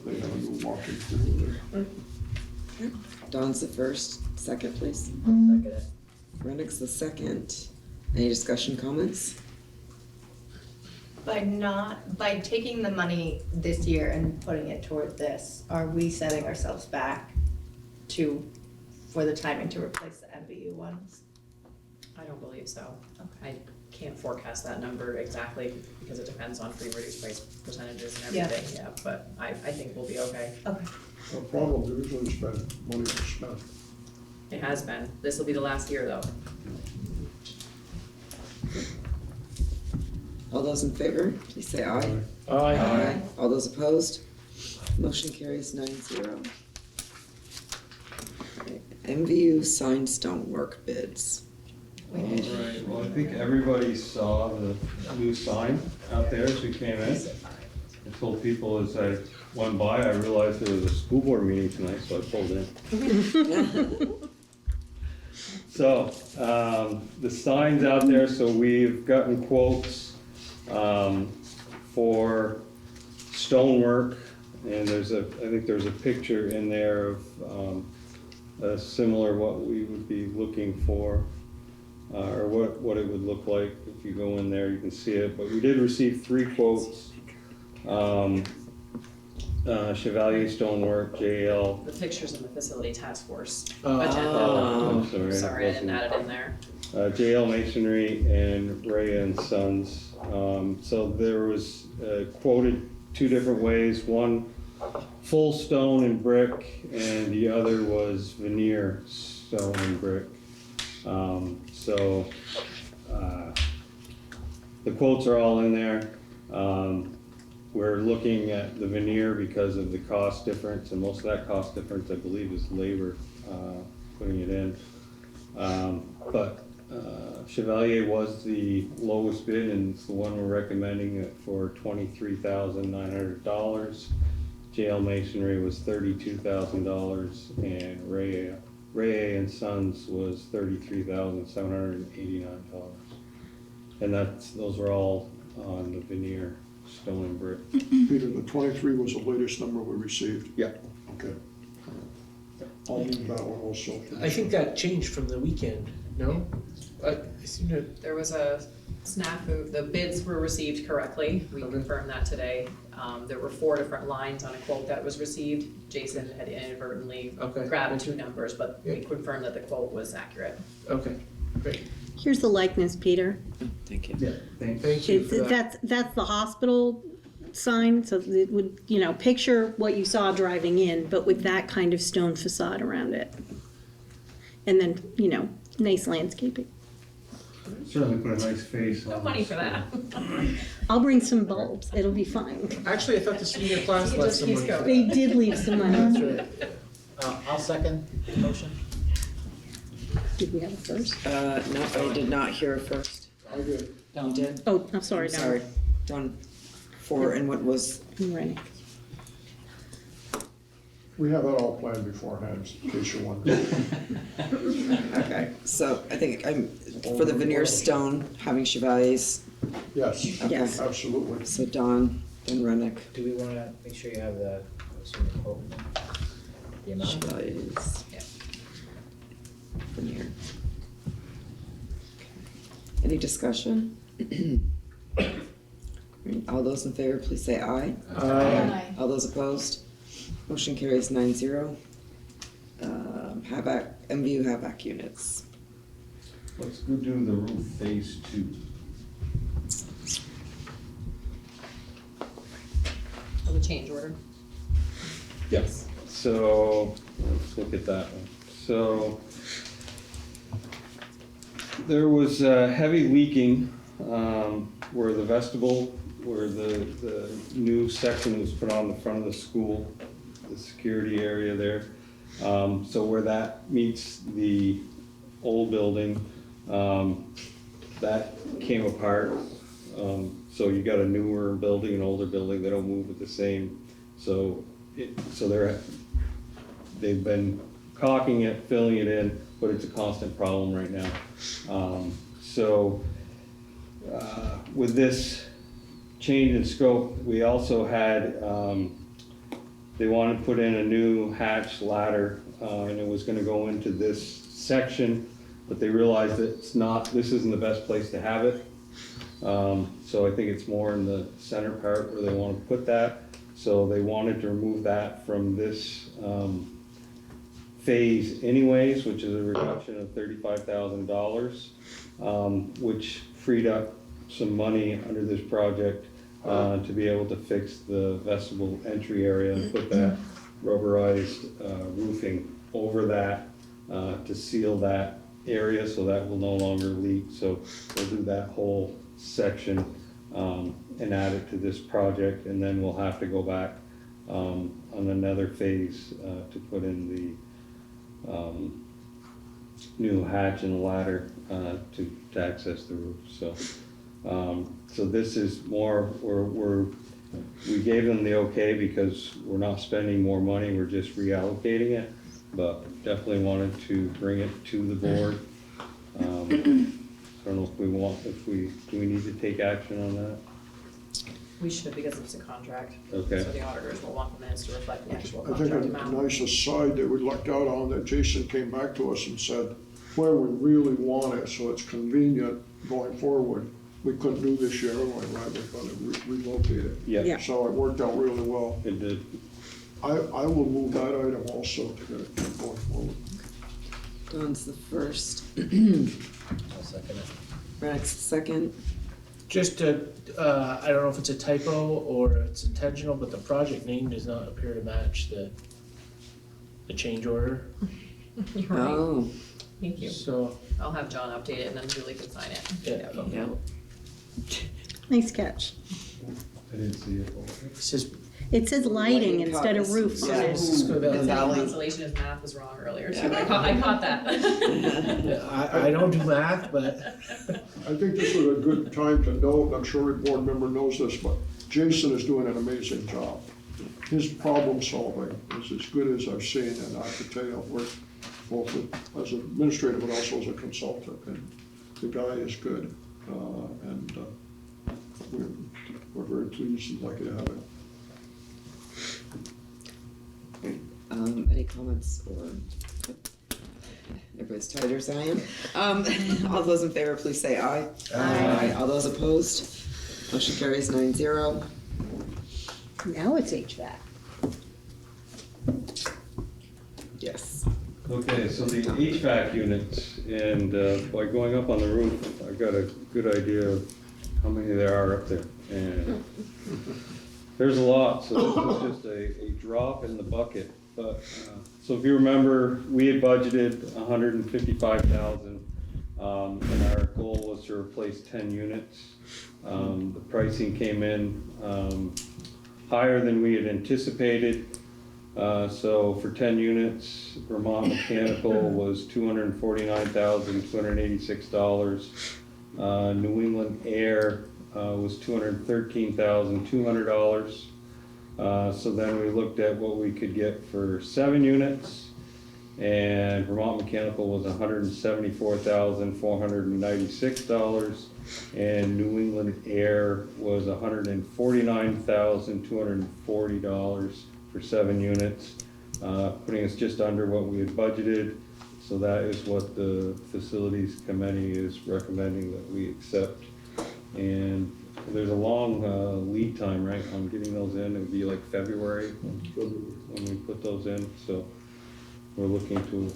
they have a new walk-in cooler there. Don's the first, second, please. Second it. Rennick's the second. Any discussion, comments? By taking the money this year and putting it toward this, are we setting ourselves back for the timing to replace the MVU ones? I don't believe so. Okay. I can't forecast that number exactly because it depends on free reduced price percentages and Yeah. everything, yeah, but I think we'll be okay. Okay. The problem is usually spend money to spend. It has been. This will be the last year though. All those in favor, please say aye. Aye. All those opposed? Motion carries 9-0. MVU signed stonework bids. Right, well, I think everybody saw the new sign out there as we came in. I told people as I went by, I realized there was a school board meeting tonight, so I pulled in. So, the sign's out there, so we've gotten quotes for stonework, and I think there's a picture in there of similar what we would be looking for. Or what it would look like. If you go in there, you can see it, but we did receive 3 quotes. Chevalier Stonework, JL. The pictures in the facility task force Oh. agenda. I'm Sorry, I didn't add it in there. JL Masonry and Ray and Sons. So there was quoted 2 different ways. One, full stone and brick, and the other was veneer stone and brick. The quotes are all in there. We're looking at the veneer because of the cost difference, and most of that cost difference, I believe, is labor, putting it in. But Chevalier was the lowest bid, and it's the one we're recommending it for $23,900. jail masonry was $32,000, and Ray and Sons was $33,789. And those were all on the veneer stone and brick. Peter, the 23 was the latest number we received? Yeah. Okay. I'll need that one also. I think that changed from the weekend, no? I seem to, There was a snafu, the bids were received correctly, we confirmed that today. There were 4 different lines on a quote that was received. Jason had inadvertently Okay. grabbed 2 numbers, but we confirmed that the quote was accurate. okay, great. Here's the likeness, Peter. Thank you. Yeah, thank you for that. That's the hospital sign, so it would, picture what you saw driving in, but with that kind of stone facade around it. And then, nice landscaping. Certainly put a nice face on No money for that. I'll bring some bulbs, it'll be fine. Actually, I thought the senior class He left just some keeps money. going. They did leave some money. That's right. I'll second the motion. Did we have a first? No, I did not hear it first. I did. You did? Oh, I'm sorry, I'm no. sorry. Done. 4, and what was, Right. We have that all planned beforehand, in case you're wondering. okay, so I think for the veneer stone, having chevalier's, Yes, okay. Yes. absolutely. So Don, then Rennick, Do we wanna make sure you have the, quote, the amount? chevalier's. Yeah. Veneer. Okay. Any discussion? All those in favor, please say aye. All those opposed? Motion carries 9-0. MVU HVAC units. Let's go do the roof phase 2. Of the change order. Yes. So, let's look at that one. So, there was heavy leaking where the vestibule, where the new section was put on the front of the school, the security area there. So where that meets the old building, that came apart. So you got a newer building, an older building, they don't move with the same. So they've been caulking it, filling it in, but it's a constant problem right now. With this change in scope, we also had, they wanted to put in a new hatch ladder, and it was gonna go into this section, but they realized that this isn't the best place to have it. So I think it's more in the center part where they want to put that. So they wanted to remove that from this phase anyways, which is a reduction of $35,000, which freed up some money under this project to be able to fix the vestibule entry area and put that rubberized roofing over that to seal that area so that will no longer leak. So we'll do that whole section and add it to this project, and then we'll have to go back on another phase to put in the new hatch and ladder to access the roof. So this is more, we gave them the okay because we're not spending more money, we're just reallocating it, but definitely wanted to bring it to the board. I don't know if do we need to take action on that? We should, because it's a contract. Okay. So the auditors will want the minutes to reflect the actual I think contract a amount. nice aside that we lucked out on, that Jason came back to us and said, where we really want it, so it's convenient going forward, we couldn't do this year, anyway, right, we're gonna relocate it. Yeah, So it worked out really well. it did. I will move that item also to get it going forward. Don's the first. I'll second it. Rennick's the second. Just I don't know if it's a typo or it's intentional, but the project name does not appear to match the change order. You're right. Oh, Thank you. So, I'll have John update it and then Julie can sign it. Yeah. yeah. Nice catch. I didn't see it. It says lighting Lighting instead of covers. roof on Yeah. it. Missisquoi The Valley. Valley. consolation is math was wrong earlier, so Yeah. I caught that. I don't do math, but I think this was a good time to note, and I'm sure every board member knows this, but Jason is doing an amazing job. his problem solving is as good as I've seen, and I have to tell you, I've worked both as an administrator but also as a consultant, and the guy is good, and we're very pleased and lucky to have him. Any comments or? Everybody's tired as I am. All those in favor, please say aye. Aye. All those opposed? Motion carries 9-0. Now it's HVAC. Yes. Okay, so the HVAC units, and by going up on the roof, I got a good idea of how many there are up there. And there's a lot, so this is just a drop in the bucket. But, so if you remember, we had budgeted $155,000, and our goal was to replace 10 units. The pricing came in higher than we had anticipated. So for 10 units, Vermont Mechanical was $249,286. New England Air was $213,200. So then we looked at what we could get for 7 units, and Vermont Mechanical was $174,496, and New England Air was $149,240 for 7 units, putting us just under what we had budgeted. So that is what the Facilities Committee is recommending that we accept. And there's a long lead time, right, on getting those in. It would be like February when we put those in, so we're looking to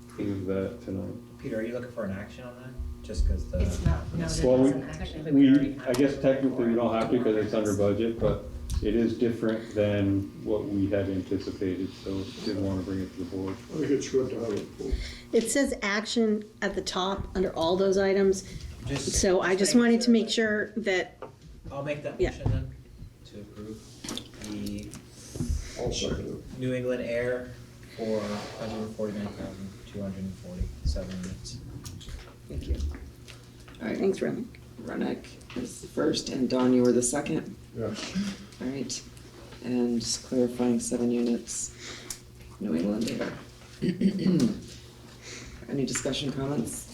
approve that tonight. Peter, are you looking for an action on that? Just because the. It's not, no, Well, there isn't actually. We already have I guess it. technically we don't have to because it's under budget, but it is different than what we had anticipated, so didn't want to bring it to the board. I think it's good to have it. It says action at the top under all those items. Just So I just wanted to make sure that, I'll make that Yeah. motion then, to approve the I'll second it. New England Air for $149,247 units. Thank you. All right, thanks, Remy. Renick is the first, and Dawn, you were the second. Yes. All right, and just clarifying 7 units, New England Air. Any discussion, comments?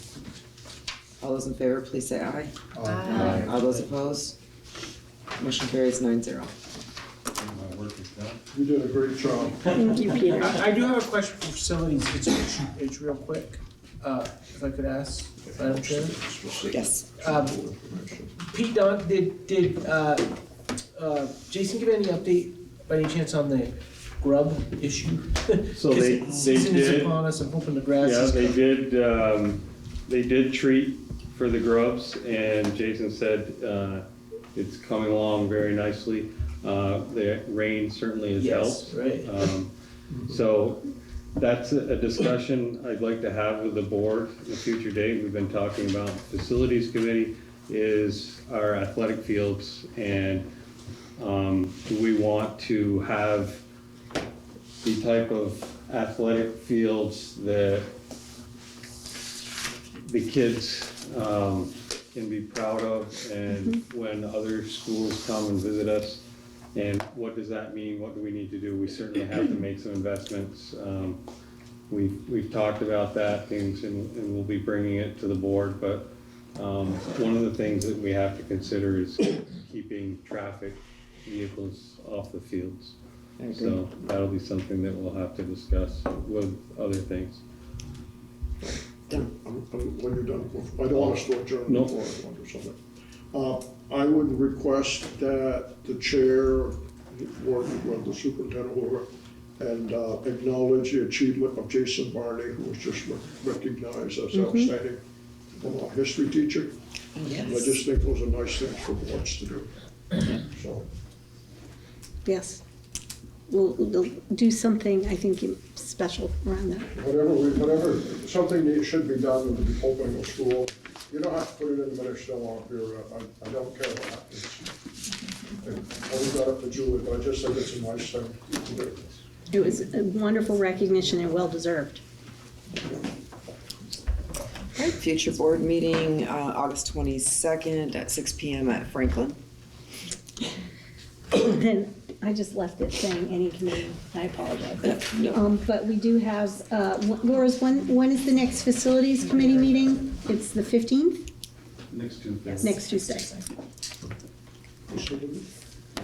All those in favor, please say aye. Aye. All those opposed? Motion carries 9-0. My work is done. You did a great job. Thank you, Peter. I do have a question for facilities, it's real quick, if I could ask, Madam Chair. Yes. Pete, Don, did Jason give any update by any chance on the grub issue? So 'Cause they season is did- upon us, I'm hoping the grass Yeah, is. they did treat for the grubs, and Jason said it's coming along very nicely. The rain certainly has Yes, helped. right. So that's a discussion I'd like to have with the board in a future date. We've been talking about Facilities Committee is our athletic fields, and do we want to have the type of athletic fields that the kids can be proud of, and when other schools come and visit us, and what does that mean? What do we need to do? We certainly have to make some investments. We've talked about that things, and we'll be bringing it to the board, but one of the things that we have to consider is keeping traffic vehicles off the fields. I agree. So that'll be something that we'll have to discuss with other things. When you're done, I don't want us to adjourn No. before I want to do something. I would request that the chair, working with the superintendent, whoever, and acknowledge the achievement of Jason Barney, who was just recognized as outstanding history teacher. And I just think those are nice things for boards to do. So, Yes. We'll do something, I think, special around that. whatever, something that should be done with the opening of school, you don't have to put it in the minutes, don't want to, I don't care what happens. I always got up to Julie, but I just think it's a nice thing to do. It was a wonderful recognition and well-deserved. All right, future board meeting, August 22nd at 6 PM at Franklin. Then I just left it saying any committee, I apologize. But we do have, Laura's, when is the next facilities committee meeting? It's the 15th? Next Tuesday. Next Tuesday.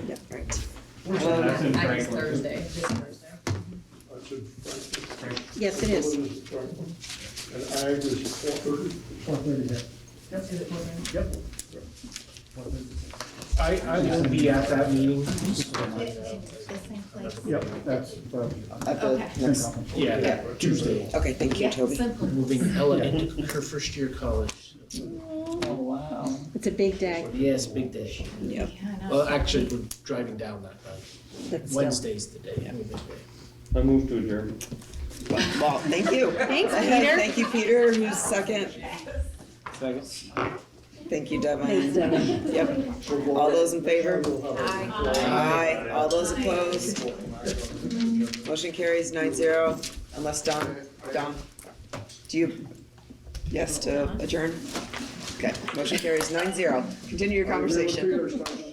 Yep, right. That's in I guess Franklin. Thursday, this Thursday. That's in Franklin. Yes, it is. What is Franklin? And ag is 4:30? 4:30, yeah. Yep, is it program? Yep. I will be at that meeting. The same place. Yep, that's, At the Okay. next, Yeah, Tuesday. okay, thank you, Yeah, Toby. simple. Moving Ella into her first year of college. Oh, wow. It's a big day. Yes, big day. Yep. Yeah, I know. Well, actually, we're driving down that night. But still. Wednesday's the day. Big day. I moved to adjourn. Well, thank you. Thanks, Peter. Thank you, Peter, who's second. Second. Thank you, Devin. Thanks, Devin. Yep. All those in favor? Aye. Aye. All those opposed? Motion carries 9-0, unless Don, do you, yes to adjourn? Okay, motion carries 9-0. Continue your conversation.